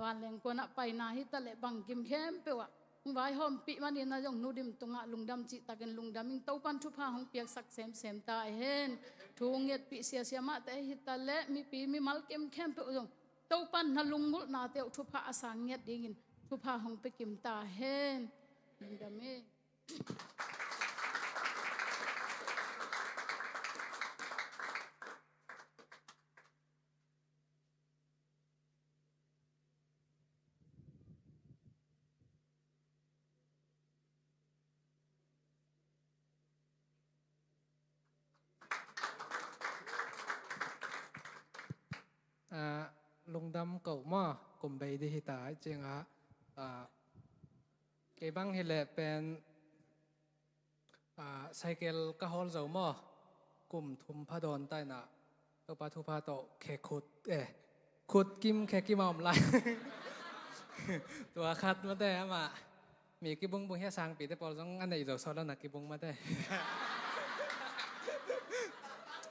วันแรงกว่านะไปนาฮิตะเลบังกิมเข้มเปวะไว้หอมปีมันนี่นะจงนุดิมตุงอาลุงดำจิตะกันลุงดำมิงเต้าปันทุพาหงเปียกสักเสมตาเห็นทุงเงียดปีเสียมาแต่ฮิตะเลมีปีมีมัลเข้มเปวจงเต้าปันนะลุงมุลนาเตวทุพาอาสังเงียดดิ่งทุพาหงไปกิมตาเห็นลุงดำเอ ลุงดำเก่าหม้อกลมใบดีหิตาเจียงเกบังเฮเลเป็นไซเคิลกะฮอลเจ้าหม้อกลุ่มทุมพะดอนใต้น่ะตัวปาทุพาโตแขขุดขุดกิมแขกิมอมไล ตัวคัดมาได้มามีกิบุงบุงเฮียสังปีแต่พอต้องอันไหนจะสอนแล้วนักกิบุงมาได้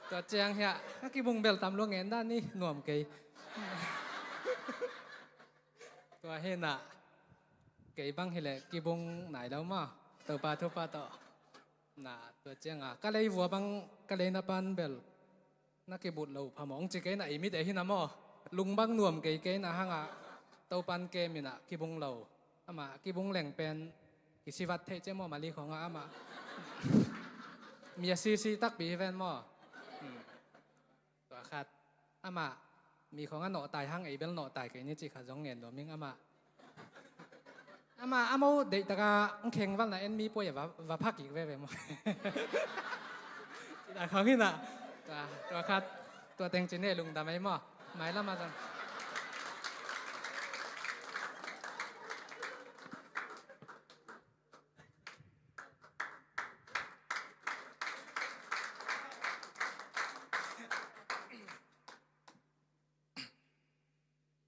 ตัวเจียงเฮียกิบุงเบลตามลวงเงินด้านนี้หน่วมเกย ตัวเฮน่ะเกยบังเฮเลกิบุงไหนแล้วมาตัวปาทุปาโตน่ะตัวเจียงก็เลยวัวบังก็เลยนับปันเบลนักกิบุตรเราพมองจิเกยน่ะอีมิดเอหินะมอลุงบังหน่วมเกยน่ะฮังตัวปันเกมิน่ะกิบุงเราอามากิบุงแหล่งเป็นกิสิวัตเทเจมอมาลีของอามามีซีตักปีแฟนมอตัวขัดอามามีของอันโนตายห้างไอเบลโนตายกันนี่จีขาจงเงินตัวมิงอามาเด็กตะกาเข่งวันไหนเอ็นมีป่วยว่าพักอีกเว้ยมั้งแต่เขาพี่น่ะตัวขัดตัวเต็งจีเน่ลุงทำไมมอหมายละมาจัง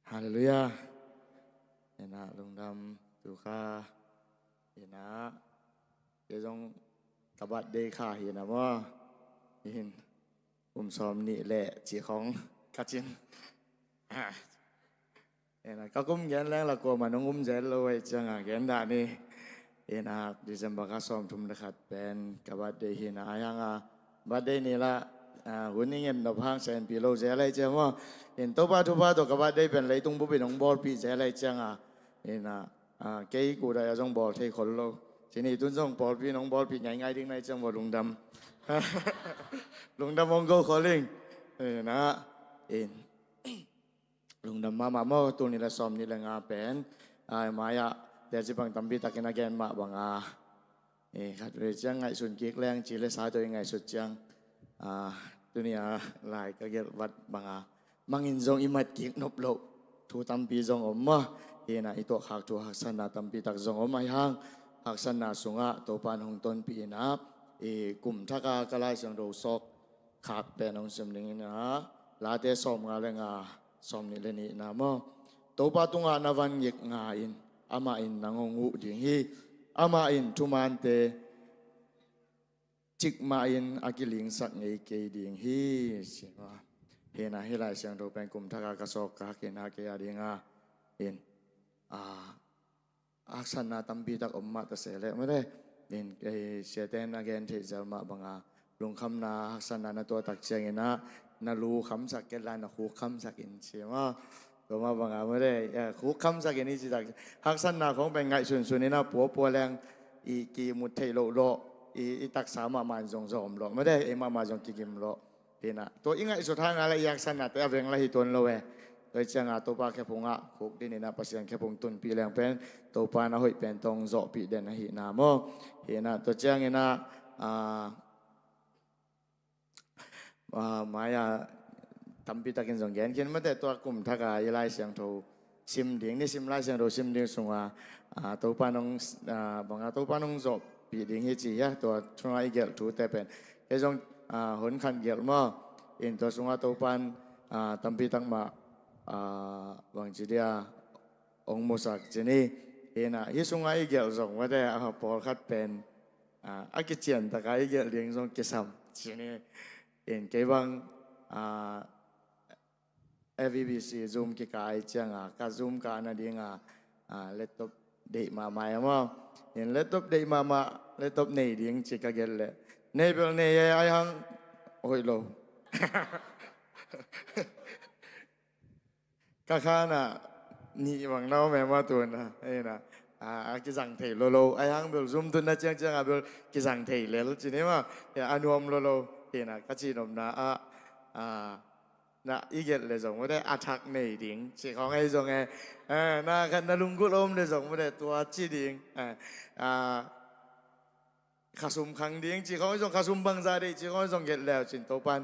ฮาเลลูยาเห็นนะลุงดำดูค่าเห็นนะเดี๋ยวต้องกบัดเดค่าเห็นนะว่าเห็นผมซ้อมนี่แหละจีของกัจจินเห็นนะก็กุ้มแกนแรงละกลัวมันน้องกุ้มแกนเลยจังอ่ะแกนด่านี่เห็นนะดิฉันบอกว่าซ้อมทุ่มนะครับเป็นกบัดเดเห็นนะยังบัดเดนี่ละวันนี้เงินดอกพังแสนปีโลเจอะไรจังว่าเห็นตัวป้าทุบป้าตัวกบัดได้เป็นไรตรงบุบเป็นน้องบอลปีเจอะไรจังเห็นเกย์กูได้ยังบอลเทคนโลทีนี้ตุ้นส่งบอลปีน้องบอลปีง่ายๆดิ้งในจังหวัดลุงดำ ลุงดำมองโก้คอลลิงนะเอ็นลุงดำมาโม่ตัวนี้ละซ้อมนี่ละงาเป็นมายะเดี๋ยวจะบังตำบีตะกินแกนมาบังขัดเรื่องจังไงส่วนกิ๊กแรงจีเลสายตัวยังไงสุดจังตัวนี้ลายก็เกิดวัดบางมังอินจงอิมัดกิกนบโลทูตัมปีจงอมมาเฮนะอิโตหักทูหักสันนาตัมปีตักจงอมมายังหักสันนาสุงะตัวปานหงต้นปีนับกลุ่มทักกะลายสังโรซอกขาดเป็นองสมนิงนะลาเตสอมงาเลงสอมนิเลนีนะมอตัวปาตุงานาวันยิกงาอินอามาอินนางงอุดิงฮีอามาอินทุมันเตจิกมาอินอากิลิงสักไงเกยดิงฮีเสียว่าเฮนะเฮลายเสียงเราเป็นกลุ่มทักกะสอกกะเกนาเกียดิงอินอักษรนาตัมปีตักอมมาตะเสเลไม่ได้อินเสียเตนอเกนที่จะมาบังลุงคำนาอักษรนาตัวตักเชียงนาลูคำสักเกลานาคูคำสักอินเสียว่าตัวมาบังไม่ได้คูคำสักอินนี่จิตักอักษรนาของเป็นไงส่วนนี้นะปัวแรงอีกีมุทเทโลโลอีตักสามมาจงจอมโลไม่ได้มาจงกิมโลเห็นนะตัวยังไงสุดท้ายอะไรอยากสนัดแต่เรื่องอะไรตัวเราโดยจังตัวปาแค่พงคุกดินนะปัสยังแค่พงตุนปีแรงเป็นตัวปานะหอยเป็นตรงจอปีเด่นนะหินาโมเห็นนะตัวจังเห็นนะมายาทำปีตะกินสองแกนเขียนมาแต่ตัวกลุ่มทักกายไล่เสียงโทซิมเดียงนี่ซิมไล่เสียงโทซิมเดียงสูงตัวปานงบังตัวปานงจบปีเดียงเฮจียะตัวช่วงไอเกลถูแต่เป็นแค่จงหนขันเกลมาอินตัวสูงตัวปานทำปีตั้งมาบางทีเดียองมุสักเจนี่เห็นฮิสุงไอเกลส่งว่าได้พอคัดเป็น อากิเจียนตะไคร้เกเลี้ยงทรงกิสัมทีนี้เอ็นเกบังFVBC Zoom กิกายจังกะ Zoom กะนาดิงlaptop เดมาใหม่มาเห็น laptop เดมาlaptop ในดิงจิกะเกลเลยในเบลในไอ้หังโอ้ยโลกะข้าน่ะนี่บังเนาแม่มาตัวนะเอ้นะกิสังเทโลโลไอ้หังเบล Zoom ตุนนะจังเบลกิสังเทเลลจีนี่มาอนุอมโลโลเห็นกะจีนมนะนะอีเกตเลยส่งไม่ได้อัทักในดิ่งสิของไอ้ส่งไงนะกันนะลุงกุลอมเลยส่งไม่ได้ตัวจีดิ่งข้าซุมขังดิ่งจีของไอ้ส่งข้าซุมบังซาดิจีของไอ้ส่งเกตแล้วจินโตปัน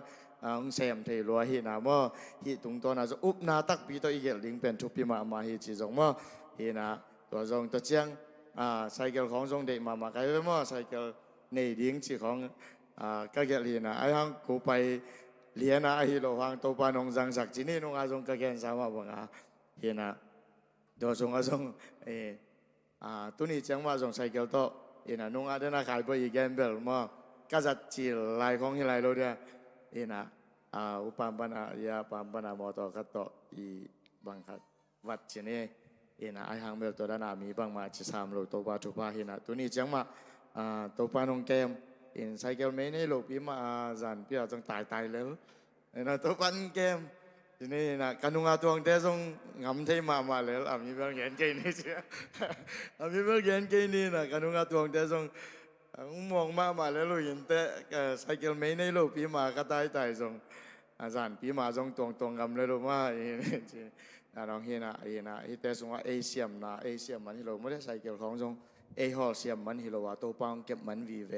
เซมเทลัวฮีนะมั่วฮีตุงตัวน่ะจะอุบนาตักปีตัวอีเกตดิ่งเป็นทุบปีมาฮีจีส่งมั่วฮีนะตัวส่งตัวเชียงไซเคิลของส่งเด็กมาไกลไปมั่วไซเคิลในดิ่งจีของก็เกตลีนะไอ้ฮังกูไปเลียนะฮิโลฮังตัวปานองจังสักจีนี่นงอาจงกะเกนสามบังเห็นนะตัวทรงอาจงตัวนี้จังว่าทรงไซเคิลโตเห็นนะนงอาเดน่าขายไปอีกแกนเบลมาก็จะจีลายของฮิไลโลเดียเห็นนะอุปามปนายาปามปนามอตกัตโตอีบังคัดวัดจีนี่เห็นนะไอฮังเบลตัวด้านมีบางมาจิสามโลตัวปาทุปาเห็นนะตัวนี้จังมาตัวปานองเกมเห็นไซเคิลไม่ในโลกพี่มาจันพี่อาจจะตายแล้วนะตัวปันเกมทีนี้นะการนุ่งอาตัวงเตะส่งงำเทมาแล้วมีเบลเกนเกนี่เชียวมีเบลเกนเกนี่นะการนุ่งอาตัวงเตะส่งมองมาแล้วรู้เห็นเตะไซเคิลไม่ในโลกพี่มาก็ตายส่งอาจารย์พี่มาส่งตรงงำเลยรู้ว่านะน้องเฮนะฮิเตะส่งว่าเอเชียมมันฮิโลไม่ได้ไซเคิลของส่งเอฮอลเซียมมันฮิโลว่าตัวปังเก็บมันวีเว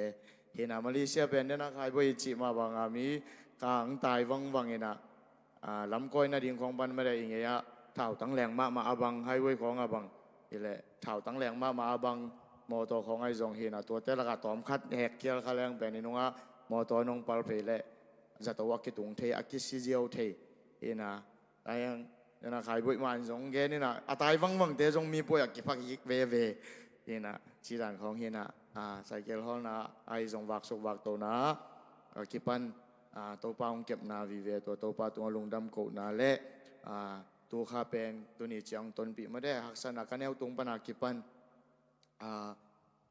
เห็นมาเลเซียเป็นเนี่ยนะใครไปจีมาบางมีกางตายวังเองนะลำก้อยนาดิ่งของบันไม่ได้อย่างเงี้ยเท่าตั้งแรงมาอาบังให้ไว้ของอาบังนี่แหละเท่าตั้งแรงมาอาบังมอตัวของไอ้จงเห็นตัวแต่ละกะตอมคัดแหกเกี่ยวกับแรงเป็นนี่น้องมอตัวนองปัลเพลเละจะตัวกิตุงเทอกิซิเจียวเทเห็นนะแต่ยังนะใครไปมาจงเกนี่นะตายวังแต่จงมีป่วยกิพักยิกเวเห็นนะจีรันของเห็นนะไซเคิลฮอลนะไอ้จงวักสุกวักตัวนะกิปันตัวปลาเก็บนาวิเวตัวปลาตัวลุงดำโกนาเละตัวข้าเป็นตัวนี้จังต้นปีไม่ได้หักษณะกันแนวตรงปนากิปัน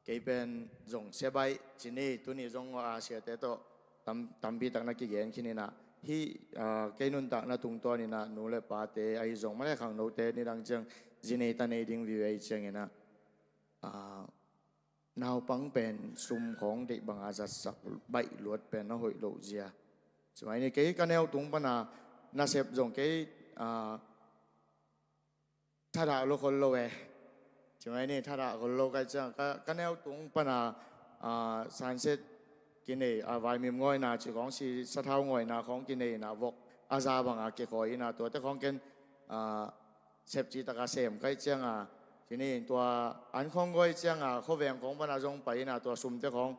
เกี่ยเป็นจงเสียใบจีนี่ตัวนี้จงเสียแต่ตัวตำปีตักนักกิเกนขี้นี่นะที่เกี่ยนุนตักนักตุงตัวนี่นะนูเล่ปาเตไอ้จงไม่ได้ขังนูเตนี่ดังจังจีนี่ตันเองดิ้งวิเวจังนะนาวปังเป็นซุ่มของเด็กบางอาจสักใบหลวดเป็นน้อยโลเจียสมัยนี้เกี่ยกันแนวตรงปนานาเสพจงเกี่ยถ้าด่าโลคนโลเอสมัยนี้ถ้าด่าคนโลกันจังกันแนวตรงปนาสันเสร็จกินเอวายมีง่อยนาจีของสีสะเท้าง่อยนาของกินเอนาวกอาซาบางอาเกี่ยคอยนาตัวแต่ของกินเสพจีตะกาเสมใกล้จังทีนี้ตัวอันของก้อยเจียงเขาแหวงของปนาจงไปนะตัวสุ่มเจ้าของ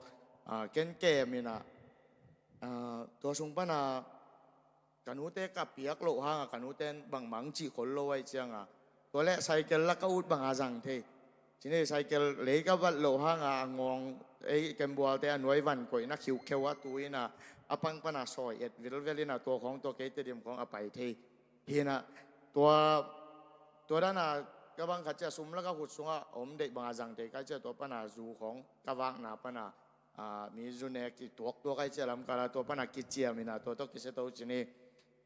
เก่งเกมนี่นะตัวสุ่มปนากันหูเตะกับเปียกโลหะกันหูเต้นบางมังจีขนโลไว้เจียงตัวแรกไซเคิลลักก็อุดบางอาจังเททีนี้ไซเคิลเล็กก็วัดโลหะงองไอ้เกมบัวเตะหน่วยวันก่อยนักขิวเขวตัวนี่นะอปังปนาซอยวิลเวลินะตัวของตัวเกตเดียมของอภัยเททีนะตัวด้านก็บางขัดจะสุ่มแล้วก็ขุดสุ่มเด็กบางจังเด็กก็จะตัวปนาจูของกวางนาปนามีจุนเนกิตัวก็จะลำกาลตัวปนากิจเจียมินาตัวกิจตัวจีนี่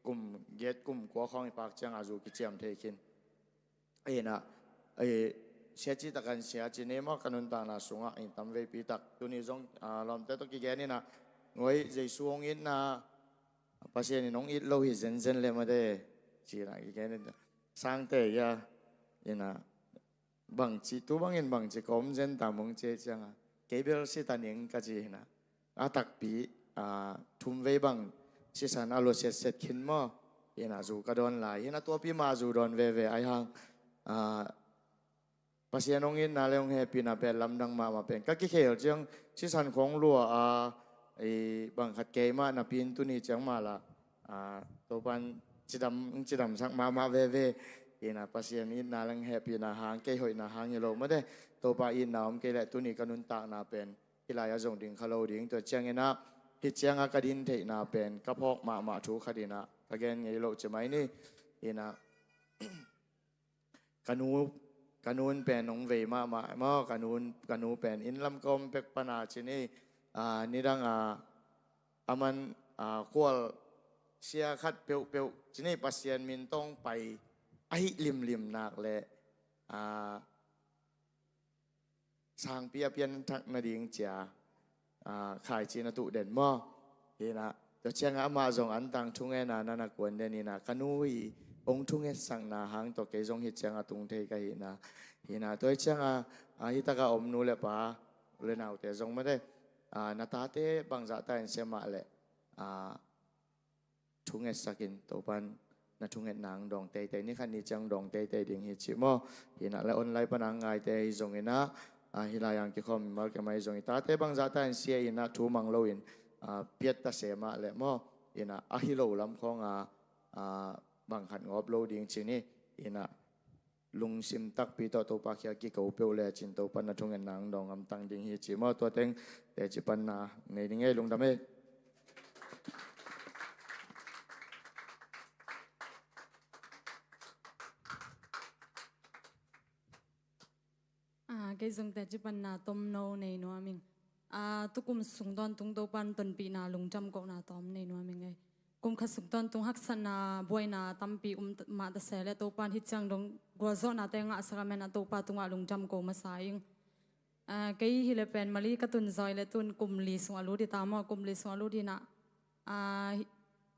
กลุ่มเกตกลุ่มกัวของปากจังอาจูกิจเจียมเทคินนะเสียจิตกันเสียจีนี่มากันนุนตานาสุ่มตั้มเวปีตักตัวนี้จงลำแต่ตัวกิจนี่นะงวยใจสูงอินนะภาษานี่น้องอิดโลหิตเซนเลยมาได้จีนะกิจนี่สร้างเตยนะบางจีตัวบางเงินบางจีก็ไม่เจนตามงเจจังเก็บเบลสิตันยังก็จีนะตักปีทุ่มเวบางสิสันอารมณ์เสร็จขึ้นมานะจูก็โดนหลายนะตัวพี่มาจูโดนเวไอ้ห่างภาษาน้องอินน่าเลี้ยงเฮปีน่าเป็นลำดังมาเป็นก็กี่เขียวจังสิสันของรัวไอ้บางขัดเกยมาน่ะปีนตัวนี้จังมาละตัวปันจิดำสักมาเวนะภาษานี้น่าเลี้ยงเฮปีน่าหางเกยหอยน่าหางอยู่โลไม่ได้ตัวปลาอินน่าอมเกยแหละตัวนี้ก็นุนตากน่าเป็น ฮิลายาจงดิ่งขลุ่ดิ่งตัวเจียงเงินะฮิเจียงอากาดินเทนาเป็นกระพกมาถูคดีนะกะเกนไงโลจะไหมนี่ฮินะkanuun pen nong ve ma kanuun pen in lam kom pek pana chini nirang aman kwal sia khat peu chini pasien min tong pai ai lim nak le sang pia pian thak na ding chia khai china tu den mo hina to chiang ama jong an tang thunge na kwan den ni na kanuiองทุงเอสังนาหางตัวเกจงฮิตจังตุงเทกหินะตัวจังฮิตากาอมนูเลปะเลนเอาแต่จงไม่ได้นาตาเตบางจัตตาอินเสมาเลทุงเอสักินตัวปันนาทุงเอนนางดองเตนี่ขันนี้จังดองเตดิ่งฮิจิโมหินะและออนไลน์ปนังไงเตจงเอนะฮิลายังกิคอมมาร์กไม่จงตาเตบางจัตตาอินเสียอินะทูมังโลอินเปียตตาเสมาเลโมหินะอฮิโลลำของบางขันงอบโลดิ่งชินี่อินะลุงซิมตักปีต่อตัวปากยากิเกาเปลวเลจินตัวปันนาทุงเงินนางดองอำตังดิ่งฮิจิมาตัวเต็งแต่จิปันนาในดิ่งไงลุงทำให้เกยจงแต่จิปันนาต้มโนในนัวมิงตุกุมสุงตอนตุงโตปันตนปีนาลุงจำกนาตอมในนัวมิงไงกุมขสุกตอนตุงฮักษณาบวยนาตัมปีมาตะเสเลโตปันฮิจังดงกัวโซนาเตงะสกาเมนาโตปาตุงะลุงจำโกมาสายิงเกยฮิเลเป็นมาลีกตุนซอยเลตุนกุมลีสงอลูดิตามอกุมลีสงอลูดินะ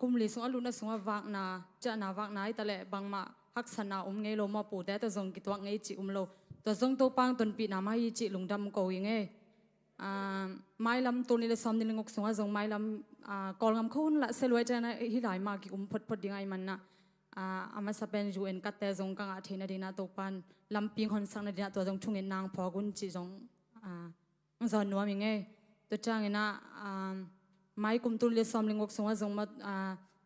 กุมลีสงอลูนะสงอวากนาจะนาวากนาตะเลบังมาฮักษณาไงโลมาปูแต่ตัวจงกิตวงไงจิโลตัวจงโตปังตนปีนามาฮิจิลุงจำโกยิงไงไม่ลำตัวนี้เลยซ้ำนี่งกสงจงไม่ลำกอลงำคุณละเซลวยจะนะฮิไลมากิพดยังไงมันนะอามาสเปนยูเอ็นกัดแต่จงกังอาเทนดีนาตัวปันลำปิงคนสังนดีนาตัวจงชุ่งเงินนางพอกุนจีจงจอนนัวมิงไงตัวจ้างเงินนะไม่กุมตัวเลยซ้ำนี่งกสงจงมา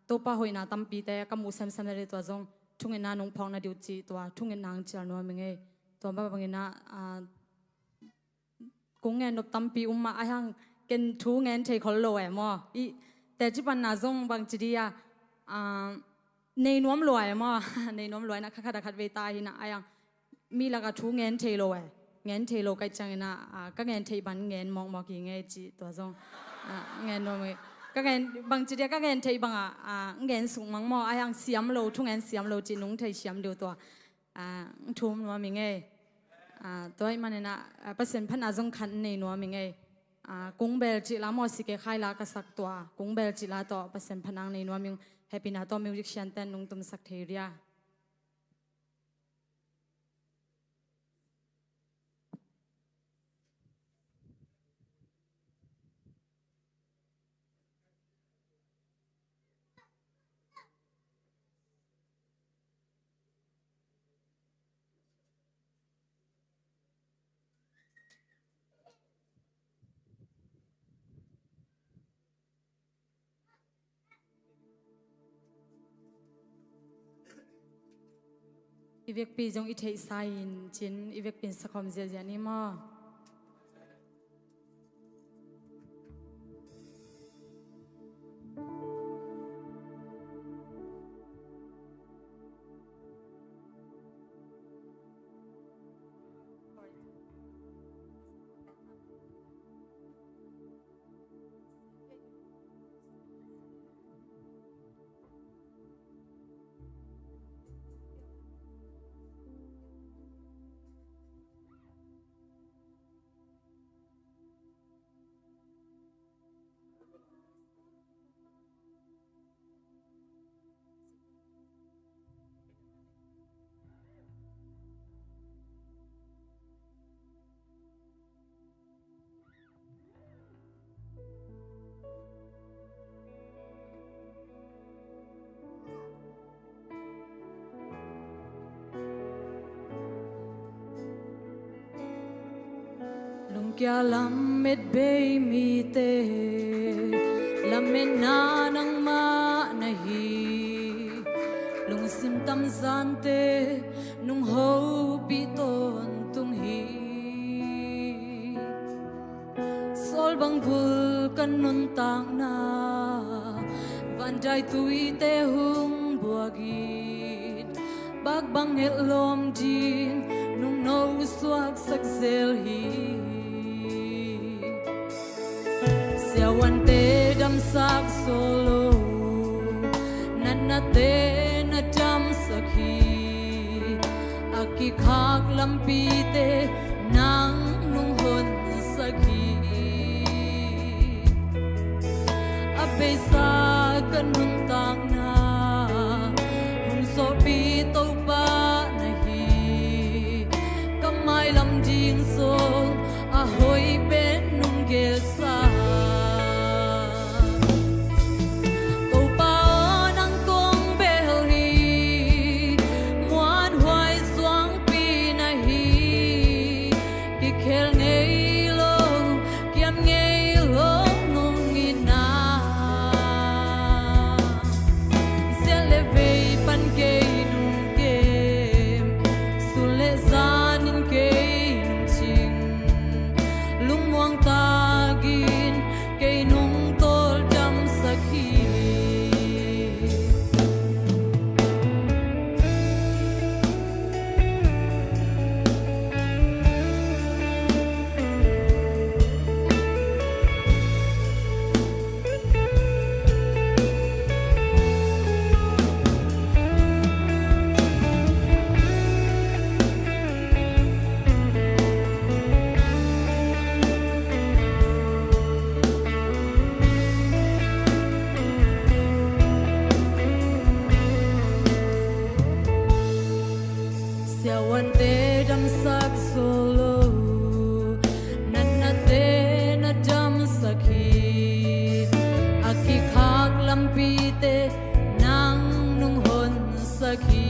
ตัวป้าหอยนาตั้มปีแต่กำมูเซมเลยตัวจงชุ่งเงินนางนงพองนาดิวจีตัวชุ่งเงินนางจีนัวมิงไงตัวบ้าบางเงินนะกงเงินนบตั้มปีมาไอ้หังเกินทูเงินเทคอลโลเอมอแต่จิปันนาจงบางจีดีในน้อมลอยมอในน้อมลอยนะขัดเวตาหินะไอ้ยังมีละกทูเงินเทโลเงินเทโลไกจังนะก็เงินเทบันเงินมองกี่เงินจีตัวจงเงินน้อมก็เงินบางจีดีก็เงินเทบังเงินสูงมังมอไอ้ยังเสียมโลทุเงินเสียมโลจีนุ่งเทเสียมเดียวตัวทุ่มนัวมิงเงตัวมันเนี่ยเปอร์เซ็นต์พันอาจงขันในนัวมิงไงกุ้งเบลจิลามอสิเกขายลากสักตัวกุ้งเบลจิลาต่อเปอร์เซ็นต์พันในนัวมิงแฮปปี้นาต่อมิวสิกชันเต้นนุ่งตุมสักเทีย อีเวกปีจงอิเทไซน์จินอีเวกเป็นสคอมเจียนี่มั้ง Kya lammet bay mi te lammet na nang ma nahi lung sim tam san te nung ho bi ton tung hi so nun tang na van dai tui te hung buagin bak bang het lom din nung no suak sak zel hi sia wan te dam sak solo nan na te na dam sak hi aki khak lampi te nang nung hon sak hi ape sa kan nun tang na hung so pi to pa na hi kamai lam jing song a hoi ben nung gel sa to pa nang kong bel hi muan hoai suang pi na hi ki khel ngei lo kiam ngei lo nung ni na le vei pan ke nung kem su le zan in ke nung ching lung muang ta gin ke nung tol jam sakhi sia wan te dam sak solo nan na te na dam sakhi aki khak lampi te nang nung hon sakhi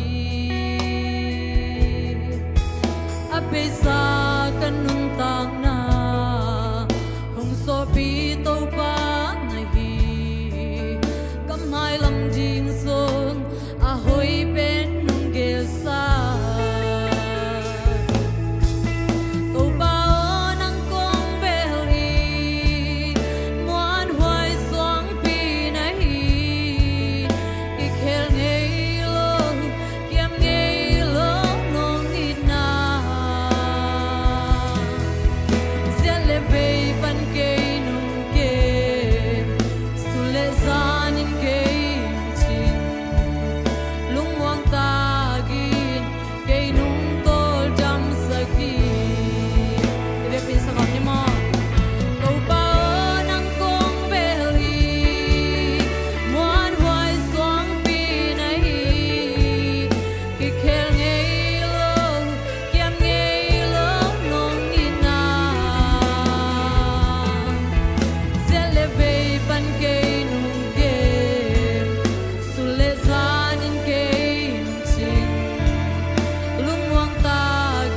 ape sa kan nun tang na hong so pi to pa na hi kamai lam jing song a hoi ben nung gel sa to pa nang kong bel hi muan hoai suang pi na hi ki khel ngei lo kiam ngei lo nong ni na sia le vei pan ke nung ke su le zan in ke chin lung muang ta gin ke nung tol jam sakhi ve pin sa ni mo to pa nang kong bel hi muan hoai suang pi na hi ki khel ngei lo kiam ngei lo nong ni na sia le vei pan ke nung ke su le zan in ke nung chin lung muang ta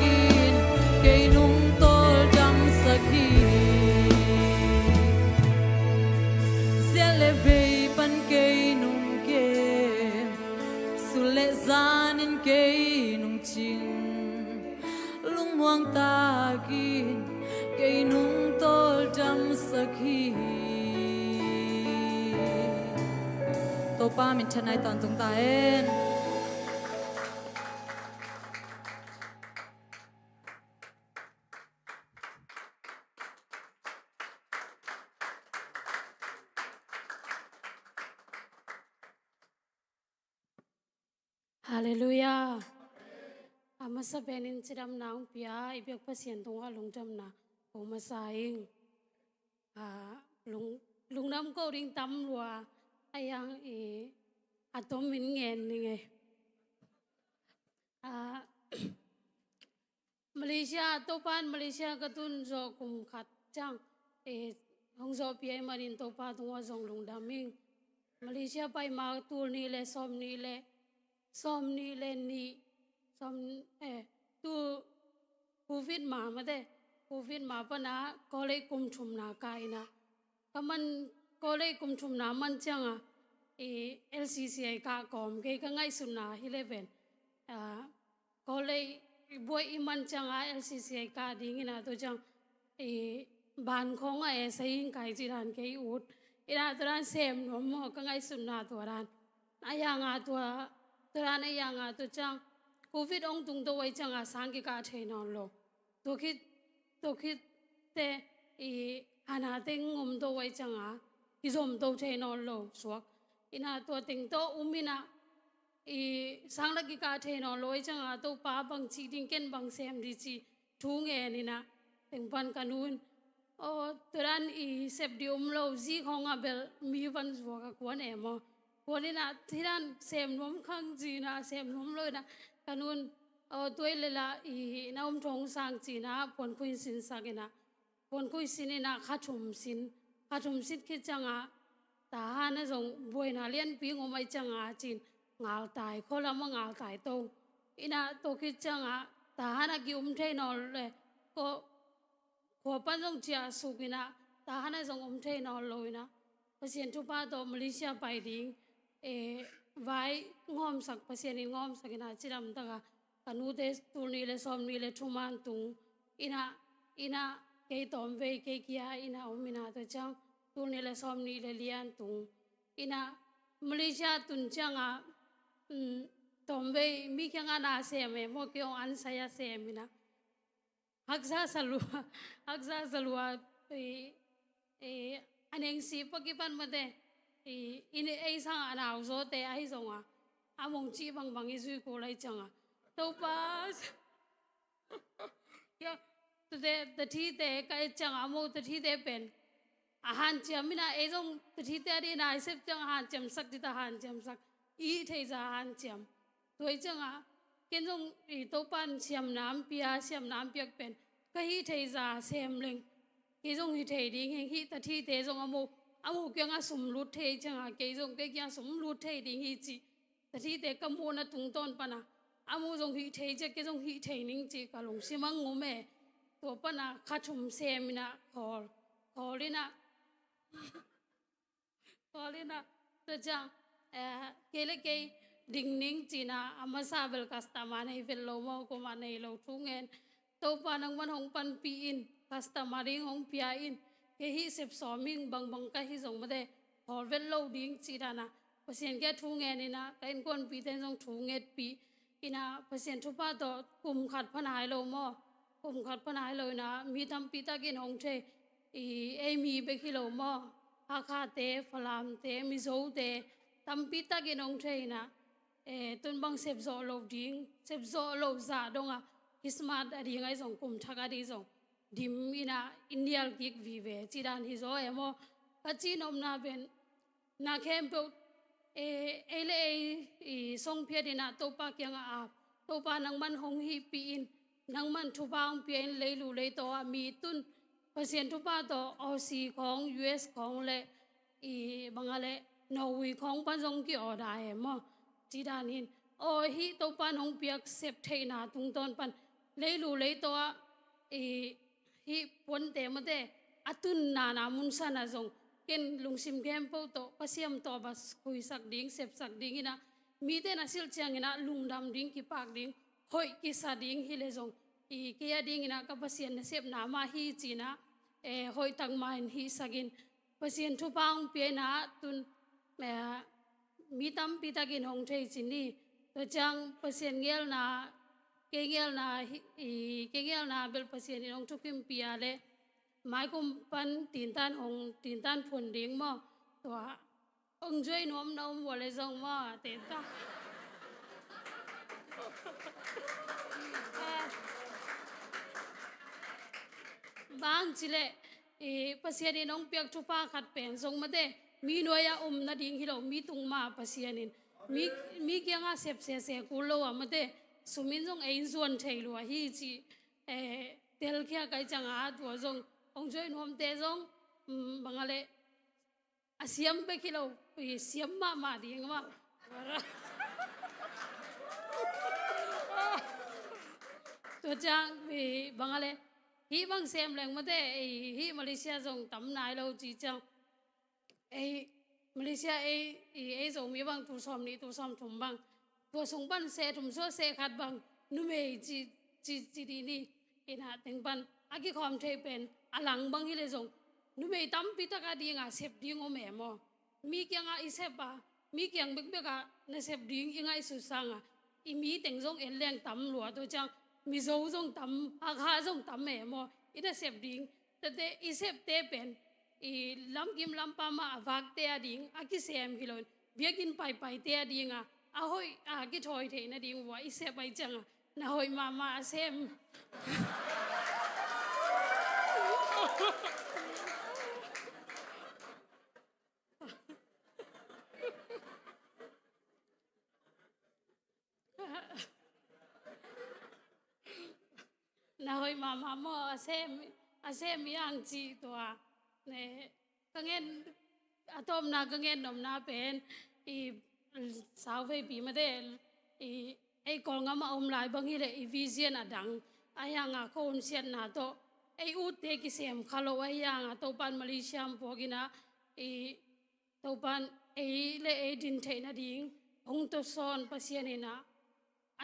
gin ke nung tol jam sakhi sia le vei pan ke nung ke su le zan in ke nung chin lung muang ta gin ke nung tol jam sakhi to pa min chanai ton tung ta en Hallelujah. Amasa benin sidam nang pia ibyak pasien tunga lungdam na umasaing. Lungnam ko ring tam lua ayang atom min ngen ni nge. Malaysia topan Malaysia katun zo kum khat chang hong zo pia marin topa tunga zong lungdaming. Malaysia pai ma tur ni le som ni le ni som tu covid ma ma de covid ma pa na ko le kum chum na kai na kaman ko le kum chum na man chang LCCI ka kom ke ka ngai sun na 11 ko le boy iman chang LCCI ka ding na to chang บานของไอ้ใส่หิงไก่จีดานเกยอุดอีน่าตัวนั้นเซมหนมก็ไงสุนนาตัวนั้นไอ้ยังอ่ะตัวนั้นไอ้ยังอ่ะตัวจังโควิดองตุงตัวไว้จังอ่ะสังกิกาเทนอนโลตัวคิดแต่อีอานาเต็งงมตัวไว้จังอ่ะกิจมตัวเทนอนโลสวกอีน่าตัวเต็งโตอุมินะอีสังลักกิกาเทนอนโลไว้จังอ่ะตัวป้าบังจีดิงเกนบังเซมดิจีทุ่งเงินนี่นะเต็งปันกันูนโอ้ตัวนั้นอีเซฟดิอุมโลจีของอ่ะเบลมีวันสวกกวนเอมกวนนี่นะที่นั่นเซมนมข้างจีนะเซมนมเลยนะกันูนตัวเลละอีน้าทงสังจีนะปนคุยสินสักนะปนคุยสินนะข้าชมสินคิดจังอ่ะตาหานะจงบวยนาเลียนปีงอไม่จังอ่ะจีนงาตายคนละมั่งงาตายโตอีน่ะโตคิดจังอ่ะตาหานะกิวมเทนอลเลยก็ขวบปันจงเจียสุกินะตาหานะจงเทนอลเลยนะเปอร์เซ็นต์ทุบ้าโตมาเลเซียไปดิ้งไว้งอมสักเปอร์เซ็นต์งอมสักนะจีดำตะกะกันนูเตสตูนี่เลยซ้อมนี่เลยทุ่มันตุงอีน่ะเกยตอมเวเกยกี้อีน่ะมินาตัวจังตูนี่เลยซ้อมนี่เลยเลียนตุงอีน่ะมาเลเซียตุนจังอ่ะตอมเวมีแค่งานอาเซียนโมเกี่ยวอันใส่อาเซียนมินะฮักซาสลัวอันเองสิปกิปันมาเดอินไอสังอันเอาโซเตไอซงอ่ะอามงจีบังอิซุยโกไลจังอ่ะตัวป้าตัวที่เตะก็จังอามูตัวที่เตะเป็นอาหารเจียมินะไอซงตัวที่เตะดีนะไอเสพจังอาหารเจียมสักดิตาอาหารเจียมสักอีเทจะอาหารเจียมตัวจังอ่ะเกินจงตัวปันเจียมน้ำเปียเป็นก็อีเทจะเซมเล็งกิจงอีเทดิ้งฮีตัวที่เตะจงอามูเกี่ยงอาสมรุดเทจังอ่ะกิจงเกี่ยงสมรุดเทดิ้งฮีจีตัวที่เตะก็มูนะตุงต้นปะนะอามูจงฮีเทจะกิจงฮีเทนิ่งจีกะลงสิมังงูเมตัวปนะข้าชุมเซมินะขอลินะตัวจังเกลเกยดิ่งนิ่งจีนะอามาซาเบลกัสตามาในเวลโลมก็มาในโลทุ่งเงินตัวปนังมันหงปันปีอินกัสตามาริงหงปีอินเกฮิเสพสอมิงบังก็ฮิจงมาเดพอเวลโลดิ่งจีนะนะเปอร์เซ็นต์แกทุ่งเงินนี่นะแต่อินคนปีเต็นจงทุ่งเงินปีอินะเปอร์เซ็นต์ทุบป้าตัวกลุ่มขัดพนายโลมผมขัดพนายเลยนะมีทำปีตากินของเทมีไปกิโลมอาคาเตฟลามเตมิโซเตทำปีตากินของเทนะตุนบังเสพโซโลดิ้งเสพโซโลซาดงอ่ะคิสมาดอะไรยังไงส่งกลุ่มทักอะไรส่งดิมอินะอินเดียกิกวิเวจีดานฮิโซโมกัจจินอมนาเป็นนาเข้มเปิดเลส่งเพียดินะตัวปากยังอาบตัวปานังมันหงฮีปีอินนังมันทุบางเปลี่ยนเลยลุเลยตัวมีตุนเปอร์เซ็นต์ทุบาตัวออซีของ US ของเลยบางอะไรนอร์เวย์ของปันจงกี่ออได้มั้งจีดานินฮีตัวปันหงเปียกเสพเทนาตุงตอนปันเลยลุเลยตัวฮีปนเตมันเตอตุนนามุนสานาจงเกินลุงซิมแกมเปิลตัวปัสยามตัวบัสคุยสักดิ้งเสพสักดิ้งนะมีแต่น่าสิลเชียงนะลุงดำดิ้งกี่ปากดิ้งหอยกิสาดิ้งฮิเลจงเกียดิ้งนะกับปัสยามเสพนามาฮีจีนะหอยตั้งมาฮีสักินปัสยามทุบางเปียนะตุนมีตั้มปีตากินหงเทจินนี่ตัวจังปัสยามเกลนะเกลนะเบลปัสยามหงทุกิมปีอะไรหมายกุมปันตีนตันหงตีนตันผลดิ้งมั้งตัวองช่วยน้อมน้อมวัวเลยจงมั้งตีนตันบางทีเลยภาษาเนี่ยน้องเปียกทุพาขัดเป็นทรงมาเดมีหน่วยนาดิ่งฮิโลมีตุงมาภาษาเนี่ยมีเกี่ยงอาเสพเสกุลโลว่ามาเดสุมินทรงเอ็นส่วนเทลัวฮีจีเตลเคียไกจังอาตัวทรงองช่วยน้อมเตทรงบางอะไรอาเซียมไปฮิโลเซียมมาดิ่งมาตัวจังบางอะไรฮีบางเซมแรงมาเดฮีมาเลเซียจงตั้มนายเราจีจังมาเลเซียจงมีบางตัวซ้อมนี่ตัวซ้อมถุงบางตัวส่งบันเสถุงโซ่เสขัดบางนุ่มจีดีนี่นะถึงบันอากิคอมเทเป็น alang bang hile zong nu me tam pita ka ding a sep ding o me mo mi kyang a isepa mi kyang bek beka na sep ding inga isu sanga i mi teng zong en leng tam lua to chang mi zo zong tam a kha zong tam me mo ida sep ding tate i sep te pen i lam kim lam pa ma avak te ading a ki sem hilon biakin pai pai te ading a hoi a ki thoi the na ding wa i sep bai chang na hoi ma sem na hoi mama mo asem yang chi to ne kangen atom na kangen nom na pen i sao ve pi ma de i ai kol nga ma om lai bang hi le i vision adang ayanga kon sian na to ai u te ki sem khalo ayanga to pan malaysia po gina i to pan ai le ai din the na ding ong to son pasien ina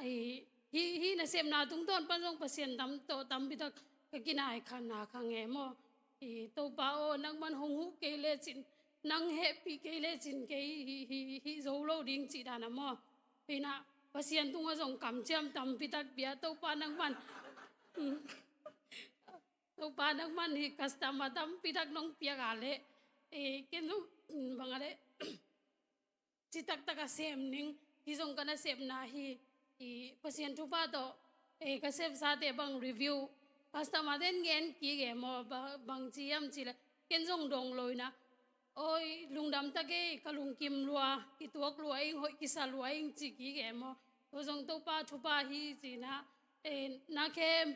ai hi na sem na tung ton pan jong pasien tam to tam bi tak ka kinai khan na khange mo i to pa o nang man hong hu ke le chin nang happy ke le chin ke hi zo lo ding chi da na mo pina pasien tung a jong kam cham tam bi tak bia to pa nang man to pa nang man hi customer tam bi tak nong pia ga le e ken nu bang ale chi tak tak a sem ning hi jong kana sem na hi i pasien tu pa to e ka sep sa te bang review customer den gen ki ge mo bang chi am chi le ken jong dong loi na oi lungdam ta ke kalung kim lua ki tuak lua ing hoi ki sa lua ing chi ki ge mo to jong to pa thu pa hi chi na e na kem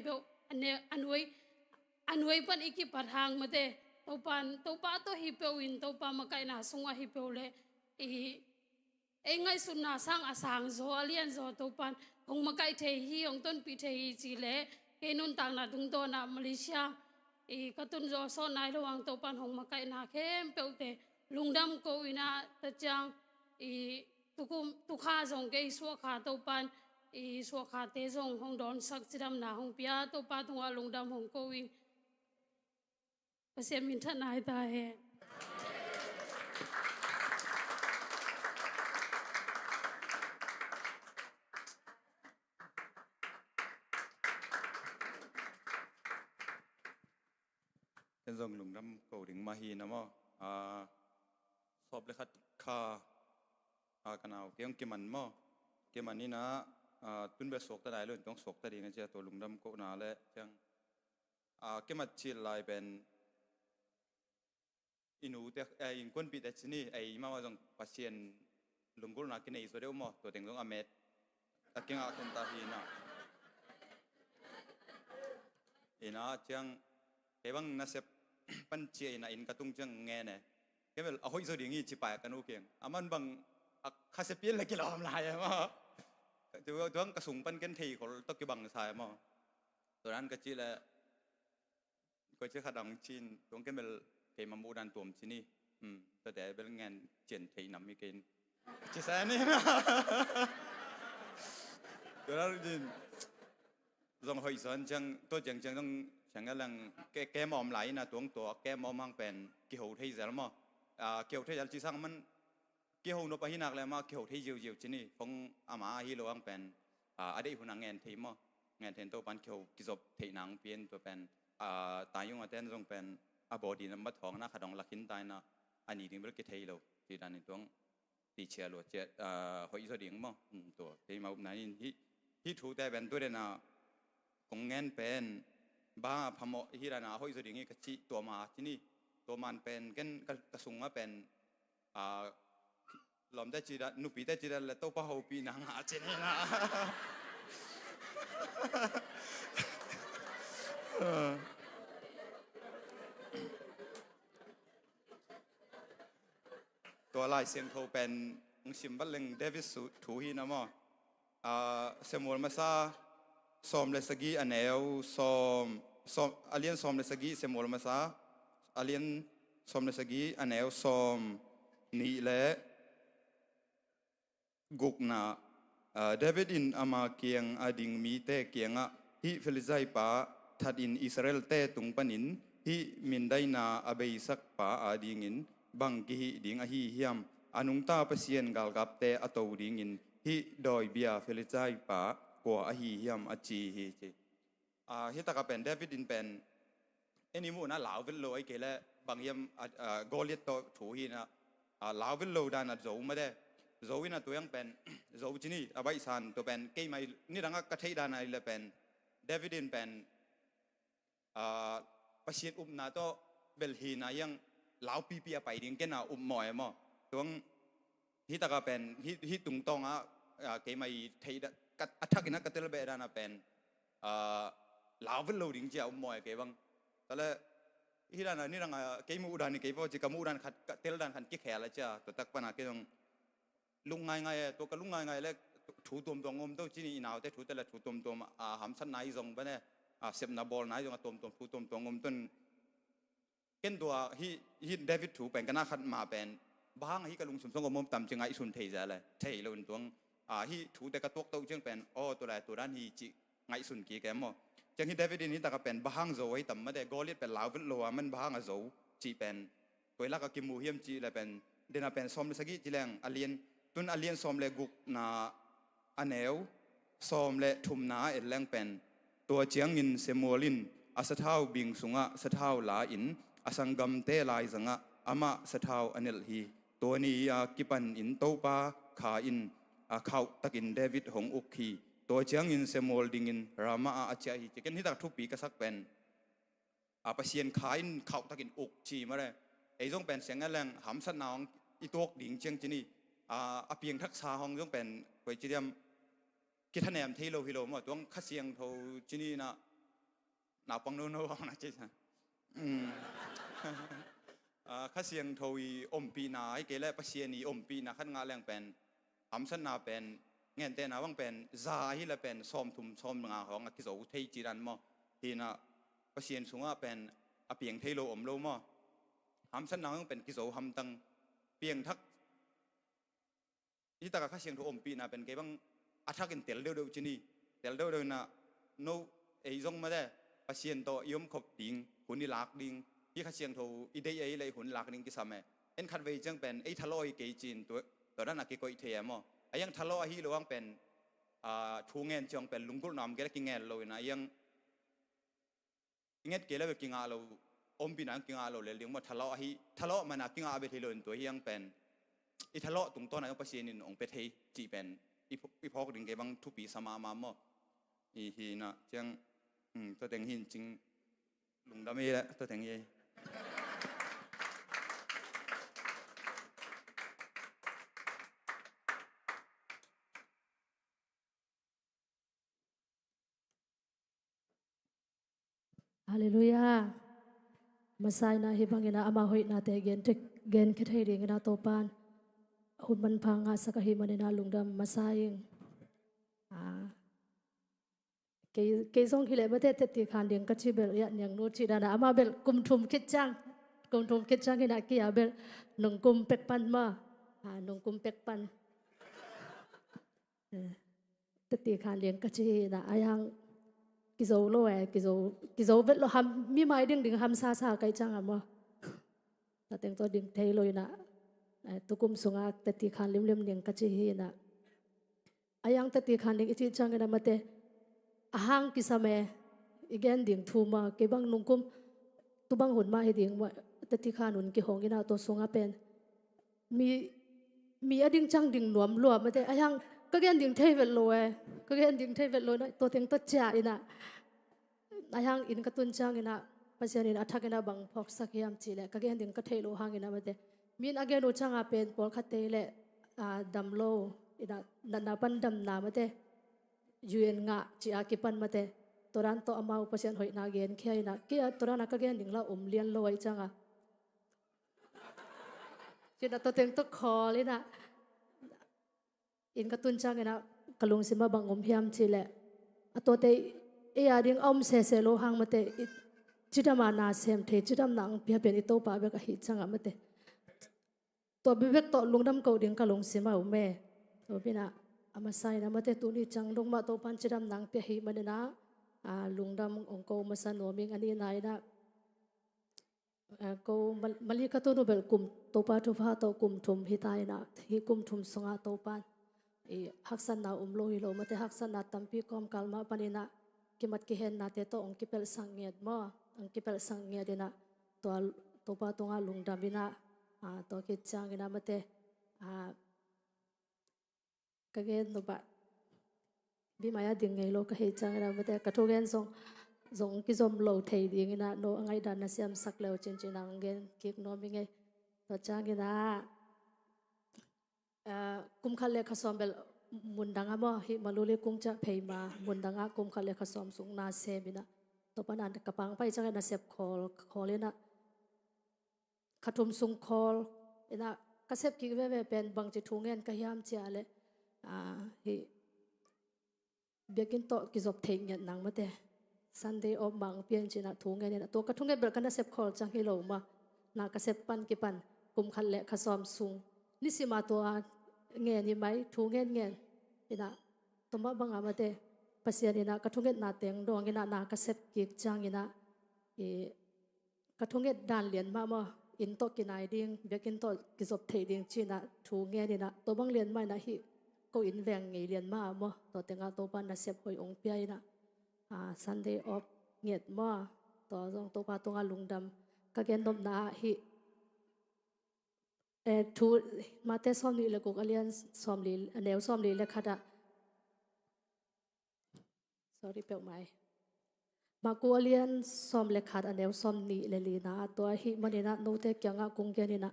pe ane anoi pan iki parhang mate to pa to hi pe win to pa ma kai na sunga hi pe le i engai sunna sang asang zo alian zo to pan hong makai the hi hong ton pi the hi chi le ke nun tang na dung to na malaysia e katun zo so nai lo ang to pan hong makai na khem pe te lungdam ko ina ta chang e tukum tukha zong ke so kha to pan e so kha te zong hong don sak chiram na hong pia to pa tunga lungdam hong ko wi pasem min tha nai ta heเป็นทรงหลุงดำเก่าถึงมาฮีนะมั้งสอบเลยคัดคากันเอาเกี่ยงเกี่ยมันมั้งเกี่ยมันนี่นะตุนเบสกตะได้เลยต้องสกตะดีกันเจ้าตัวหลุงดำเก่าหนาเลยจังเกี่ยมันชีลายเป็นอินูแต่อินคนปีแต่ชนี่ไอ้มาว่าตรงพัศยันหลุงกุลนักกินไอ้ส่วนเดียวมั้งตัวเต็งตรงอเมริกตะเกียงอาคนตาฮีนะอีน่าจังเฮบังน่าเสพปัญเจียน่ะอินกระตุ้งจังเงี้ยเนี่ยแค่เวลาหอยสุดอย่างงี้จิไปกันโอเคอามันบังคาเซปีนเลยกิโลทำลายมั้งตัวกระสุนปันกันทีเขาตกกี่บังสายมั้งตัวนั้นก็จีเลยก็จะขัดดังจีนตรงแค่เวลาเกมมูดันตัวมจีนี่แต่เป็นงานเจียนทีน้ำมีกินจีแสนนี่นะตัวนั้นจีนลองหอยสอนจังตัวจังต้องฉันกำลังแกมอมไหลนะตัวแกมอมมังเป็นเกี่ยวที่จะละมั้งเกี่ยวที่จะจีสังมันเกี่ยวนปหินักเลยมั้งเกี่ยวที่ยิวจีนี่ฟงอามาฮิโลอังเป็นอดีตผู้นางเงินทีมั้งเงินเทนตัวปันเกี่ยวกิจบที่นางเปลี่ยนตัวเป็นตายยงอาเทนทรงเป็นบอดีน้ำมัดทองนะขัดองลักขินตายนะอันนี้ถึงเป็นกิจที่เราที่ด้านนี้ตัวตีเชียร์หลวดเจ็ดหอยสดิ่งมั้งตัวที่มาอุปนัยที่ถูกแต่เป็นตัวเด่นกงเงินเป็นบ้าพมฮิรานาหอยสุดอย่างงี้กะจิตัวมาที่นี่ตัวมันเป็นกันกระสุงว่าเป็นลมได้จีดนุปีได้จีดแล้วตัวป้าหูปีนางหาเจนี่นะตัวลายเสียงโทเป็นชิมบัลเลงเดวิสถูฮีนะมั้งเซมูลมาซาสมเลสกีอันเอลสมอาเลียนสมเลสกีเซมอลมาซาอาเลียนสมเลสกีอันเอลสมนี่แหละกุกนาเดวิดอินอามาเกียงอดิงมีเตเกียงฮิฟิลิไซปาท ทัดอินอิสราเอลเตตุงปนินฮิมินไดนาอเบยสักป่าอาดิงินบังกิฮิดิงอหิฮิยมอนุงตาเปเซียนกาลกับเตอโตดิงินฮิดอยเบียเฟลิใจป่ากว่าอหิฮิยมอจีฮิเจฮิตากาเป็นเดวิดินเป็นเอ็นิมูนะลาววิลโลไอเกลบางยามโกลิตโตถูหินะลาววิลโลดานะโจมาได้โจวินะตัวยังเป็นโจจินีอาไว้สันตัวเป็นเกย์ไม่นี่รังกะเทยดานะเลยเป็นเดวิดินเป็นประชิดนาโตเบลฮีนายังลาวปีไปดิ้งเกน่าหมอยมั้งตัวฮิตากาเป็นฮิตุงตองเกย์ไม่เทยดกัดอัฐกินะกัดเตลเบดานะเป็นลาววิลโลดิ้งเจ้าหมอยเกย์บังแต่ละฮิดานะนี่รังเกย์มูดานี่เกย์พอจิกามูดานขัดเตลดานขัดกิ๊กแขละจ้าตัวตักปนาเกย์ตรงลุงไงตัวก็ลุงไงเลยถูตัวตัวงมตัวจีนี่นาวแต่ถูแต่ละถูตัวหำสันนายจงไปเนี่ยเสียบนาบอลนายจงตัวถูตัวงมต้นเกินตัวฮิเดวิดถูเป็นกันน่าขัดมาเป็นบางฮิกลุงสมทรงงมต่ำจึงไงสุนเทจะเลยเทยเลยตัวฮิถูแต่กระตัวตัวจึงเป็นตัวแรกตัวด้านฮิจิไงสุนกี่แกมจังฮิเดวิดนี่แต่ก็เป็นบางโจไว้ต่ำไม่ได้กอลิดเป็นลาววิลโลมันบางโจจีเป็นตัวละก็กิมูเฮียมจีเลยเป็นเดน่าเป็นซอมเลสกี้จีแรงอเลียนตุนอเลียนซอมเลกุกนาอันเอวซอมเลทุมนาเอ็ดแรงเป็นตัวเจียงอินเซมัวลินอาสะเท้าบิงสุงะสะเท้าลาอินอาสังกัมเตลายสังะอามาสะเท้าอันเอลฮีตัวนี้กิปันอินโตปาขาอินเขาตะกินเดวิดหงอุกฮีตัวเจียงอินเซมัวลดิงอินรามาอาเจียฮีจะกันที่ตักทุกปีก็สักเป็นปะเซียนขาอินเขาตะกินอุกชีมาเลยไอ้จงเป็นเสียงแรงหำสันนองอีตัวดิ่งเจียงจีนี่เพียงทักษะห้องต้องเป็นไปจีเดียมคิดท่านแอมที่โลฮิโลมาต้องขัดเสียงเท่าจีนี่นะหนาปังโนโน่ห้องนะจีน่ะขัดเสียงเท่าอมปีนาไอ้เกล้ปะเสียนีอมปีนาขัดงาแรงเป็นหำสันนาเป็นเงี้ยแต่นาวังเป็นซาฮิละเป็นซ้อมทุ่มซ้อมงาของกิโซเทจีรันมาทีน่ะปะเสียนสูงเป็นเพียงเทโลอมโลมาหำสันนาต้องเป็นกิโซหำตังเพียงทักที่ตากข้าเชียงถูอมปีน่ะเป็นเกี่ยบังอัฐกินเตลเดียวจีนี่เตลเดียวน่ะโนไอจงมาได้ปะเชียนโตยมขบดิ่งหุ่นนี่หลักดิ่งที่ข้าเชียงถูอีเดียไอเลยหุ่นหลักดิ่งกี่สมัยเอ็นคัดเวจังเป็นไอทะเลาะเกยจีนตัวนั้นนักเกยเทียมอ่ะไอยังทะเลาะฮีระวังเป็นทูเงินจังเป็นลุงกุลนำเกลกิงเงินเลยนะยังเงินเกลเลยกิงอาเราอมปีนั้นกิงอาเราเลยเลี้ยงมาทะเลาะฮีทะเลาะมันนักกิงอาไปทีเลยตัวยังเป็นอิทะเลาะตรงต้นนั้นก็เสียนินองเป็ดเฮจีเป็นอีพอกดึงเก็บังทุปีสมาหม้ออีฮีนะจังตัวแต่งหินจริงลุงดำเอละตัวแต่งเอ Hallelujah. Masai na hibangina ama hoy na te gen kethei ring na topan. Hunman phanga sakahiman na lungdam masaying. Ke song hile mate te ti khan ding kachibel ya nyang no chi dana ama bel kumthum kitchang hina ki abel nung kum pekpan ma nung kum pekpan. Te ti khan ding kachi na ayang kizo lo kizo vet lo ham mi mai ding ham sa kai chang ama ta teng to ding thei loi na tukum sunga te ti khan lim ding kachi hi na ayang te ti khan ding ichi chang na mate ahang kisame igen ding thuma ke bang nungkum tubang hun ma he ding te ti khan un ki hong ina to sunga pen mi ading chang ding nuam lo mate ayangก็เกณฑ์ดิ่งเทเวลโลก็เกณฑ์ดิ่งเทเวลโลนะตัวเต็งตัวเจ้าอินะอายังอินกตุนจังอินะปัจจัยอินอัฐกินะบังพอกสักยามจีเลก็เกณฑ์ดิ่งก็เทโลหางอินะมาเดมีนอเกณฑ์อุจังอาเป็นปอลคัตเตเลดัมโลอินะนันปันดัมนามาเดยูเอ็นงะจีอากิปันมาเดตัวนั้นตัวอามาอุปเสนหอยนาเกณฑ์แค่อินะกี่ตัวนั้นก็เกณฑ์ดิ่งละเลียนโลไอจังอ่ะจีน่ะตัวเต็งตัวคอเลยนะอินกตุนจังนะกลุงสิมาบังอมพิมชีเลอตัวเตเอียดิ้งอมเสโลหังมาเตจิดามานาเซมเทจิดามนังเพียเป็นอิโตปาเบกหิจังมาเตตัวบิเวกตัวลุงดำเกาดิ้งกลุงสิมาอุเมตัวพี่นะอามาไซนะมาเตตุนี่จังลงมาตัวปันจิดามนังเพียหิมันนะ ลุงดำองโกมาสนวมิงอันนี้นายนะก็มาลีกตัวนูเบลกุมตัวปาทุพาตัวกุมทุมฮิตายนะฮิกุมทุมสงาตัวปานฮักษณะโลฮิโลมาเตฮักษณะตัมปีกอมกัลมาปานินะกิมัดกิเห็นนาเตโตองกิเปลสังเงียดมาองกิเปลสังเงียดนะตัวปาตัวงาลุงดำบินะตัวกิจางกินะมาเตกะเกนโนบะบิมายาดิ่งไงโลกะเฮจางกินะมาเตกะทุเกนส่งกิจอมโลเทยดิ่งนะโนไงดานะเสียมสักเลวเจนจินังเกนกิกโนมิไงตัวจางกินะกุมขันเลขสอมเบลมุนดังอ่ะบ่ฮิมาลุเลกุงจะเพย์มามุนดังอ่ะกุมขันเลขสอมสุงนาเซบินะตัวปนันกระปังไปจังนะเซฟคอลเลยนะขทุมสุงคอลนะกระเซฟกิเวเวเป็นบางจิทุงเงินกะยามเจียเลยฮิเบียกินโตกิจบเทงเงินนังมาเตะซันเดย์ออฟบางเปียนจินะทุงเงินเนี่ยตัวกระทุงเงินเบลกันนะเซฟคอลจังฮิโลมานากระเซฟปันกิปันกุมขันเลขสอมสุงนี่สิมาตัวเงี้ยนี่ไหมทุงเงี้ยนี่นะตัวมาบังอามาเตะภาษานี่นะกระทุงเงี้ยนาเตียงดวงนี่นะนากระเซบกิกจังนี่นะกระทุงเงี้ยด่านเหรียญมาบ่อินโตกินไอดิ้งเบียกินโตกิจบเทดิ้งจีนะทุงเงี้ยนี่นะตัวบังเหรียญไม่นะฮิก็อินแวงเงี้ยเหรียญมาบ่ตัวเตียงตัวปันนะเซบหอยองเปียนะSunday off เงียดบ่ตัวจงตัวปาตัวงาลุงดำก็เกณฑ์ดมนาฮิทูมาเตซ้อมลีเลยกูก็เรียนซ้อมลีแนวซ้อมลีเลยค่ะด่ะ sorry เปล่าไหมมากูเรียนซ้อมเลยค่ะแนวซ้อมลีเลยลีนะตัวฮิมันนี่นะโน้ตเกี่ยงอ่ะกงเกนี่นะ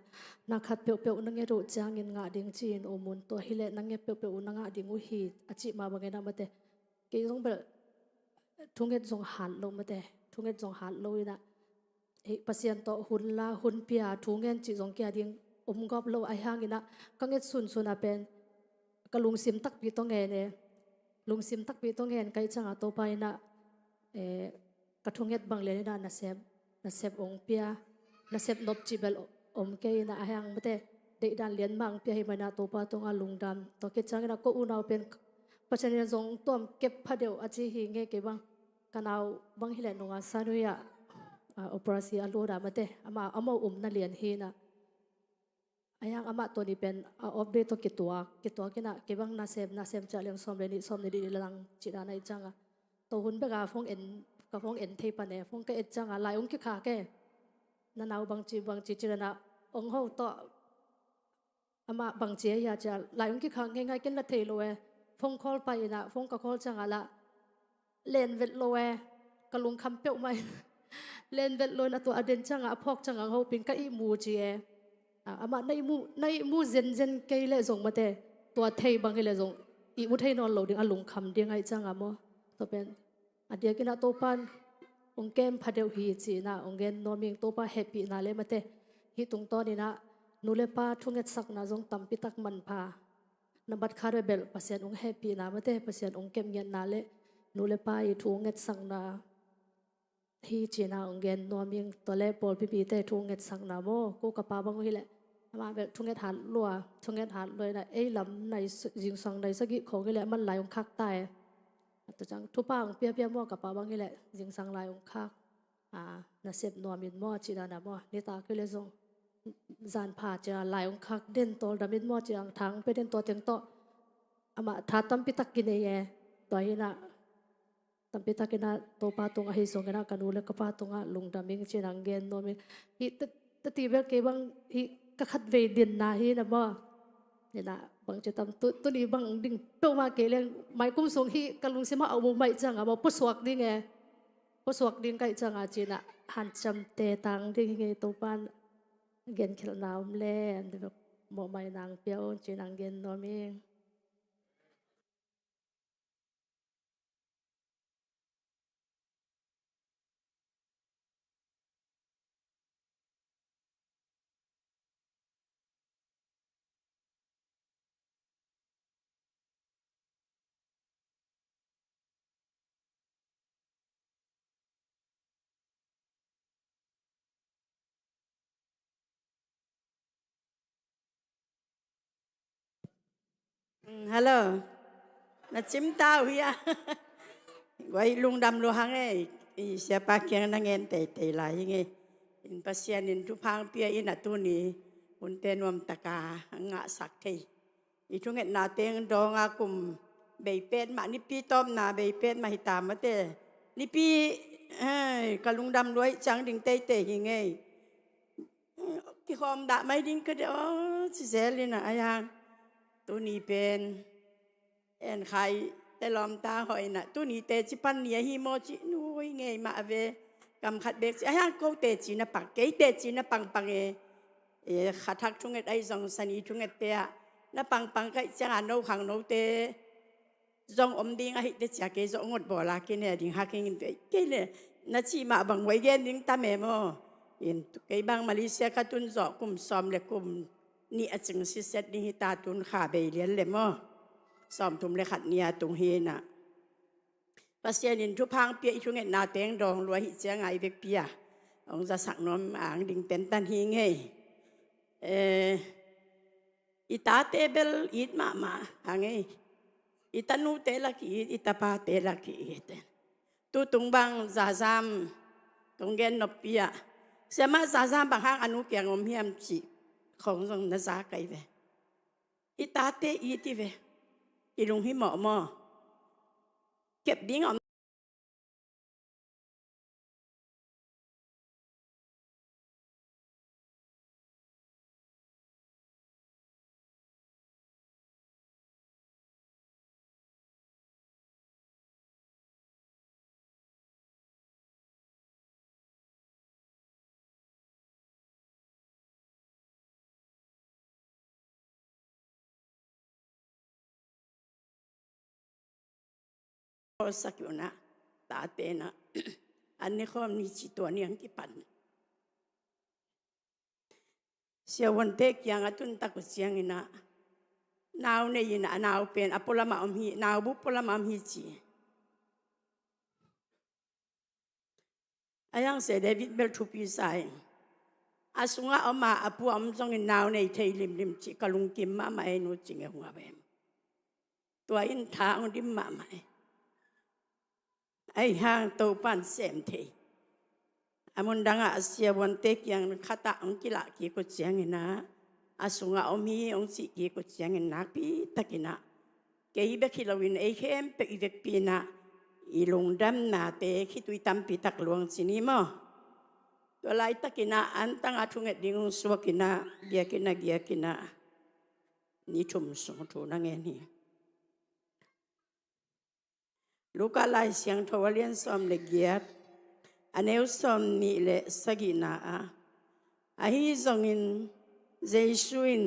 นักขัดเปล่าๆนั่งเงรู้จางเงินงาดิ่งจีนโอมุนตัวฮิเลนั่งเงเปล่าๆนั่งงาดิ่งอุฮีอาจิมาบังเงินนะมาเตกี่ตรงเปล่าทุ่งเงินส่งหันลงมาเตทุ่งเงินส่งหันลงนะปัสยันโตหุ่นละหุ่นเปียทุ่งเงินจีส่งเกียดิ่งกอบโลไอห่างกินะก็เงินสุนอาเป็นกลุงซิมตักปีต้องเงินเนี่ยลุงซิมตักปีต้องเงินไกจังอ่ะตัวไปนะกระทงเงินบางเลยนะนาเซบองเปียนาเซบนบจิเบลเกยนะไอห่างไม่ได้เด็กดันเลี้ยนบางเปียให้มานาตัวไปตรงอาลุงดำตัวเกิดจังนะก็อุณเอาเป็นปัจจัยส่งตัวเก็บพัดเดียวอาจีหิงเงเก็บบังกันเอาบางฮิเลนงอาซานุยะโอเปอเรชั่นลูดามาเตอามานั่นเลี้ยนฮีนะไอ้ยังอามาตัวนี้เป็นออฟเดตตัวกิตัวกินะเก็บบังนาเซมจะเลี้ยงซ้อมเลยดีลังจิตาในจังอ่ะตัวหุ่นเบกาฟงเอ็นเทปันเนี่ยฟงก็เอ็ดจังอ่ะลายองคิขาแกนั่นเอาบางจีจิระนะองเขาต่ออามาบางจีอยากจะลายองคิขาง่ายๆกันละเทโลเอฟงคอลไปนะฟงก็คอลจังอ่ะละเลนเวทโลเอกะลุงคำเปียวไหมเลนเวทโลนะตัวอเดนจังอ่ะพอกจังอ่ะเขาเป็นก็อีมูจีอามาในมูเจนเกยเลยส่งมาเตตัวเทยบางเกยเลยส่งอีมุเทยนอนโหลดิ้งอลุงคำดิ้งไอจังอ่ะโมตัวเป็นอเดียกินะตัวปันองเกมพัดเดียวฮีจีนะองเกนนอนมิงตัวปันแฮปปี้นะเลยมาเตฮีตรงตอนนี้นะนูเลป้าทุ่งเงินสักนะส่งตั้มปิตักมันพานบัดคาร์เบลปัสยานองแฮปปี้นะมาเตปัสยานองเกมเงินนะเลยนูเลป้าอีทุ่งเงินสักนะฮีจีนะองเกนนอนมิงตัวเล่บอลพี่เตทุ่งเงินสักนะโมกูกับป้าบังฮิเลมาแบบทุ่งเงินหันลัวทุ่งเงินหันเลยนะลำในยิงสังในสกิของฮิเลมันไหลองคักตายตัวจังทุป้าของเปียมั่วกับป้าบังฮิเลยิงสังไหลองคักน่าเสพนอนมินมั่วจีนานะมั่วนี่ตาคือเลยส่งจานผ่าจะไหลองคักเด่นตัวดามินมั่วจีอังทั้งไปเด่นตัวเตียงโตอามาท้าตั้มปิตักกินเองตัวฮินะตั้มปิตักกินนะตัวป้าตรงอาฮิส่งกันนะกันดูเลยกับป้าตรงลุงดามิงจีนังเกนนอนมิฮิตตีเบลเกบังฮิก็คัดเวดินนาฮีนะบ่เนี่ยนะบางจะทำตัวนี้บางดิ่งเป้ามาเกลียงไม่กุ้มสงฮีกลุงเสมาเอาบุไม่จังอ่ะบ่ผู้สวกดิ่งไงผู้สวกดิ่งไก่จังอ่ะจีน่ะหันจำเตตังดิ่งไงตัวปานเกนขลนาวเล่นแบบโมไม่นางเปียวจีนังเกนนอมิงฮัลโหลนะจิ้มตาเฮีย ไว้ลุงดำลุหังเสียปากเกียงนั่งเงินเตะไหลไงอินปัสยานินทุพังเปียอินตุนีอุนเตนวมตะกางะสักทีอีทุงเงินนาเตงดองอากุมเบยเป็ดมานิปีต้มนาเบยเป็ดมาหิตามมาเตนิปีกะลุงดำรวยจังดิ่งเตะยังไงที่คอมด่าไม่ดิ่งก็เดี๋ยวสิเซลินะอายังตัวนี้เป็นใครแต่ลอมตาหอยน่ะตัวนี้เตจิปันเนียฮิโมจินุยไงมาเวกำขัดเบกอายังกูเตจินะปักเกยเตจินะปังขัดทักทุงเอ็ดไอซองสันีทุงเอ็ดเตะนะปังก็จะงานโนขังโนเตจงอมดิ้งไอเตจะเกยจงงดบ่ลากินเนี่ยดิ้งฮักกินตัวเกยเนี่ยนัดชีมาบังไว้เย็นดิ้งตาเมโมอินเกยบังมาเลเซียกัตุนจอกกุมซ้อมเล็กกุมนี่อาจึงสิเซตดิ้งฮิตาตุนขาเบยเลียนเลยโมซ้อมทุ่มเลยขัดเนียตรงเฮน่ะปัสยานินทุพังเปียอีทุงเงินนาเตงดองรวยหิเจียงไอเบกเปียองจะสักน้อมอ่างดิ่งเป็นตันฮิงไงอิตาเตเบลอิดมาหางไงอิตานูเตลักอิตาปาเตลักอิตุตุงบังซาซามตรงเกนนบเปียเสียมาซาซามบางหางอนุเกียงอมเฮียมจีของทรงนาซาไกเวอิตาเตอีติเวอีลุงหิหมอเก็บดิ้งออกสักอยู่นะตาเตนะอันนี้ข้อมีจิตตัวเนียงที่ปันเสียวันเทกยังตุนตะกุเสียงนะนาวในยินะนาวเป็นอปุลมาอมฮีนาวบุปุลมาอมฮีจีอายังเสเดวิดเบลทูปีไซอาสุงะอมาอปุอมจงนาวในเทลิมจิกลุงกิมมาเอนุจิงหัวเบมตัวอินทางดิมมาไอ้ห่างตัวปันเสมทีอามุนดังอาเซียวันเตกยังขัดองกิละกีกุเจียงนะอาสุงะอมีองสิกีกุเจียงนักปีตะกินะเกย์เบคิลวินไอเข้มเปอีเวกปีนะอีลงดำนาเตคิตุยตัมปีตักหลวงสินีมอตัวไล่ตะกินะอันตั้งอาทุงเอ็ดดิ้งสวกินะเกียกินะนี่ชุมสงทูนังเงินี่ลูกอะไรเสียงทวารเลียนซ้อมเล็กเกียรอันเอวซ้อมนี่เละสกินาอาฮิซงอินเจสุอิน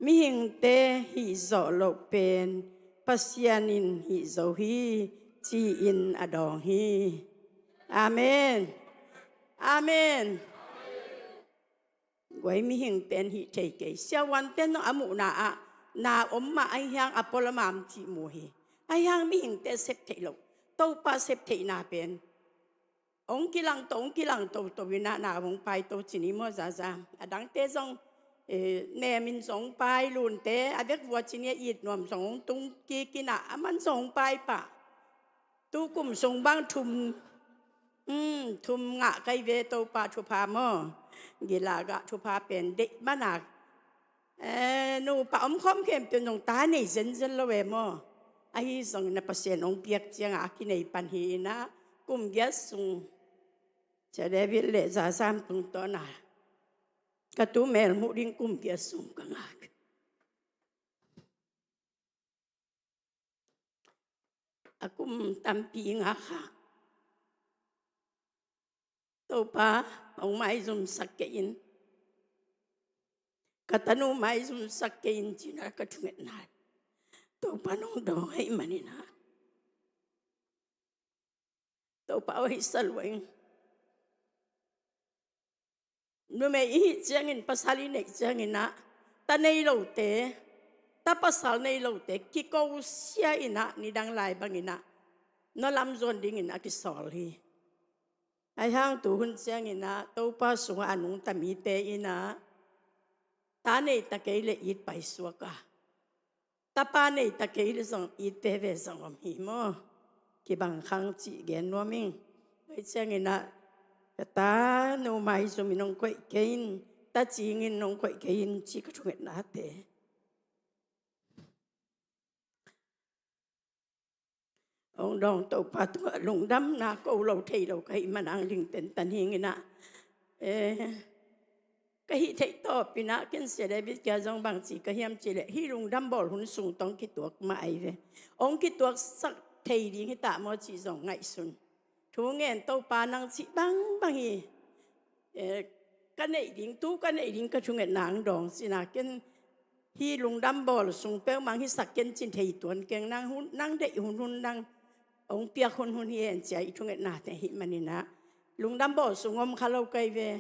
มิหิงเตฮิโซโลเป็นปัสยานินฮิโซฮีจีอินอดองฮีอาเมนอาเมนไว้มิหิงเตนฮิเทเกเสียวันเตนน้องอามุนาอมมาไอยังอปอลมามจีมูฮีไอ้ยังมีหิงเตเสพเทโลตัวป้าเสพเทนาเป็นองกิลังตัววินานาองไปตัวจินิโมซาซาดังเตซองเนมินสงไปลุนเตอเด็กวัวจิเนียอีดนวมสงตุงกีกินะมันสงไปปะตูกุ่มสงบางทุมงะไกเวตัวป้าชุพามอกีฬากะชุพาเป็นเด็กบ้านักนูป้าอมคอมเข้มเป็นตรงตาในเซนละเวมอไอ้ส่งนับเสียนองเปียกเจียงอากินในปันหีนะกุมยัสงจะได้วิเลจาสามตุงตัวน่ะกระตุ้มเมลมุดิงกุมยัสงกังอักอากุมตัมปีงาค่ะตัวป้าองไม่ซุ่มสักเกินกตันูไม่ซุ่มสักเกินจีน่ากระทุ่งนายตัวป้าน้องดองให้มันนี่นะตัวป้าให้สลวยนู่นไม่อีเจียงินภาษาลินเจียงินนะแต่ในโลกเตะแต่ภาษาในโลกเตะกิโกเสียอินะนี่ดังไล่บางอินะนั่นลำจวนดิ่งอินะกิสอลีไอ้ห้างตัวหุ่นเจียงินนะตัวป้าสูงอนุตมีเตอินะตาในตะเกียเลอีดไปสัวกะตาปาในตะเกียเลส่งอีเตเวส่งอมหิมอกิ ki bang khang chi gen no ming ai chang ina ka ta no mai so mi nong koi kein ta chi ngin nong koi kein chi ka thunget na te ông đong tàu pa tu lung đâm na câu lâu thầy lâu cái mà đang linh tên tần hình na cái thầy to pina kiến sẽ để biết cái dòng bằng chỉ cái hiểm chỉ lệ hi lung đâm bỏ hun sung tông cái tuộc mà ai về ông cái tuộc sắc thầy đi cái tạ mà chỉ dòng ngại sun thú nghẹn tàu pa năng chỉ băng băng hi cái này đình tu cái này đình cái chung nghẹn nàng đong xin na kiến hi lung đâm bỏ sung béo mang hi sắc kiến chín thầy tuấn kiến năng hun năng đệ hun năng ông bia hun hiền chạy chung nghẹn nà thế hi mà nè lung đâm bỏ sung ông khá lâu cây về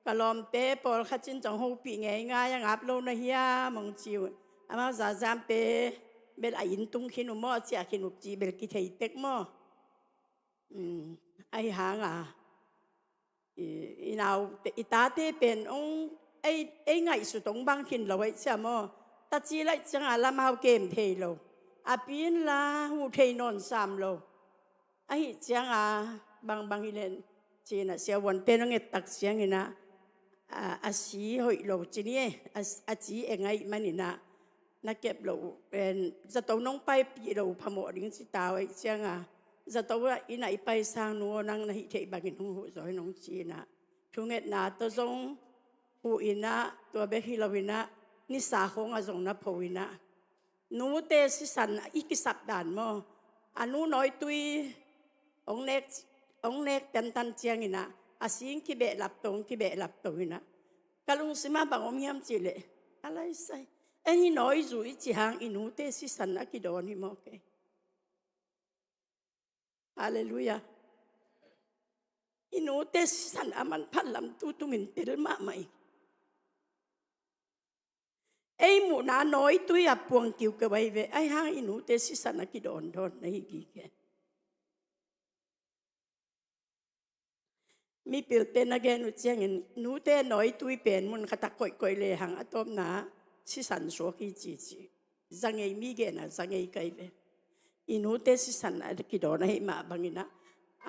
cả lom bé bỏ khát chín trong hộp bị ngay ngay yang áp lâu na hiya mong chiu ama za zam bé bé lại in tung khi nó mò chia khi nó chỉ bé cái thầy tết mò ai hàng à nào ta thế bên ông ai ngày sự đông bang khi lâu ấy xem mò ta chỉ lại chẳng à làm hao game thầy lâu à pin là hu thầy non sam lâu ai chẳng à bang hi lên chỉ là sẽวันเป็นnghe tắc xiang như na asi hoi lo chỉ ni asi engai manina na kep lo en za to nong pai pi lo phamo ding si ta ai xiang à za to ina i pai sang nu nang na hi thei bangin hu zoi nong chi na thunget na to zong hu ina to be hi lawina ni sa khong a zong na phowina nu te si san ikisap dan mo anu noi tui ông nét tên tan chiang ina asin ki be lap tong ina kalung sima bang om yam chi le alai sai ani noi zui chi hang inu te si san a ki don hi mo ke hallelujah inu te si san aman phalam tu min tel ma mai ai mu na noi tui a puang kiu ke bai ve ai hang inu te si san a ki don nei ki ke mi bil tên again u chiang nu te nói tui pen mun khata koi le hang atom na si san so ki chi zangai mi ge na zangai kai ve inu te si san a ki do na hi ma bangina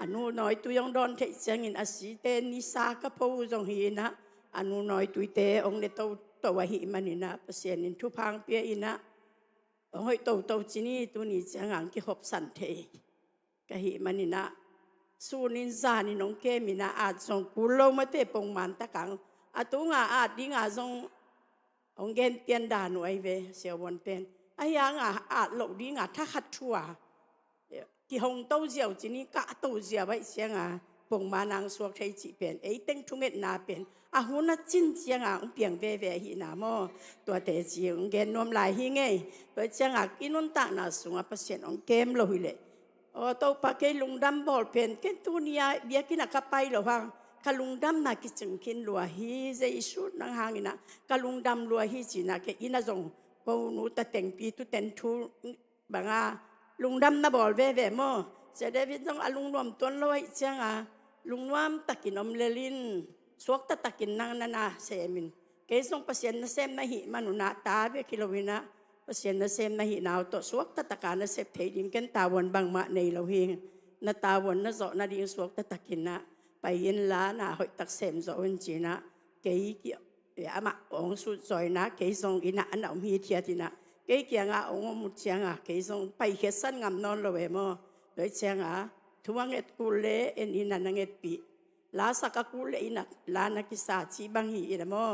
anu nói tui yong don the chiang in asi te ni sa ka po jong hi na anu nói tui te ong le to wa hi manina pasien in thu phang pia ina ong hoi to chi ni tu ni chiang ang ki hop san the ka hi manina sunin zani nong ke mina at song kulo mate pong man takang atunga at dinga song ong gen tian da nu ai ve sia won pen aya nga at lo dinga tha khat thua ki hong to jiao chi ni ka to jia bai sia nga pong manang suak thai chi pen ei teng thunget na pen a huna chin chia nga ong piang ve ve hi na mo to te chi ong gen nom lai hi nge to chia nga kinun ta na sunga pasien ong kem lo hi le tàu pakai lungdam bol pen ken tunia biar kina kapai lo hang kalungdam na kicheng kin lua hi ze isu nang hangina kalungdam lua hi china ke ina zong ko nu ta teng pi tu ten thu banga lungdam na bol ve ve mo se david zong alung nom ton loi changa lungwam takinom lelin suak ta takin nang nana semin ke zong pasien na sem na hi manuna ta be kilowina pasien na sem na hi naw to suak ta takana sep thei dim ken tawon bang ma nei lo hing na tawon na zo na ding suak ta takin na payin la na hoi tak sem zo un china ke ki ama ong su zoi na ke song ina an om hi thia tina ke kia nga ong mu chianga ke song pai khe san ngam non lo we mo doi chianga thuang et kule en ina nanget pi la saka kule ina la na ki sa chi bang hi ina mo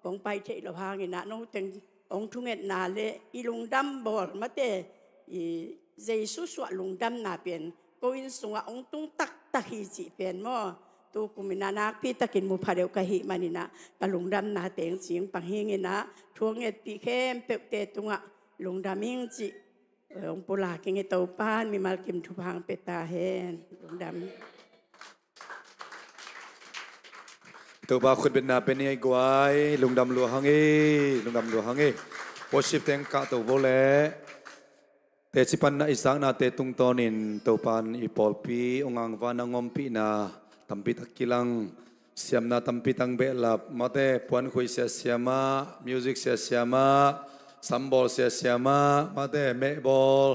bong pai thei lo hang ina no teng ông thu nghe nà lệ ilung đâm bò mà thế dây số số lung đâm nà biển cô in sung ông tung tắc hi chỉ biển mò tu cùng mình nà pi takin mu phá đều cái hi mà nina cái lung đâm nà tiếng tiếng bằng hi nghe nà thuang nghe pi khem pek tê tung lung đâm miếng chỉ ông pula cái nghe tàu pan mi mal kim thu phang peta hen lung đâmตัวบาขุดเป็นนาเป็นยังกวายลุงดำลัวหังเอลุงดำลัวหังเอวอชิปแตงกะตัวโวเล่แต่ชิปันนาอิสังนาเตตุงตอนินตัวปันอีปอลปีองอังวานงอมปีนาตัมปิตักกิลังเสียมนาตัมปิตังเบลับมาเตปวนคุยเสียมามิวสิกเสียมาซัมบอลเสียมามาเตเมบอล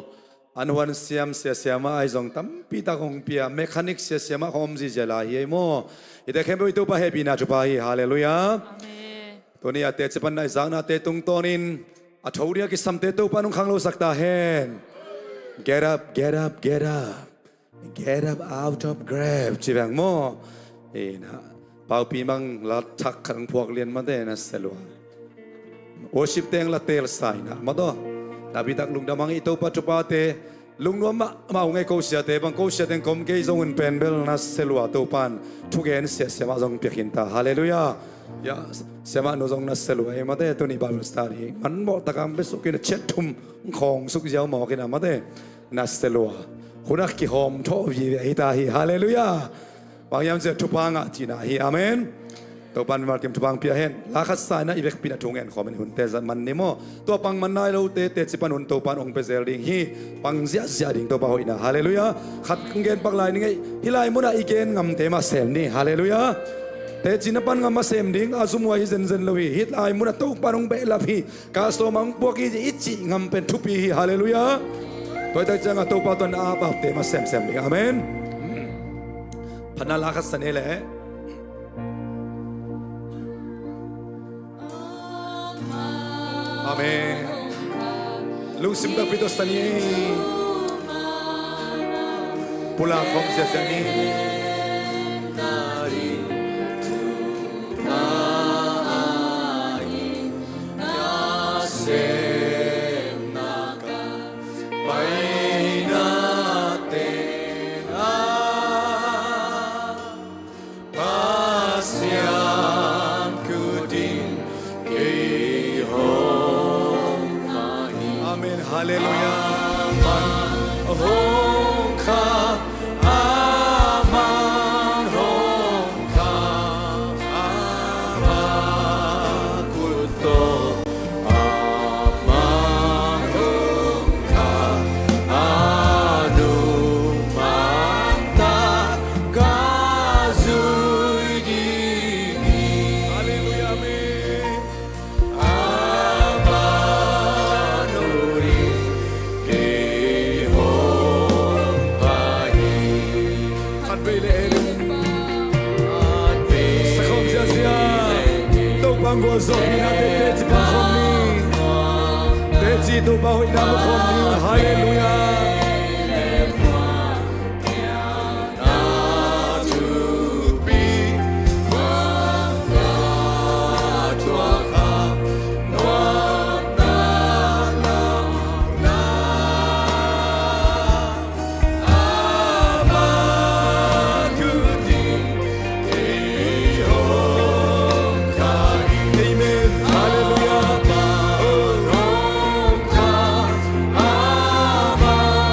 อันวันเสียมเสียมาไอจงตั้มปีตาคงเปียเมคานิกเสียมาคอมจีเจลาเฮียโมอีแต่เข้มไปตัวปะเฮปีนาจุปาฮีฮาเลลูยาตัวนี้อาเตจิปันไอสังนาเตตุงตอนินอาทาวเรียกิสัมเตตุปานุขังโลสักตาเฮน get up get up get up get up out of grave จีแบงโมนะเป่าปีมังลัดชักขังพวกเรียนมาได้นะเสลัวโอชิปเตงละเตลไซนะมาดอดาบิดักลุงดามังอิโตปัจจุบันเตลุงนัวมาเอาไงกูเสียเตบังกูเสียเต็งคมเกยจงเป็นเป็นเบลนัสเสลัวตัวปันทุกเอ็นเสียมาจงเปียกินตาฮาเลลูยายาเสียมาโนจงนัสเสลัวเอมาเตตัวนี้บาลสตารีมันบอกตะการไปสุกินเช็ดทุ่มของสุกเจ้าหมอกินมาเตนัสเสลัวคนนักกิหอมทอวีฮิตาฮีฮาเลลูยาบางยามเจอทุพังอ่ะจีน่าฮีอาเมนตัวปันมาเก็บทุพังเปียเห็นลาคัสไซนะอีเวกปีนัทงเงินขอมันหุ่นเตจันมันนิโมตัวปังมันนายเราเตจิปันหุ่นตัวปันองเปเซลดิงฮีปังเสียดิงตัวปะหอยนะฮาเลลูยาขัดเงินปักลายนี่ไงฮิไลมุนาอีเกนงำเตมาเซมนี่ฮาเลลูยาเตจินปันงำมาเซมดิงอาซุมวาฮิเซนเซนลวีฮิไลมุนาตัวปันองเบลาพีกาสโตมังพวกอีจิงำเป็นทุปีฮาเลลูยาตัวเตจังตัวปันตัวอาบับเตมาเซมดิงอาเมนพนัลาคัสเนเลอาเมนลุงซิมดักปิโตสตานีปุลาคอมเซซานีฮาเลลูยามันโฮคาอามันโฮคาอามากุโตอามันโฮคาอานุมันตากาซุยดีฮาเลลูยาเมBanggo zoni na tete bangkhomni tete to bahoi na bangkhomni hallelujah Amen.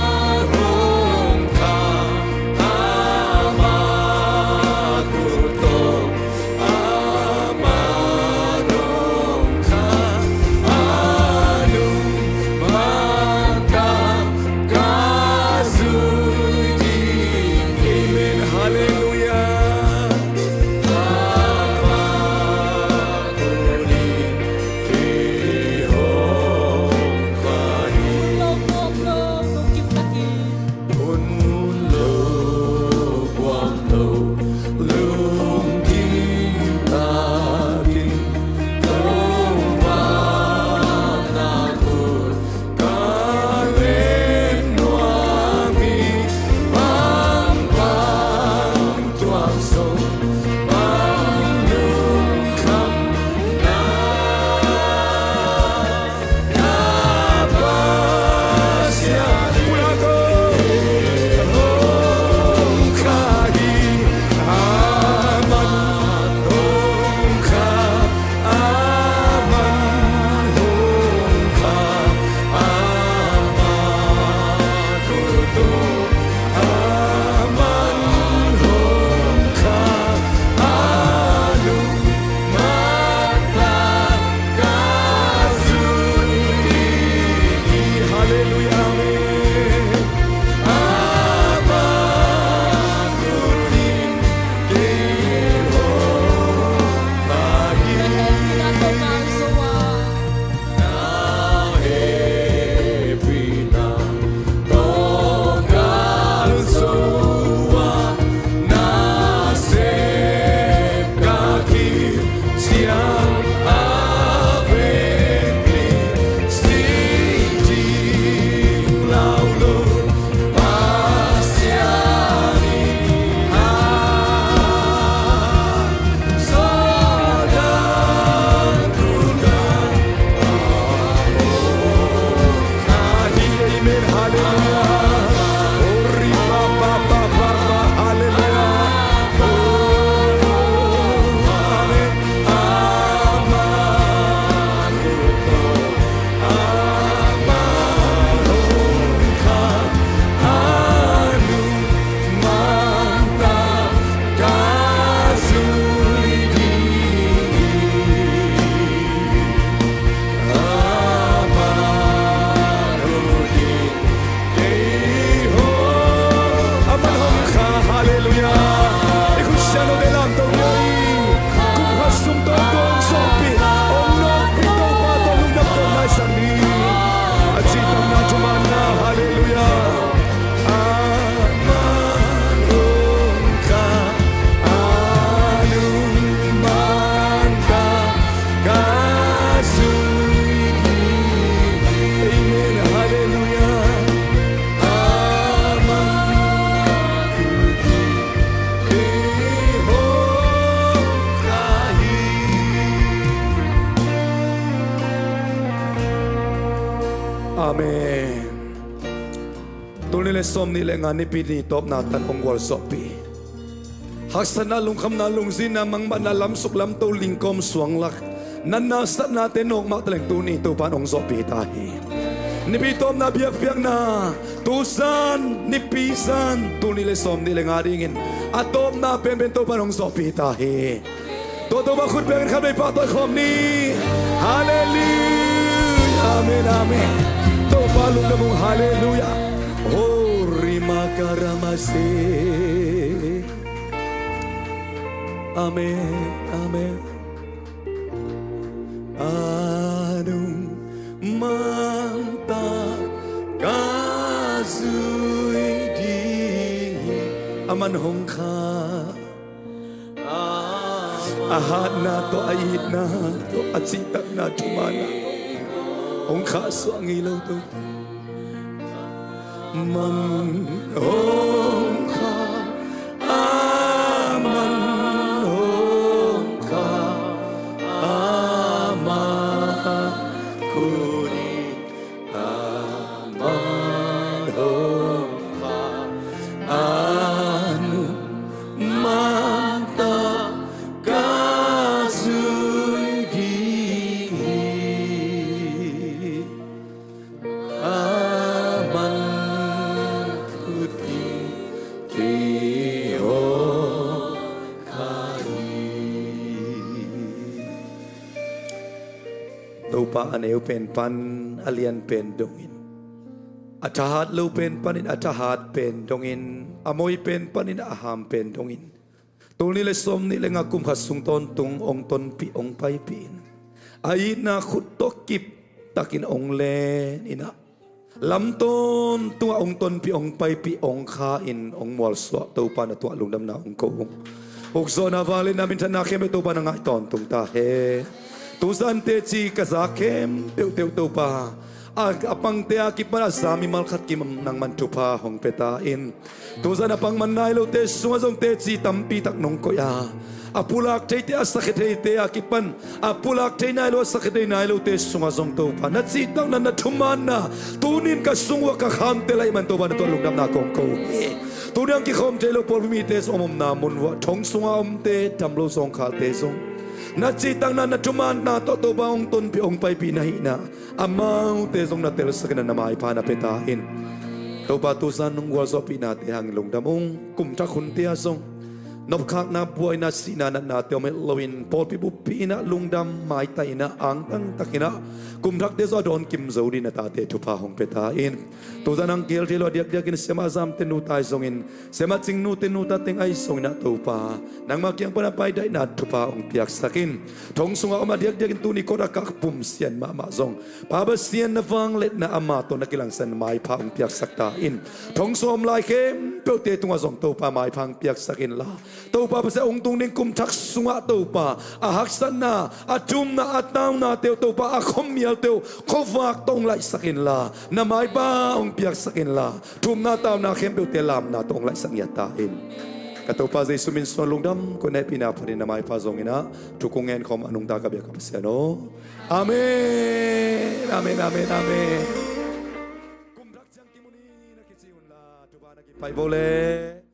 le som ni le ngani pi ni top na tan ong wal so pi haksana lung kham na lung zin na mang ba na lam suk lam to ling kom suang lak nan na sat na te nok ma tleng tu ni to pan ong so pi ta hi ni pi tom na biak biak na tu san ni pi san tu ni le som ni le nga ringin atom na pen pen to pan ong so pi ta hi to to ba khut pen khat bai pa to khom ni hallelujah amen amen to pa lung da mong hallelujah oh rima karamase amen amen anung manta kasui di aman hong kha ahat na to ait na to acitak na tumana hong kha suangi lo to man hong kha aman hong kha aman kuni aman hong kha anu manta kasui di aman kuti tiho kai tupa aneu pen pan alian pen dongin atahat lu pen panin atahat pen dongin amoy pen panin aham pen dongin tulni le som ni le ngakum khasung ton tung ong ton pi ong pai pin ai na khut to kip takin ong le ina lam ton tu ong ton pi ong pai pi ong kha in ong mol so to pa na tu lung dam na ong ko ong so na vale na min na khem to pa na ngai ton tung ta he tu san te chi ka za khem teu teu to pa apang te akipara sami malkhat kim nang man tu pa hong peta in tu san apang man nai lo te sunga jong te chi tampi tak nong ko ya apulak te te asakhe te akipan apulak te nai lo sakhe nai lo te sunga jong to pa na chi tang na thuman na tunin ka sungwa ka kham te lai man to ban to lung dam na kong ko tu dang ki khom te lo por mi te somom na mun wa thong sunga te tam lo song khal te song na chi tang na thuman na to ba ong ton pi ong pai pi na hi na amau te song na tel sakna na mai pa na peta in to pa tu san nong wal so pi na te hang lung dam ong kum ta khun tia song nop khak na buai na sina na te me lowin pol pi bu pi na lung dam mai tai na ang tang takina kum thak te zo don kim zo di na ta te thu pa hong peta in to zanang gel thilo diak diak in sema zam te nu tai song in sema ching nu te nu ta teng ai song na to pa nang ma kyang pa na pai dai na thu pa ong piak sakin thong sunga oma diak diak in tu ni ko da ka pum sian ma zong pa ba sian na wang let na ama to na kilang san mai pa ong piak sakta in thong som lai kem pe te tunga zong to pa mai phang piak sakin la to pa pa sa ong tung ning kum thak sunga to pa a haksan na a tum na ataw na te to pa a khom mial te khowak tong lai sakin la na mai pa ong piak sakin la tum na taw na khem pe te lam na tong lai sang ya ta in katopa zai sumin so lungdam ko ne pina pharin na mai pa zong ina thukungen khom anung da ka be ka pasya no amen amen amen amen kum rak chang ki muni na ki chi un la tu ba na ki pai bole